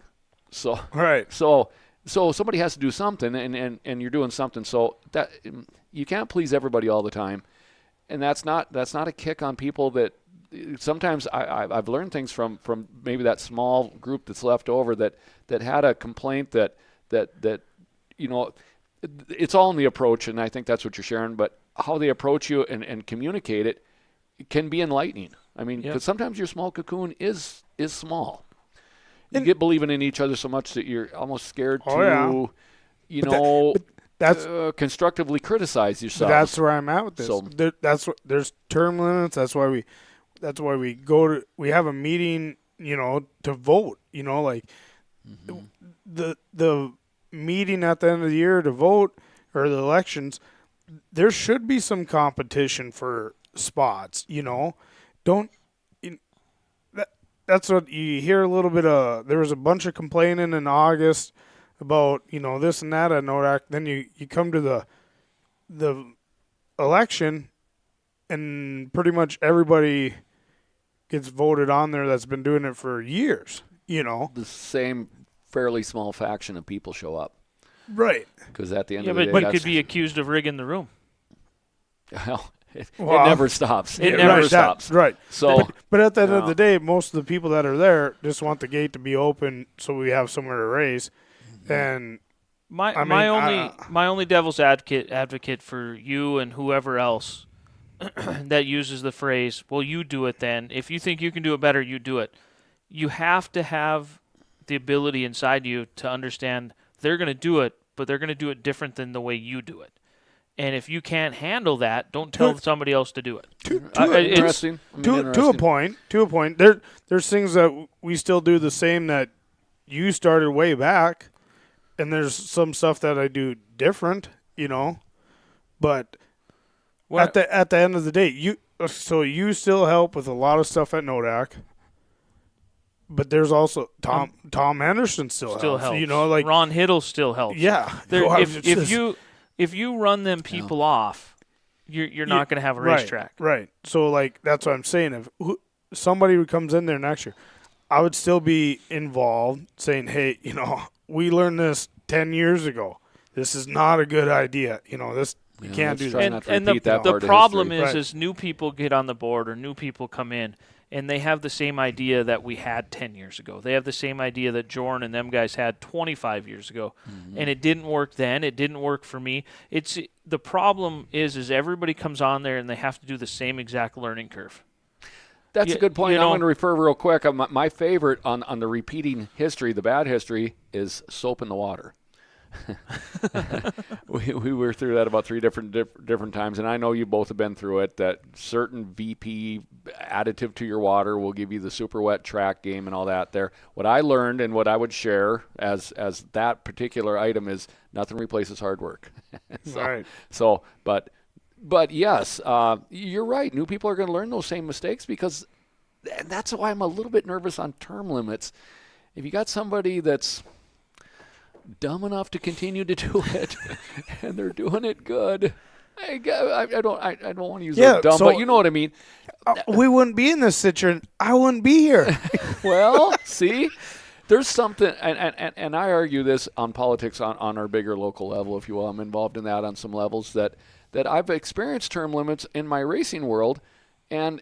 So Right. So somebody has to do something, and you're doing something. So that you can't please everybody all the time, and that's not a kick on people. That sometimes I've learned things from maybe that small group that's left over that had a complaint that you know, it's all in the approach, and I think that's what you're sharing. But how they approach you and communicate it can be enlightening. I mean, because sometimes your small cocoon is small. You get believing in each other so much that you're almost scared to, constructively criticize yourself. That's where I'm at with this. So, There's term limits. That's why we have a meeting, you know, to vote. You know, like the meeting at the end of the year to vote or the elections. There should be some competition for spots. You know, that's what you hear a little bit of. There was a bunch of complaining in August about, you know, this and that. I know that. Then you come to the election, and pretty much everybody gets voted on there that's been doing it for years. You know, the same fairly small faction of people show up. Right. Because at the end of the day, but you could be accused of rigging the room. Well, it never stops. It never stops. Right. So, but at the end of the day, most of the people that are there just want the gate to be open so we have somewhere to race. And my only devil's advocate for you and whoever else that uses the phrase, well, you do it then. If you think you can do it better, you do it. You have to have the ability inside you to understand they're going to do it, but they're going to do it different than the way you do it. And if you can't handle that, don't tell somebody else to do it. Interesting. To a point. There's things that we still do the same that you started way back, and there's some stuff that I do different, you know. But at the end of the day, so you still help with a lot of stuff at Nodak, but there's also Tom Henderson still helps. You know, like Ron Hiddle still helps. Yeah. If you run them people off, you're not going to have a racetrack. Right. So like that's what I'm saying. If somebody who comes in there next year, I would still be involved, saying, hey, you know, we learned this 10 years ago. This is not a good idea. You know, this you can't do that. And the problem is new people get on the board or new people come in, and they have the same idea that we had 10 years ago. They have the same idea that Jordan and them guys had 25 years ago, and it didn't work then. It didn't work for me. The problem is everybody comes on there and they have to do the same exact learning curve. That's a good point. I'm going to refer real quick. My favorite on the repeating history, the bad history, is soap in the water. we were through that about three different times, and I know you both have been through it, that certain VP additive to your water will give you the super wet track game and all that there. What I learned and what I would share as that particular item is nothing replaces hard work. Right. So, but yes, you're right. New people are going to learn those same mistakes and that's why I'm a little bit nervous on term limits. If you got somebody that's dumb enough to continue to do it, and they're doing it good, I don't want to use the word dumb, but you know what I mean. We wouldn't be in this situation. I wouldn't be here. Well, see, there's something, and I argue this on politics on our bigger local level, if you will. I'm involved in that on some levels that I've experienced term limits in my racing world, and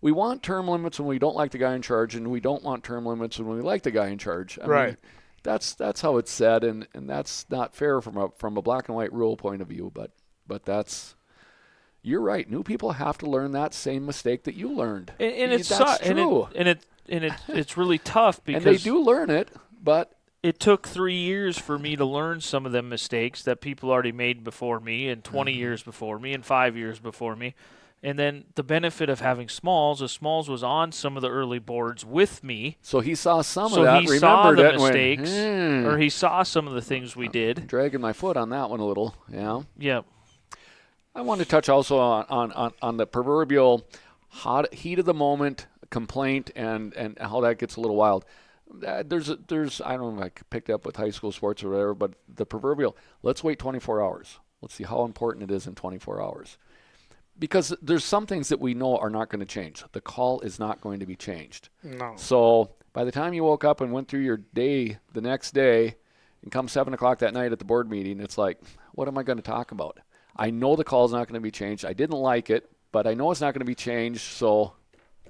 we want term limits when we don't like the guy in charge, and we don't want term limits when we like the guy in charge. I mean, that's how it's said, and that's not fair from a black and white rule point of view. But you're right. New people have to learn that same mistake that you learned, and that's true. It's really tough because and they do learn it, but it took 3 years for me to learn some of them mistakes that people already made before me, and 20 years before me, and 5 years before me. And then the benefit of having Smalls is Smalls was on some of the early boards with me. So he saw some of that. So he saw the mistakes, or he saw some of the things we did. Dragging my foot on that one a little, yeah. Yeah. I want to touch also on the proverbial heat of the moment complaint and how that gets a little wild. There's I don't know if I picked up with high school sports or whatever, but the proverbial, let's wait 24 hours. Let's see how important it is in 24 hours. Because there's some things that we know are not going to change. The call is not going to be changed. No. So by the time you woke up and went through your day the next day and come 7 o'clock that night at the board meeting, it's like, what am I going to talk about? I know the call is not going to be changed. I didn't like it, but I know it's not going to be changed, so...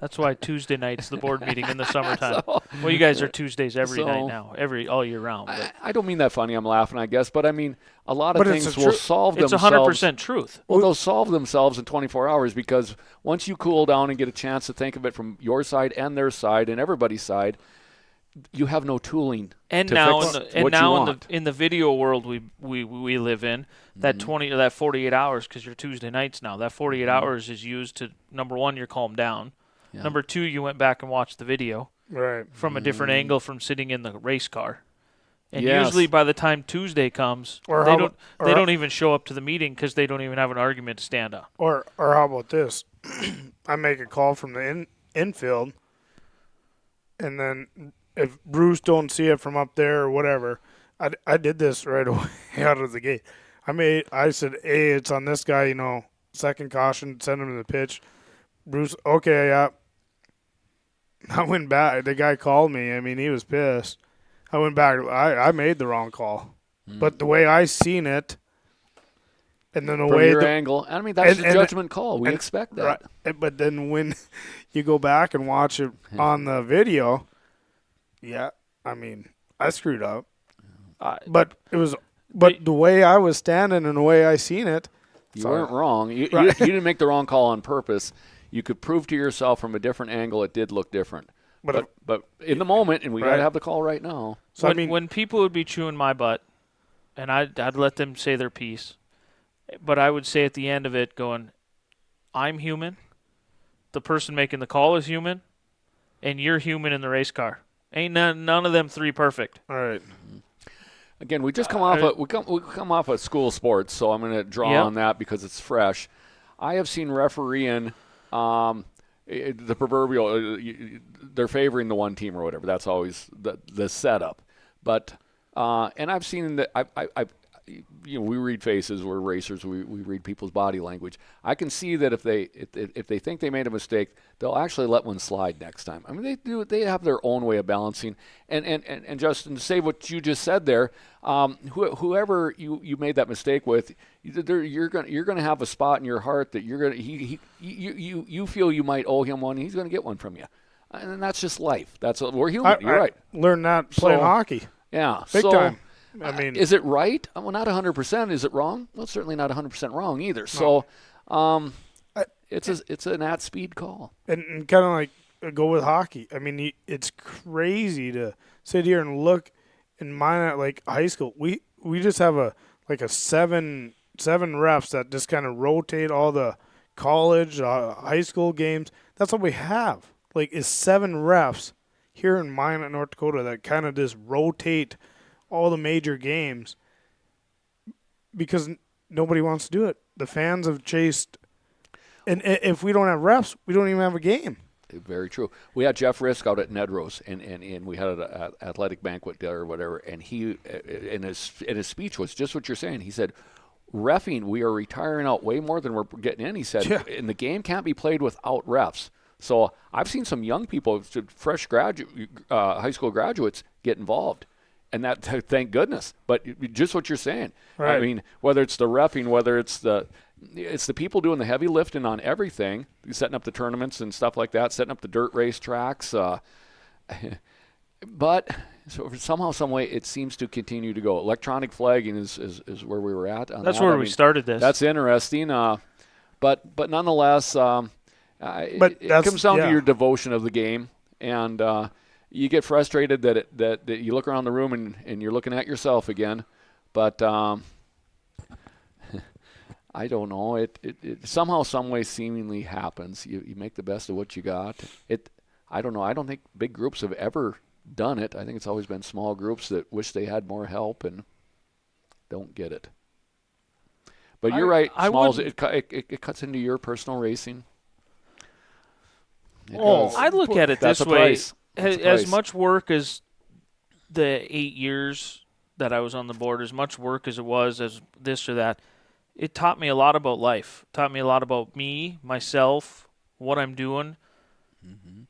That's why Tuesday night's the board meeting in the summertime. Well, you guys are Tuesdays every night now, all year round. But. I don't mean that funny. I'm laughing, I guess. But, I mean, a lot of things will solve themselves. It's 100% truth. Well, they'll solve themselves in 24 hours because once you cool down and get a chance to think of it from your side and their side and everybody's side, you have no tooling and to now fix in what you want. In the video world we live in, that 48 hours, because you're Tuesday nights now, that 48 hours is used to, number one, you're calmed down. Yeah. Number two, you went back and watched the video from a different angle from sitting in the race car. And usually by the time Tuesday comes, they don't even show up to the meeting because they don't even have an argument to stand on. Or how about this? I make a call from the infield, and then if Bruce don't see it from up there or whatever, I did this right away out of the gate. I said, hey, it's on this guy, second caution, send him to the pitch. Bruce, okay, yeah. I went back. The guy called me. I mean, he was pissed. I went back. I made the wrong call. But the way I seen it, and then from your angle, I mean, that's a judgment call. We expect that. Right, but then when you go back and watch it on the video, I mean, I screwed up. But the way I was standing and the way I seen it, you weren't wrong. You didn't make the wrong call on purpose. You could prove to yourself from a different angle it did look different. But in the moment, and we got to have the call right now. So when people would be chewing my butt, and I'd let them say their piece, but I would say at the end of it going, I'm human, the person making the call is human, and you're human in the race car. Ain't none of them three perfect. All right. Again, we just come off we come off of school sports, so I'm going to draw on that because it's fresh. I have seen refereeing the proverbial, they're favoring the one team or whatever. That's always the setup. But and I've seen that we read faces. We're racers. We read people's body language. I can see that if they think they made a mistake, they'll actually let one slide next time. I mean, they have their own way of balancing. And Justin, to say what you just said there, whoever you made that mistake with, you're gonna have a spot in your heart that you feel you might owe him one. He's gonna get one from you, and that's just life. We're human. You're right. Learned that playing hockey. Yeah, big time. I mean, is it right? Well, not 100%. Is it wrong? Well, certainly not 100% wrong either. So, it's an at-speed call. And kind of like go with hockey. I mean, it's crazy to sit here and look. In mine at like high school, we just have a seven refs that just kind of rotate all the college, high school games. That's what we have. Like, is 7 refs here in mine at North Dakota that kind of just rotate all the major games because nobody wants to do it. The fans have chased, and if we don't have refs, we don't even have a game. Very true. We had Jeff Risk out at Nedros, and we had an athletic banquet there or whatever, and he, in his speech was just what you're saying. He said, "Reffing, we are retiring out way more than we're getting in." He said, "And the game can't be played without refs." So I've seen some young people, fresh high school graduates, get involved. And that, thank goodness. But just what you're saying. Right. I mean, whether it's the reffing, whether it's the people doing the heavy lifting on everything, setting up the tournaments and stuff like that, setting up the dirt race tracks. But somehow, some way, it seems to continue to go. Electronic flagging is where we were at. That's where we started this. That's interesting. But nonetheless, it comes down to your devotion of the game. And you get frustrated that you look around the room and you're looking at yourself again. But I don't know. It somehow, some way, seemingly happens. You make the best of what you got. I don't know. I don't think big groups have ever done it. I think it's always been small groups that wish they had more help and don't get it. But you're right. Smalls. It cuts into your personal racing. I look at it this way. Price. As much work as the 8 years that I was on the board, as much work as it was as this or that, it taught me a lot about life. It taught me a lot about me, myself, what I'm doing. Mm-hmm.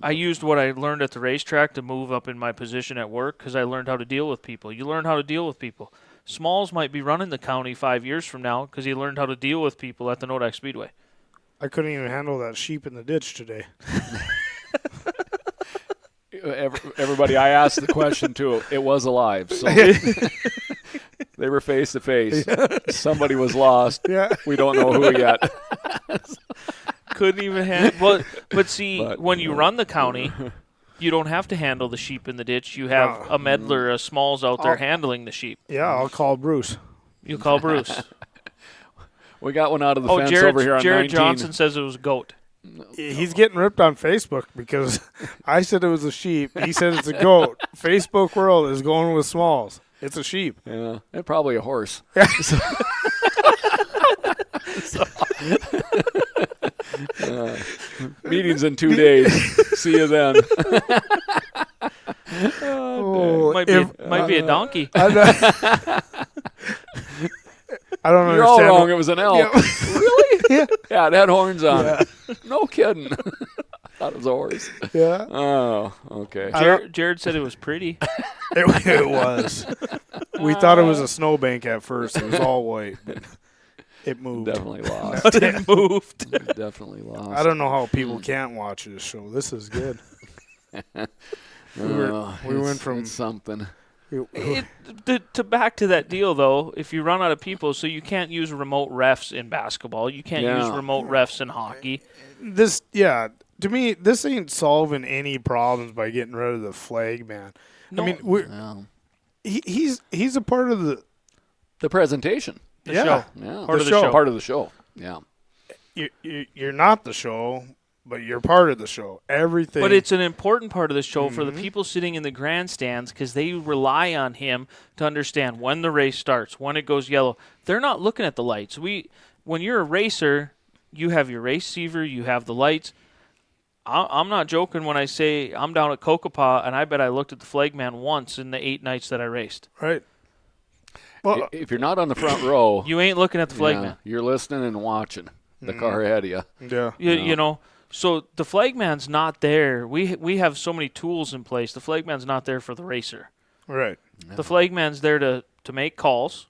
I used what I learned at the racetrack to move up in my position at work because I learned how to deal with people. You learn how to deal with people. Smalls might be running the county 5 years from now because he learned how to deal with people at the Nodak Speedway. I couldn't even handle that sheep in the ditch today. Everybody, I asked the question too. It was alive, so they were face to face. Somebody was lost. Yeah. We don't know who yet. Couldn't even handle. But when you run the county, you don't have to handle the sheep in the ditch. You have a meddler, a Smalls out there handling the sheep. Yeah, I'll call Bruce. You call Bruce. We got one out of the fence over here on Jared 19. Johnson says it was a goat. He's getting ripped on Facebook because I said it was a sheep. He said it's a goat. Facebook world is going with Smalls. It's a sheep. Yeah, and probably a horse. Meetings in 2 days. See you then. Might be a donkey. I don't understand. You're all wrong. It was an elk. Yeah. Really? Yeah. Yeah, it had horns on it. No kidding. I thought it was a horse. Yeah. Oh, okay. Jared said it was pretty. It was. We thought it was a snowbank at first. It was all white. But it moved. Definitely lost. But it moved. Definitely lost. I don't know how people can't watch this show. This is good. We went from something. Back to that deal, though, if you run out of people, so you can't use remote refs in basketball. You can't use remote refs in hockey. To me, this ain't solving any problems by getting rid of the flag, man. No. I mean, he's a part of the presentation. The show. Yeah. Part of the show. Part of the show. Yeah. You're not the show, but you're part of the show. Everything. But it's an important part of the show for the people sitting in the grandstands because they rely on him to understand when the race starts, when it goes yellow. They're not looking at the lights. when you're a racer, you have your race receiver, you have the lights. I'm not joking when I say I'm down at Kokopah, and I bet I looked at the flagman once in the 8 nights that I raced. Right. Well, If you're not on the front row, You ain't looking at the flagman. you're listening and watching the car ahead of you. yeah. You know, so the flagman's not there. We have so many tools in place. The flagman's not there for the racer. Right. The flagman's there to make calls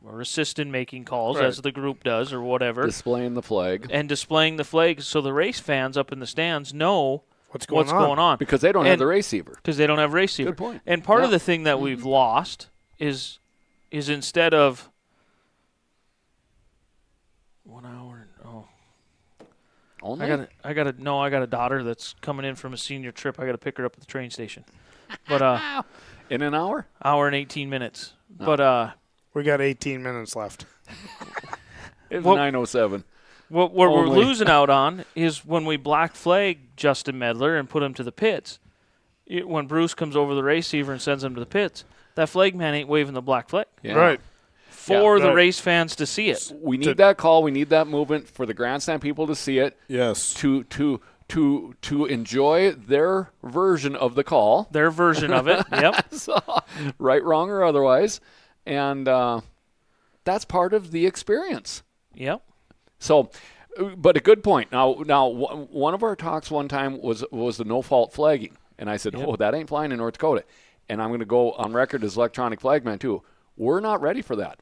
or assist in making calls, Right. as the group does or whatever, Displaying the flag. and displaying the flag so the race fans up in the stands know What's what's going going on. Because they don't have And- the receiver. Because they don't have race receiver. Good point. And part of Yeah. the thing that we've lost is instead of 1 hour. Oh, Only? I got a daughter that's coming in from a senior trip. I got to pick her up at the train station. But In an hour? hour and 18 minutes. Oh. But We got 18 minutes left. It's Well- 9:07. what we're Only. losing out on is when we black flag Justin Medler and put him to the pits. When Bruce comes over the race receiver and sends him to the pits, that flag man ain't waving the black flag Yeah. Right. for the right. race fans to see it. We need that call. We need that movement for the grandstand people to see it, Yes. to enjoy their version of the call. Their version of it. Yep. So, right, wrong, or otherwise. And that's part of the experience. Yep. So, but a good point. Now, one of our talks one time was the no-fault flagging. And I said, oh, that ain't flying in North Dakota. And I'm going to go on record as electronic flagman, too. We're not ready for that.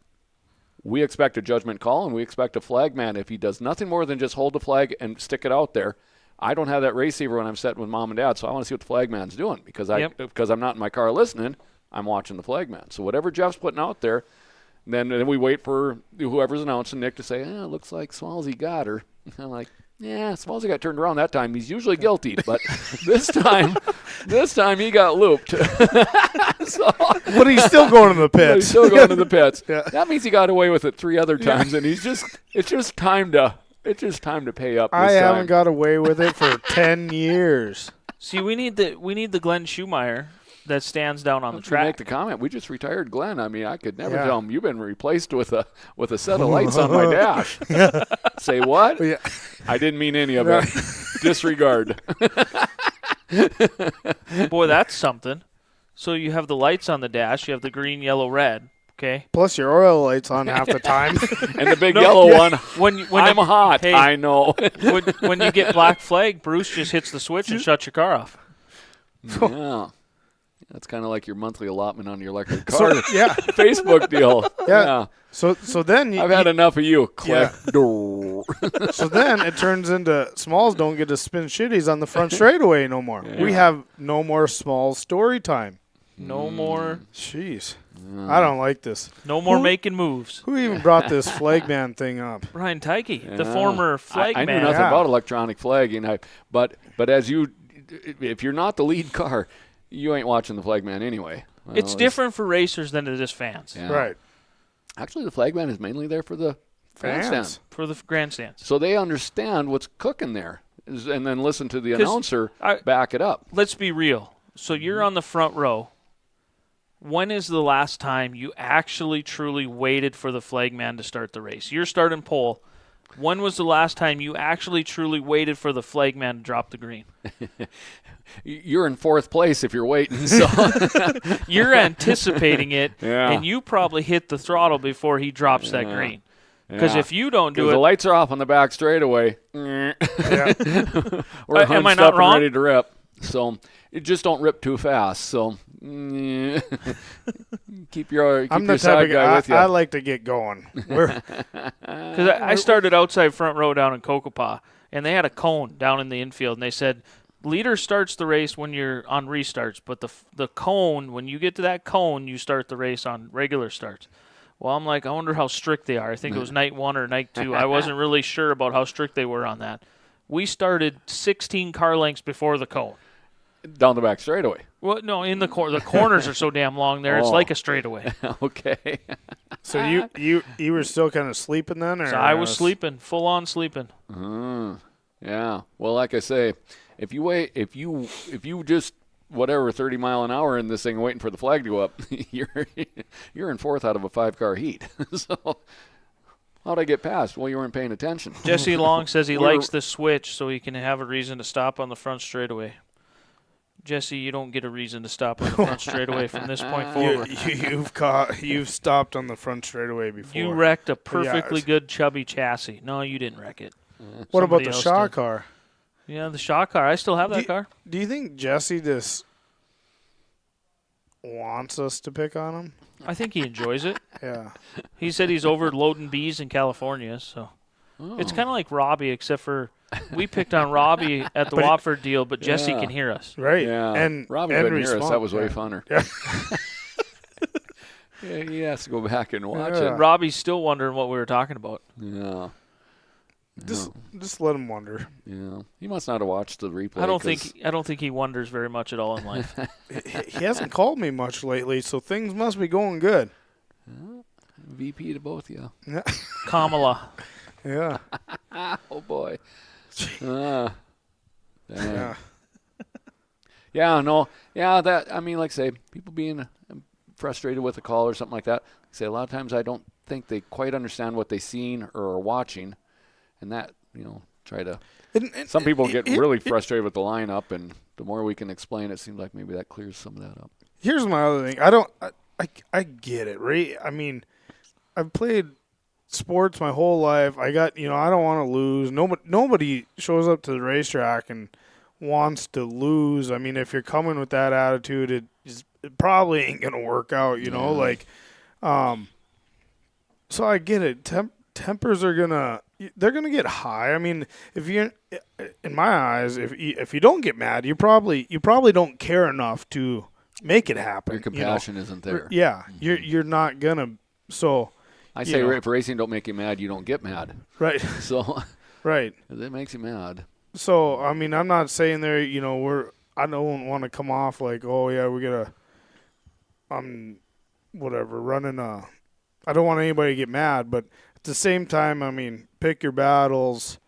We expect a judgment call, and we expect a flagman. If he does nothing more than just hold the flag and stick it out there, I don't have that race receiver when I'm sitting with mom and dad, so I want to see what the flagman's doing because I'm not in my car listening. I'm watching the flagman. So whatever Jeff's putting out there, then we wait for whoever's announcing, Nick, to say, it looks like Smallsy got her. I'm like, yeah, Smallsy got turned around that time. He's usually guilty, but this time he got looped. But he's still going to the But he's pits. still going to the pits. Yeah. That means he got away with it 3 other times, and it's just time to pay up. This I haven't time. got away with it for 10 years. See, we need the Glenn Schumeyer that stands down on the To track. make the comment, we just retired Glenn. I mean, I could never Yeah. tell him you've been replaced with a set of lights on my dash. Say what? Yeah. I didn't mean any of it. Disregard. Boy, that's something. So you have the lights on the dash. You have the green, yellow, red. Okay. Plus your oil lights on half the time. And the big yellow one. When I'm hot. Hey, I know. when you get black flag, Bruce just hits the switch and shuts your car off. Yeah. That's kind of like your monthly allotment on your electric car. Yeah. Facebook deal. Yeah. So then I've had enough of you. Click. Yeah. So then it turns into Smalls don't get to spin shitties on the front straightaway no more. Yeah. We have no more Smalls story time. No more Jeez. I don't like this. No more Who- making moves. Who even brought this flagman thing up? Ryan Tyke, the Yeah. former flag I knew man. nothing Yeah. about electronic flagging. But if you're not the lead car, you ain't watching the flagman anyway. Well, It's different for racers than it is fans. Yeah. Right. Actually, the flagman is mainly there for the grandstand. Fans. For the grandstands. So they understand what's cooking there, and then listen to the 'Cause announcer I- back it up. Let's be real. So you're on the front row. When is the last time you actually truly waited for the flagman to start the race? You're starting pole. When was the last time you actually truly waited for the flagman to drop the green? You're in 4th place if you're waiting. So You're anticipating it, Yeah. and you probably hit the throttle before he drops that Yeah. green. Because Yeah. if you don't do the it, lights are off on the back straightaway. Yeah. We're am I hunched not up and wrong? ready to rip. So you just don't rip too fast. So keep your I'm the type side of guy guy. with you. I like to get going. We're, because I started outside front row down in Kokopah, and they had a cone down in the infield, and they said, leader starts the race when you're on restarts, but the cone, when you get to that cone, you start the race on regular starts. Well, I'm like, I wonder how strict they are. I think it was night 1 or night 2. I wasn't really sure about how strict they were on that. We started 16 car lengths before the cone. Down the back straightaway. Well, no, in the the corners are so damn long there. It's Oh. like a straightaway. Okay. so you were still kind of sleeping then, or So I was sleeping, full on sleeping. Yeah. Well, like I say, if you just whatever 30 mile an hour in this thing waiting for the flag to go up, you're in 4th out of a 5-car heat. So How'd I get past? Well, you weren't paying attention. Jesse Long says he We're- likes the switch so he can have a reason to stop on the front straightaway. Jesse, you don't get a reason to stop on the front straightaway from this point forward. You've stopped on the front straightaway before. You wrecked a perfectly Yeah. good chubby chassis. No, you didn't wreck it. What about Somebody the else Shaw did. car? Yeah, the Shaw car. I still have that car. Do you think Jesse just wants us to pick on him? I think he enjoys it. Yeah. He said he's overloading bees in California, so it's kind of like Robbie, except for we picked on Robbie at the Watford deal, but Jesse Yeah. can hear us. Right. Yeah. And Robbie and couldn't hear us. respond. That was way Yeah. funner. Yeah. Yeah, he has to go back and watch Yeah. it. Robbie's still wondering what we were talking about. Yeah. Just let him wonder. Yeah. He must not have watched the replay. I don't 'cause- think he wonders very much at all in life. He hasn't called me much lately, so things must be going good. VP to both of you. Kamala. Yeah. Oh, boy. Yeah. Yeah, no. Yeah, that, I mean, like I say, people being frustrated with a call or something like that. Like I say, a lot of times I don't think they quite understand what they've seen or are watching. And that, try to. Some people get really frustrated with the lineup, and the more we can explain, it seems like maybe that clears some of that up. Here's my other thing. I get it, right? I mean, I've played sports my whole life. I got, I don't want to lose. Nobody shows up to the racetrack and wants to lose. I mean, if you're coming with that attitude, it probably ain't going to work out, so I get it. Tempers are they're going to get high. I mean, if you, in my eyes, if you don't get mad, you probably don't care enough to make it happen. Your compassion isn't there. Yeah, you're not gonna. So I say if racing don't make you mad, you don't get mad. right, So right. it makes you mad. So I mean, I'm not saying there. I don't want to come off like, oh yeah, we gotta. Whatever, running a. I don't want anybody to get mad, but at the same time, I mean, pick your battles.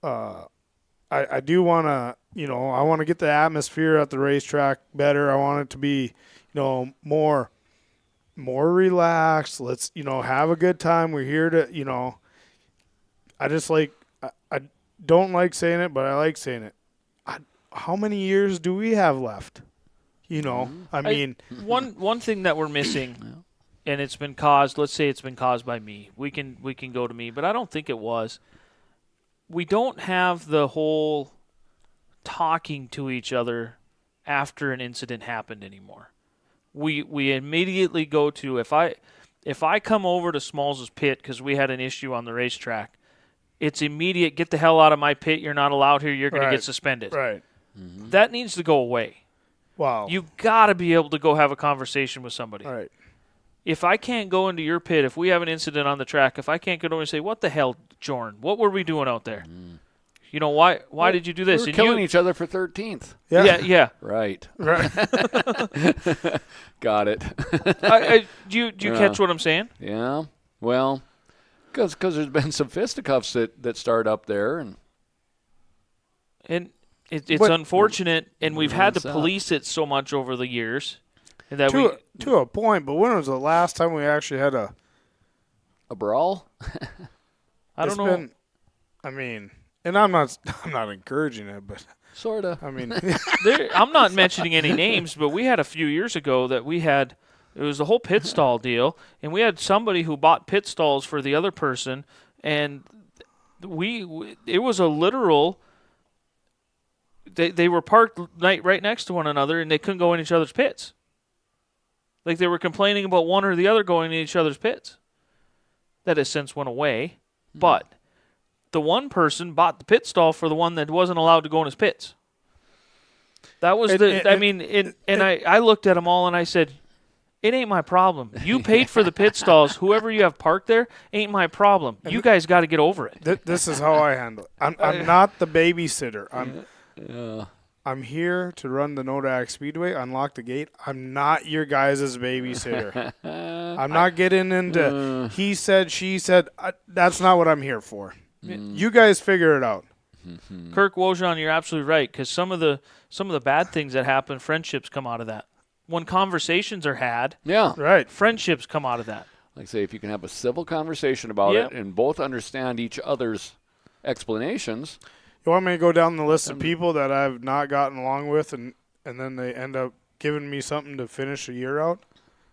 I do want to, I want to get the atmosphere at the racetrack better. I want it to be, more relaxed. Let's, have a good time. We're here to, I just like, I don't like saying it, but I like saying it. How many years do we have left? I mean. One thing that we're missing, and it's been caused, let's say it's been caused by me. We can go to me, but I don't think it was. We don't have the whole talking to each other after an incident happened anymore. We immediately go to if I come over to Smalls' pit because we had an issue on the racetrack, it's immediate. Get the hell out of my pit! You're not allowed here. You're going to get suspended. Right. That needs to go away. Wow. You got to be able to go have a conversation with somebody. All right. If I can't go into your pit, if we have an incident on the track, if I can't go over and say, "What the hell, Jordan? What were we doing out there? Why did you do this?" We're And killing each other for 13th. Yeah. Right. Right. Got it. Do you catch what I'm saying? Yeah. Well, because there's been some fisticuffs that start up there, and It's But- unfortunate, and we've had to What's up? police it so much over the years that to a point, but when was the last time we actually had a brawl. I don't it's know. been, I mean, and I'm not encouraging it, but Sorta. I mean, I'm not mentioning any names, but we had a few years ago that it was the whole pit stall deal, and we had somebody who bought pit stalls for the other person, and it was a literal. They were parked right next to one another, and they couldn't go in each other's pits. Like they were complaining about one or the other going in each other's pits. That has since went away, but the one person bought the pit stall for the one that wasn't allowed to go in his pits. That was I looked at them all and I said, it ain't my problem. You paid for the pit stalls. Whoever you have parked there ain't my problem. You guys got to get over it. this is how I handle it. I'm not the babysitter. I'm here to run the Nodak Speedway, unlock the gate. I'm not your guys' babysitter. I'm not getting into he said, she said. That's not what I'm here for. You guys figure it out. Kirk Wojahn, you're absolutely right, because some of the bad things that happen, friendships come out of that. When conversations are had, Yeah. Right. friendships come out of that. like I say, if you can have a civil conversation about it and both understand each other's explanations. You want me to go down the list of people that I've not gotten along with, and then they end up giving me something to finish a year out?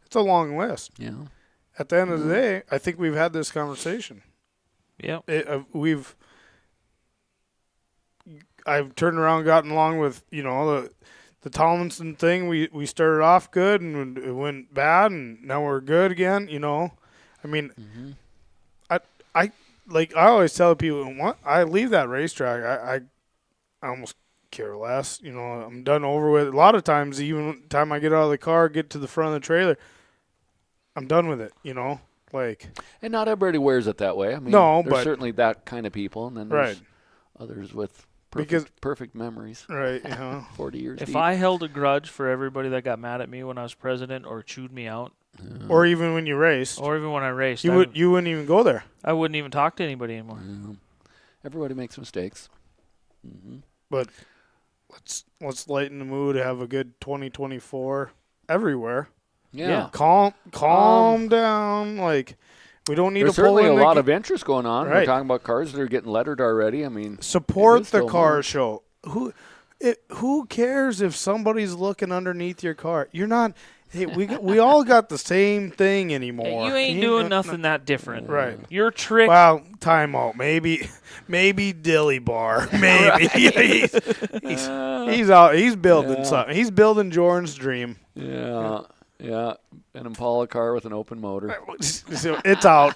It's a long list. Yeah. At the end of the day, I think we've had this conversation. Yeah. I've turned around and gotten along with, the Tomlinson thing. We started off good and it went bad, and now we're good again, I mean, I always tell people, I leave that racetrack, I almost care less. I'm done over with. A lot of times, even the time I get out of the car, get to the front of the trailer, I'm done with it, And not everybody wears it that way. I mean, there's certainly that kind of people, and then there's others with perfect memories. Right, 40 years If deep. I held a grudge for everybody that got mad at me when I was president or chewed me out, or even when you raced, or even when I raced, you wouldn't even go there. I wouldn't even talk to anybody anymore. Everybody makes mistakes. But let's lighten the mood, have a good 2024 everywhere. Yeah. Calm down. We don't need There's to pull certainly in a lot of interest going on. Right. We're talking about cars that are getting lettered already. I mean, support the still car March. show. Who cares if somebody's looking underneath your car? You're not. Hey, we all got the same thing anymore. Hey, you ain't doing nothing that different. Right. Your trick. Well, timeout. Maybe Dilly Bar. Maybe he's out. He's building something. He's building Jordan's dream. Yeah. An Impala car with an open motor. So it's out.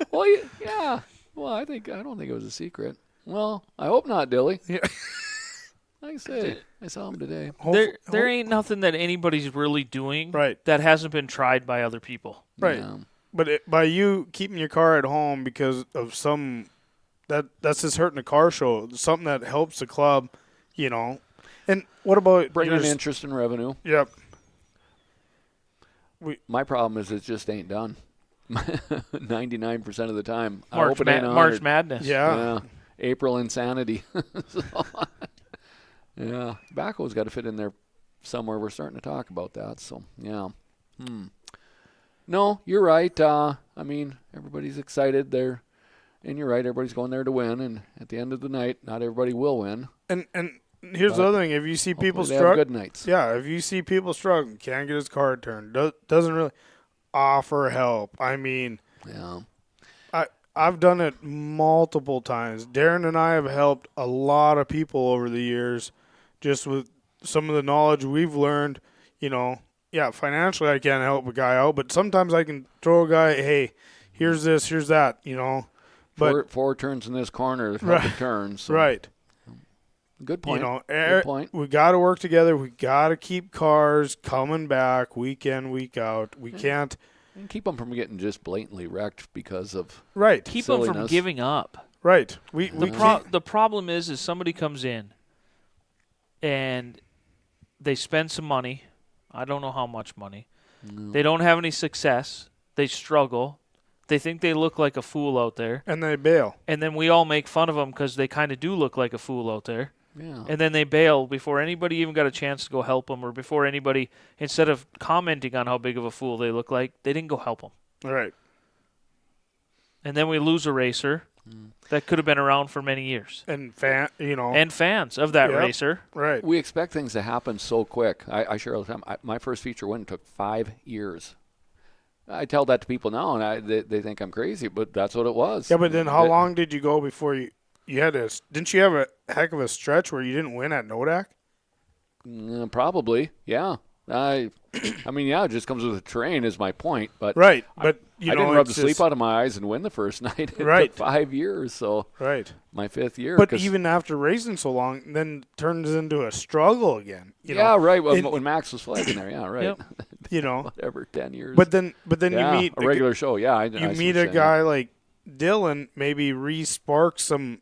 Well, yeah. Well, I don't think it was a secret. Well, I hope not, Dilly. Yeah. Like I say, I saw him today. There ain't nothing that anybody's really doing that hasn't been tried by other people. Right. Yeah. But by you keeping your car at home because of that's just hurting the car show. Something that helps the club, And what about bringing interest and revenue? Yep. My problem is it just ain't done. 99% of the time. March Madness. Yeah. April insanity. Yeah. Tobacco's got to fit in there somewhere. We're starting to talk about that. So, yeah. No, you're right. I mean, everybody's excited there. And you're right. Everybody's going there to win. And at the end of the night, not everybody will win. And here's the other thing. If you see people struggle, good nights. Yeah, if you see people struggling, can't get his car turned, doesn't really offer help. I mean, yeah. I've done it multiple times. Darren and I have helped a lot of people over the years just with some of the knowledge we've learned. Yeah, financially I can't help a guy out, but sometimes I can throw a guy, hey, here's this, here's that, But four turns in this corner, help it turn. So. Right. Good point. Good point. We got to work together. We got to keep cars coming back week in, week out. We can't keep them from getting just blatantly wrecked because of Keep silliness. them from giving up. Right. The problem is somebody comes in and they spend some money. I don't know how much money. No. They don't have any success. They struggle. They think they look like a fool out there. And they bail. And then we all make fun of them because they kind of do look like a fool out there. Yeah. And then they bail before anybody even got a chance to go help them, or before anybody, instead of commenting on how big of a fool they look like, they didn't go help them. Right. And then we lose a racer that could have been around for many years. And and fans of that racer. Right. We expect things to happen so quick. I share all the time. My first feature win took 5 years. I tell that to people now, and they think I'm crazy, but that's what it was. Yeah, but then how long did you go before you had this? Didn't you have a heck of a stretch where you didn't win at Nodak? Probably, yeah. I mean, yeah, it just comes with the terrain is my point. But right, but I didn't rub the sleep out of my eyes and win the first night. It took 5 years, so my 5th year. But even after racing so long, then turns into a struggle again. Right. When Max was flagging there, yeah, right. Yep. Whatever, 10 years. But then you meet a regular show. Yeah, I meet a guy like Dylan, maybe re-sparks some,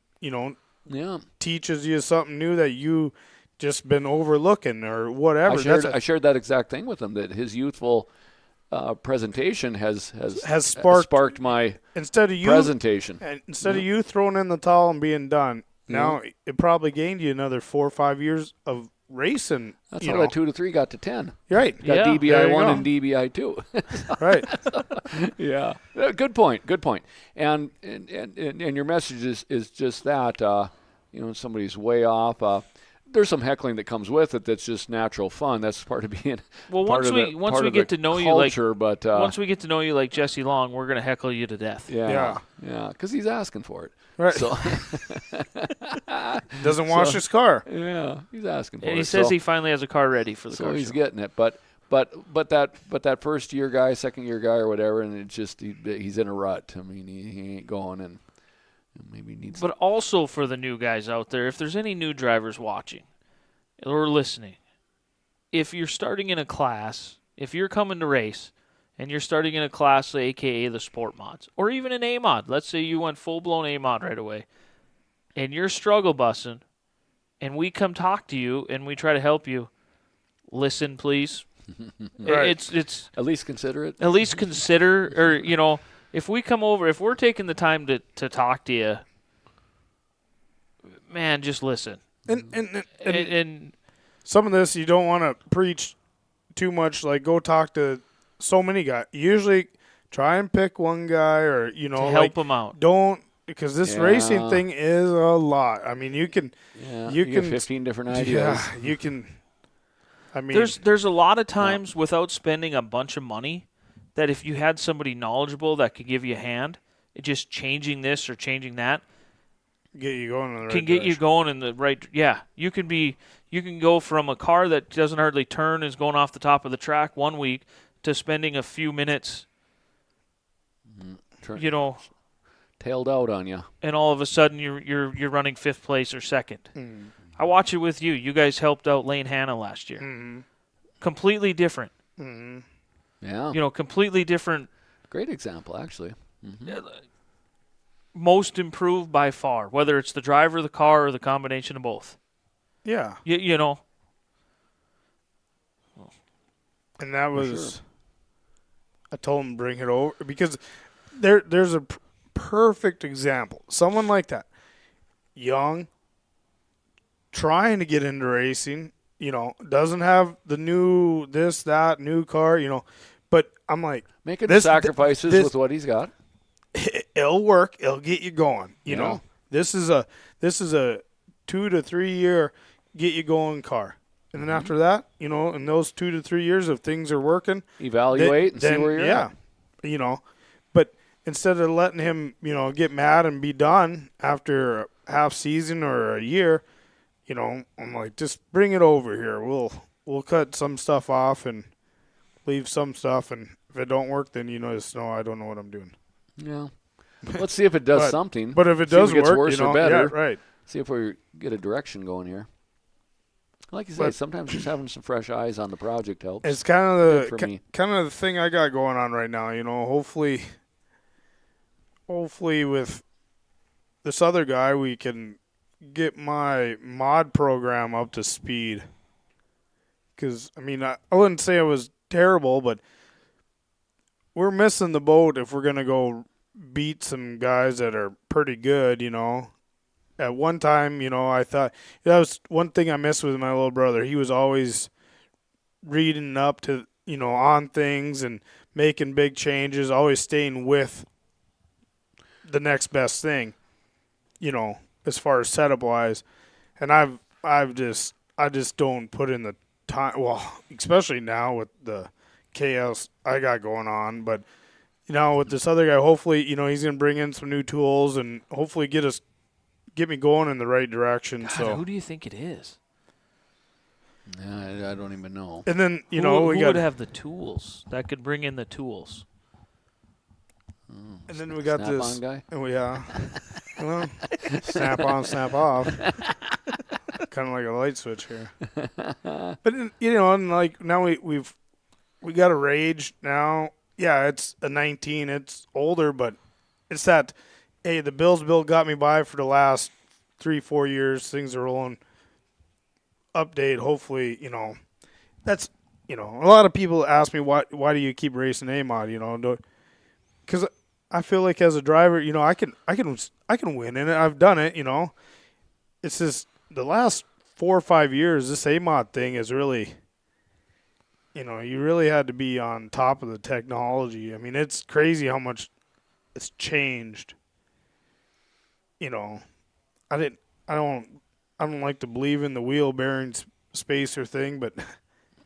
teaches you something new that you just been overlooking or whatever. I shared that exact thing with him, that his youthful presentation has sparked my presentation. Instead of you throwing in the towel and being done, now it probably gained you another 4 or 5 years of racing. That's you how know. that 2 to 3 got to 10. Right. Got Yeah, there DBI you 1 go. and DBI 2. Right. Yeah. Good point. Good point. And your message is just that, somebody's way off. There's some heckling that comes with it that's just natural fun. That's part of being Well, part once of we the, once part we of get the to know you like culture, but once we get to know you like Jesse Long, we're gonna heckle you to death. yeah, because he's asking for it. Right. So Doesn't wash his car. yeah, he's asking for And it. he says So- he finally has a car ready for the so car he's show. getting it, but that first year guy, second year guy, or whatever, and it's just he's in a rut. I mean, he ain't going, and maybe needs. But also for the new guys out there, if there's any new drivers watching or listening, if you're starting in a class, if you're coming to race, and you're starting in a class, aka the sport mods, or even an A mod, let's say you went full blown A mod right away, and you're struggle bussing, and we come talk to you and we try to help you, listen, please. Right. It's At least consider it. at least consider, or if we come over, if we're taking the time to talk to you, man, just listen. And some of this you don't want to preach too much. Like, go talk to so many guys. Usually, try and pick one guy, or to like, help them out. don't, because this Yeah. racing thing is a lot. I mean, you can, Yeah, you get can 15 different ideas. yeah, you can. I mean, There's a lot of times without spending a bunch of money that if you had somebody knowledgeable that could give you a hand, just changing this or changing that get you going in the right can get you direction. going in the right. Yeah, you can go from a car that doesn't hardly turn, is going off the top of the track one week, to spending a few minutes, Turn- you know, tailed out on you. and all of a sudden you're running fifth place or second. Mm. I watch it with you. You guys helped out Lane Hanna last year. Mm-hmm. Completely different. Mm-hmm. Yeah, Completely different. great example actually. Mhm. Most improved by far, whether it's the driver, the car, or the combination of both. Yeah, You know, and that was. sure. I told him bring it over because there's a perfect example. Someone like that, young, trying to get into racing, doesn't have the new this, that, new car, but I'm like, Making This- sacrifices this- with what he's got. it'll work. It'll get you going. You Yeah. know, this is a 2 to 3 year get you going car. And then after that, in those 2 to 3 years, if things are working, Evaluate and see then, where you're yeah, at. But instead of letting him, get mad and be done after a half season or a year, I'm like, just bring it over here. We'll cut some stuff off and leave some stuff, and if it don't work, then just know I don't know what I'm doing. Yeah. Let's see if it does something. But if it See if does it gets work, worse or better. yeah, right. See if we get a direction going here. Like you say, But- sometimes just having some fresh eyes on the project helps. It's kind Good of for the me. kind of the thing I got going on right now. Hopefully with this other guy, we can get my mod program up to speed. Because I wouldn't say it was terrible, but we're missing the boat if we're gonna go beat some guys that are pretty good. At one time, I thought that was one thing I missed with my little brother. He was always reading up to, on things and making big changes, always staying with the next best thing, as far as setup wise. And I just don't put in the time. Well, especially now with the chaos I got going on, but with this other guy, hopefully, he's going to bring in some new tools and hopefully get me going in the right direction. God, So who do you think it is? Yeah, I don't even know. and then Who we would got have the tools that could bring in the tools? and then we got Snap-on this guy? and well, snap on, snap off. Kind of like a light switch here. But and like now we got a Rage now. Yeah, it's a 19. It's older, but it's that. Hey, the Bills bill got me by for the last 3-4 years. Things are rolling. Update. Hopefully, that's a lot of people ask me why do you keep racing A mod? Because I feel like as a driver, I can win in it. I've done it. It's just the last 4 or 5 years, this AMOD thing is really, you really had to be on top of the technology. I mean, it's crazy how much it's changed. I don't like to believe in the wheel bearing spacer thing, but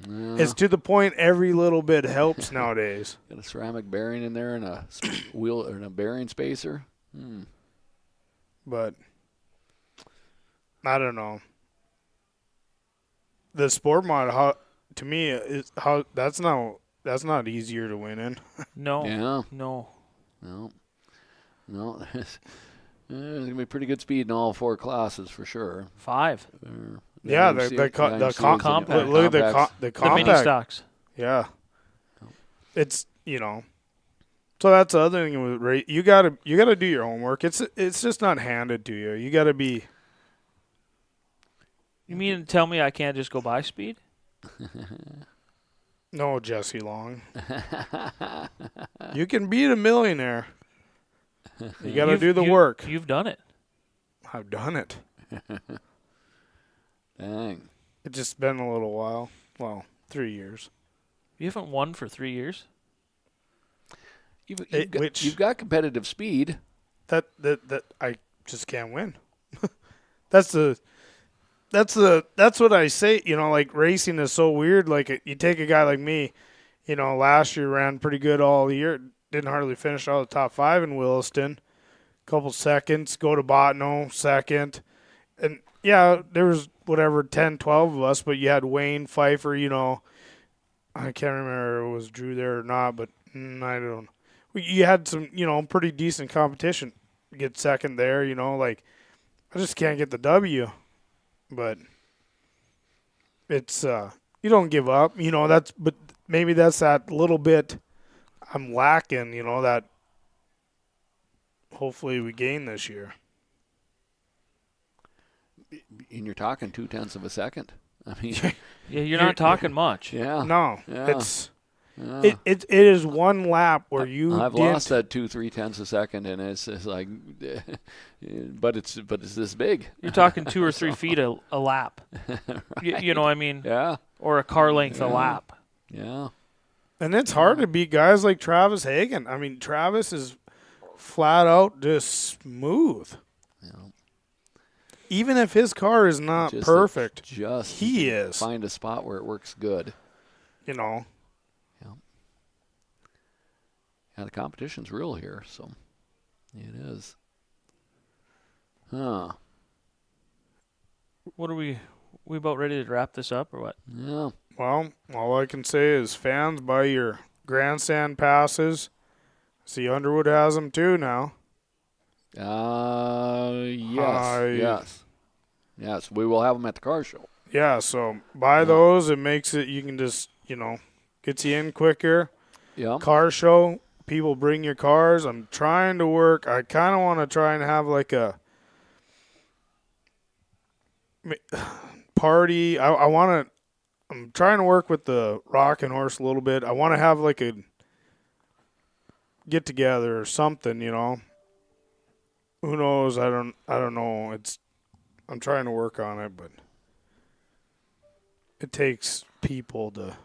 it's to the point every little bit helps nowadays. Got a ceramic bearing in there and a wheel and a bearing spacer. But I don't know. The sport mod, to me, is how that's not easier to win in. No. Yeah. No. No. There's gonna be pretty good speed in all 4 classes for sure. 5. Yeah, IMC the compact. Look at the The mini compact. stocks. Yeah, it's So that's the other thing with race. You gotta do your homework. It's just not handed to you. You gotta be. You mean to tell me I can't just go by speed? No, Jesse Long. You can beat a millionaire. You got to do the work. You've done it. I've done it. Dang. It's just been a little while. Well, 3 years. You haven't won for 3 years? You've got competitive speed. That I just can't win. That's what I say. Like racing is so weird. Like you take a guy like me, last year ran pretty good all year. Didn't hardly finish out of the top 5 in Williston. Couple seconds, go to Botno, second. And yeah, there was 10, 12 of us, but you had Wayne, Pfeiffer, I can't remember if it was Drew there or not, but I don't know. You had some, pretty decent competition. Get second there, like I just can't get the W. But it's you don't give up, but maybe that's that little bit I'm lacking, that hopefully we gain this year. And you're talking 0.2 of a second. I mean, yeah, you're not talking much. Yeah. No, Yeah. it is one lap where I've lost that 2-3 a second, and it's like, but it's this big. You're talking 2 or 3 feet a lap. Right. You know what I mean? Yeah. Or a car length a lap. Yeah. And it's hard to beat guys like Travis Hagen. I mean, Travis is flat out just smooth. Yeah. Even if his car is not perfect, he is. Find a spot where it works good. Yeah. Yeah, the competition's real here, so it is. Huh. What are we about ready to wrap this up or what? Yeah. Well, all I can say is fans, buy your grandstand passes. See, Underwood has them too now. Yes. We will have them at the car show. Yeah, so buy those. It makes it, you can just, gets you in quicker. Yeah. Car show, people bring your cars. I'm trying to work. I kind of want to try and have like a party. I'm trying to work with the Rockin' Horse a little bit. I want to have like a get together or something, Who knows? I don't know. I'm trying to work on it, but it takes people to.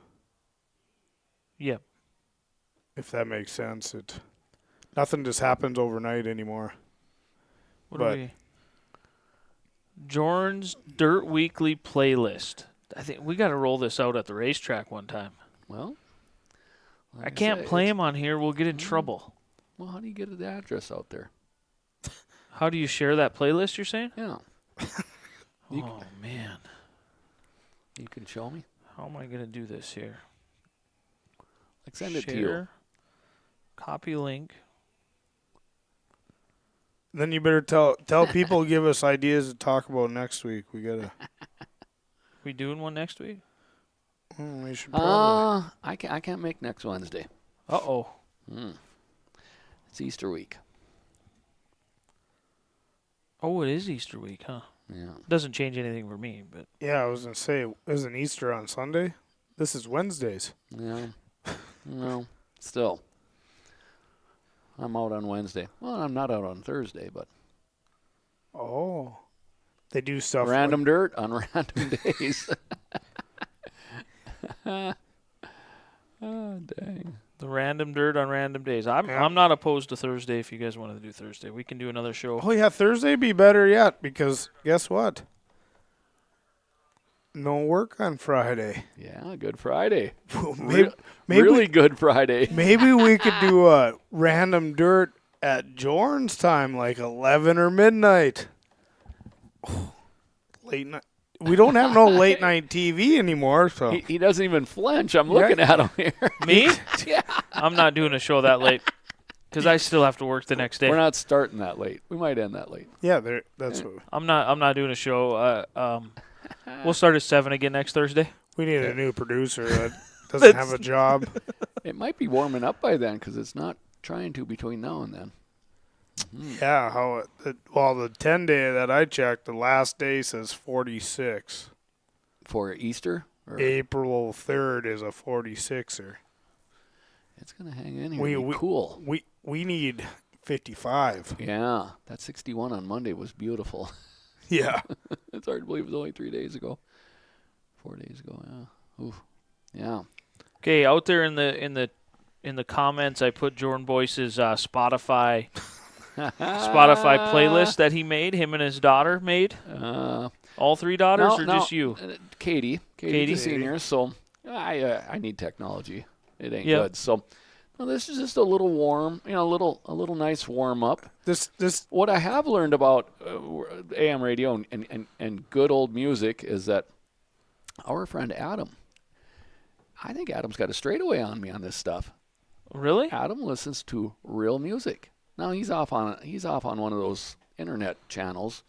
Yeah. If that makes sense, nothing just happens overnight anymore. What are we? Jorn's Dirt Weekly playlist. I think we got to roll this out at the racetrack one time. Well, I can't play him on here. We'll get in trouble. Well, how do you get the address out there? How do you share that playlist, you're saying? Yeah. Oh, man. You can show me? How am I going to do this here? Like send it to you. Copy link. Then you better tell people, give us ideas to talk about next week. We gotta. We doing one next week? We should probably. I can't make next Wednesday. Uh-oh. It's Easter week. Oh, it is Easter week, huh? Yeah. Doesn't change anything for me, but. Yeah, I was gonna say, isn't Easter on Sunday? This is Wednesdays. Yeah. No, still. I'm out on Wednesday. Well, I'm not out on Thursday, but. Oh. They do stuff. Random dirt on random days. Oh, dang. The random dirt on random days. I'm not opposed to Thursday if you guys want to do Thursday. We can do another show. Oh, yeah, Thursday be better yet because guess what? No work on Friday. Yeah, Good Friday. maybe, really Good Friday. Maybe we could do a random dirt at Jorn's time, like 11 or midnight. Late night. We don't have no late night TV anymore, so He doesn't even flinch. I'm looking at him here. Me? Yeah. I'm not doing a show that late because I still have to work the next day. We're not starting that late. We might end that late. yeah, that's what I'm not doing a show. We'll start at 7 again next Thursday. we need. A new producer that doesn't have a job. It might be warming up by then because it's not trying to between now and then. Yeah, the 10-day that I checked, the last day says 46. For Easter? Or April 3rd is a 46er. it's going to hang in here. Cool. We need 55. Yeah, that 61 on Monday was beautiful. Yeah. It's hard to believe it was only 3 days ago. 4 days ago, yeah. Oof. Yeah. Okay, out there in the comments, I put Jordan Boyce's Spotify playlist that he made. Him and his daughter made. All three daughters, or just you? Katie, the senior. So I need technology. It ain't good. So this is just a little warm, a little nice warm up. This What I have learned about AM radio and good old music is that our friend Adam, I think Adam's got a straightaway on me on this stuff. Really? Adam listens to real music. Now he's off on one of those internet channels.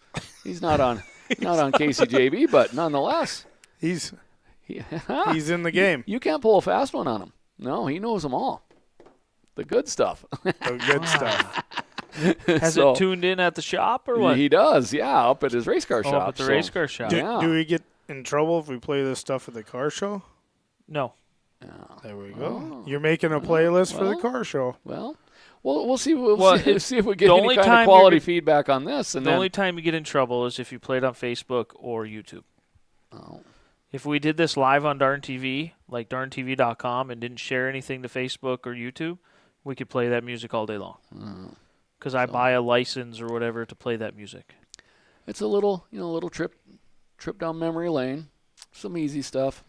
He's not on KCJB, but nonetheless, he's in the game. You can't pull a fast one on him. No, he knows them all. The good stuff. The good stuff. Has it tuned in at the shop or what? He does, yeah, up at his race car shop. Up at the race car shop. Do we get in trouble if we play this stuff at the car show? No. There we go. You're making a playlist for the car show. Well, we'll see. See if we get any kind of quality feedback on this. And the only time you get in trouble is if you play it on Facebook or YouTube. Oh. If we did this live on Darn TV, like darntv.com, and didn't share anything to Facebook or YouTube, we could play that music all day long. Because I buy a license or whatever to play that music. It's a little trip down memory lane. Some easy stuff.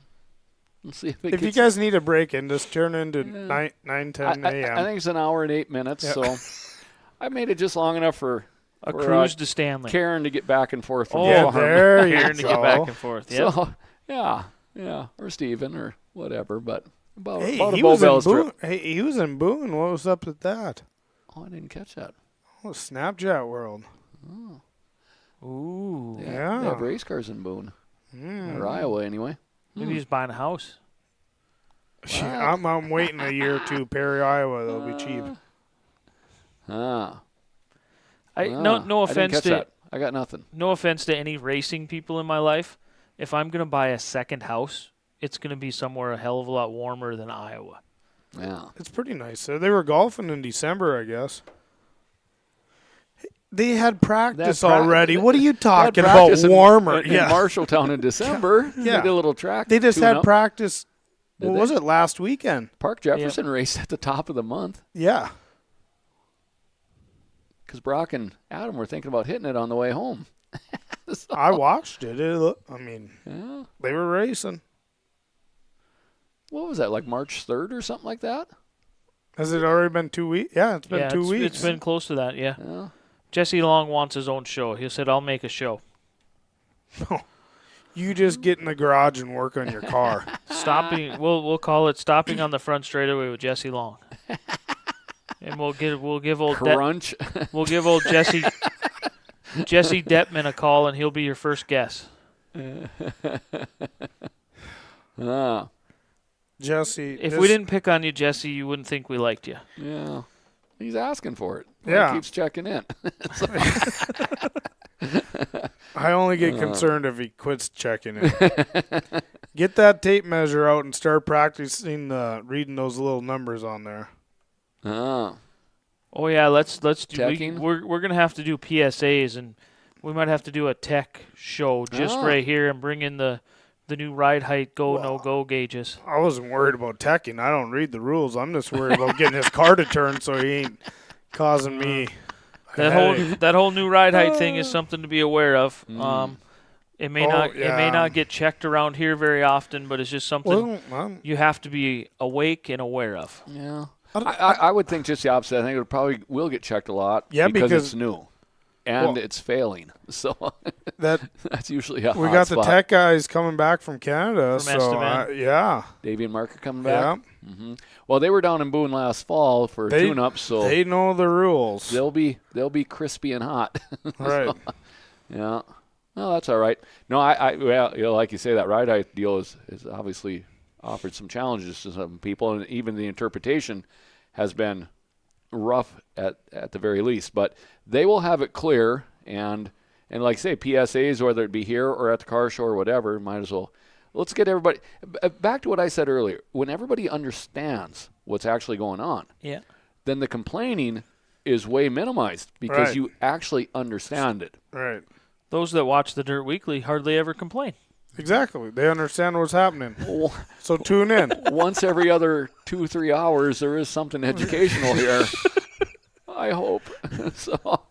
We'll see if you guys need a break in, just turn into 9:10 a.m. I think it's an hour and 8 minutes, so I made it just long enough for a cruise to Stanley. Karen to get back and forth. From there you Karen go. to get back and forth. Yep. So, yeah, or Steven or whatever, but about Hey, a he was in Bow Boone. trip. Hey, he was in Boone. What was up with that? Oh, I didn't catch that. Oh, Snapchat world. Ooh. They Yeah. have race cars in Boone. Or Iowa, anyway. Maybe he's buying a house. I'm waiting a year or two. Perry, Iowa. They'll be cheap. No I offense didn't catch to that. I got nothing. no offense to any racing people in my life. If I'm gonna buy a second house, it's gonna be somewhere a hell of a lot warmer than Iowa. Yeah. It's pretty nice. They were golfing in December, I guess. They had practice already. What are you talking about? Warmer. In Marshalltown in December. Yeah. They did a little track. They just had tune-up. practice. Did What they? was it, last weekend? Park Jefferson raced at the top of the month Yeah. because Brock and Adam were thinking about hitting it on the way home. I watched it. Yeah. They were racing. What was that, like March 3rd or something like that? Has it already been 2 weeks? Yeah, it's been 2 weeks. It's been close to that, yeah. Yeah. Jesse Long wants his own show. He said, I'll make a show. You just get in the garage and work on your car. Stopping we'll call it Stopping on the Front Straightaway with Jesse Long. And we'll give old Crunch. we'll give old Jesse Detman a call and he'll be your first guest. Jesse. If we didn't pick on you, Jesse, you wouldn't think we liked you. Yeah. He's asking for it. Yeah. He keeps checking in. I only get concerned if he quits checking it. Get that tape measure out and start practicing reading those little numbers on there. Oh yeah, let's do. Checking? We're gonna have to do PSAs, and We might have to do a tech show just right here and bring in the new ride height no-go gauges. I wasn't worried about teching. I don't read the rules. I'm just worried about getting his car to turn so he ain't causing me that whole new ride height thing is something to be aware of. It may not get checked around here very often, but it's just something you have to be awake and aware of. Yeah. I would think just the opposite. I think it probably will get checked a lot because it's new and it's failing. So that's usually a we hot got spot. the tech guys coming back from Canada. From yeah. Davey and Mark are coming back. Yeah. Mm-hmm. Well, they were down in Boone last fall for tune-up, so they know the rules. They'll be crispy and hot. Right. Yeah. Well, that's all right. No, like you say, that ride height deal is obviously offered some challenges to some people, and even the interpretation has been rough at the very least. But they will have it clear, and like say PSAs, whether it be here or at the car show or whatever, might as well. Let's get everybody back to what I said earlier. When everybody understands what's actually going on, then the complaining is way minimized because you actually understand it. Right. Those that watch the Dirt Weekly hardly ever complain. Exactly. They understand what's happening. So tune in. Once every other 2-3 hours, there is something educational here. I hope. So,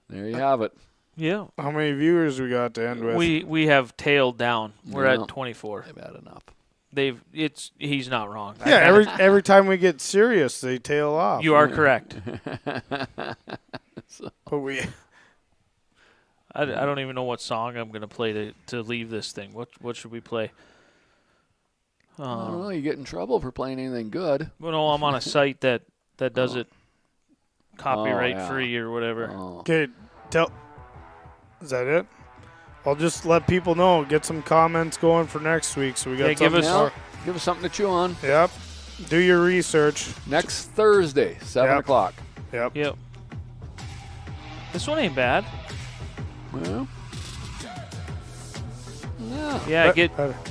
there you have it. Yeah. How many viewers we got to end with? We have tailed down. We're at 24. They've had enough. He's not wrong. Yeah, every time we get serious, they tail off. You are correct. But I don't even know what song I'm going to play to leave this thing. What should we play? I don't know. You get in trouble for playing anything good. Well, no, I'm on a site that does it copyright free or whatever. Okay, is that it? I'll just let people know. Get some comments going for next week. So we got give us something to chew on. Yep. Do your research. Next Thursday, 7 o'clock. Yep. This one ain't bad. Well, yeah.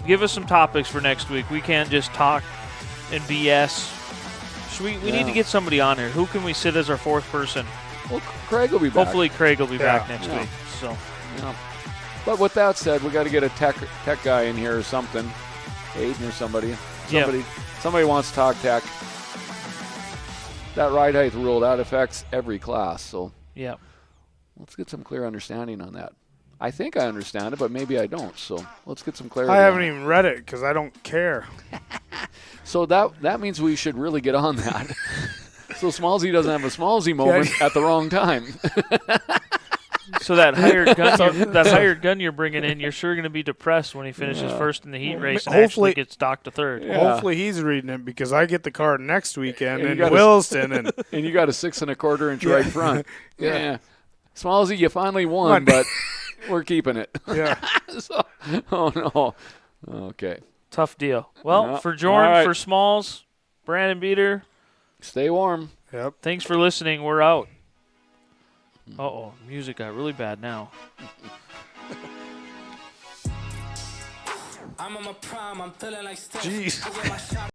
Give us some topics for next week. We can't just talk and BS. We need to get somebody on here. Who can we sit as our fourth person? Well, Craig will be back. Hopefully, Craig will be back next week. So. Yeah. But with that said, we got to get a tech guy in here or something. Aiden or somebody. Somebody wants to talk tech. That ride height rule, that affects every class. So let's get some clear understanding on that. I think I understand it, but maybe I don't. So let's get some clarity. I haven't even read it because I don't care. So that means we should really get on that. So Smallsy doesn't have a Smallsy moment at the wrong time. So that hired gun you're bringing in, you're sure going to be depressed when he finishes first in the heat race and actually gets docked to third. Yeah. Hopefully he's reading it because I get the car next weekend in Williston. And you got a 6 1/4 inch right front. Yeah. Smallsy, you finally won, but we're keeping it. Yeah. Oh, no. Okay. Tough deal. Well, for Jordan, for Smalls, Brandon Beater. Stay warm. Yep. Thanks for listening. We're out. Uh-oh. Music got really bad now. I'm on my prime. I'm feeling like Jeez.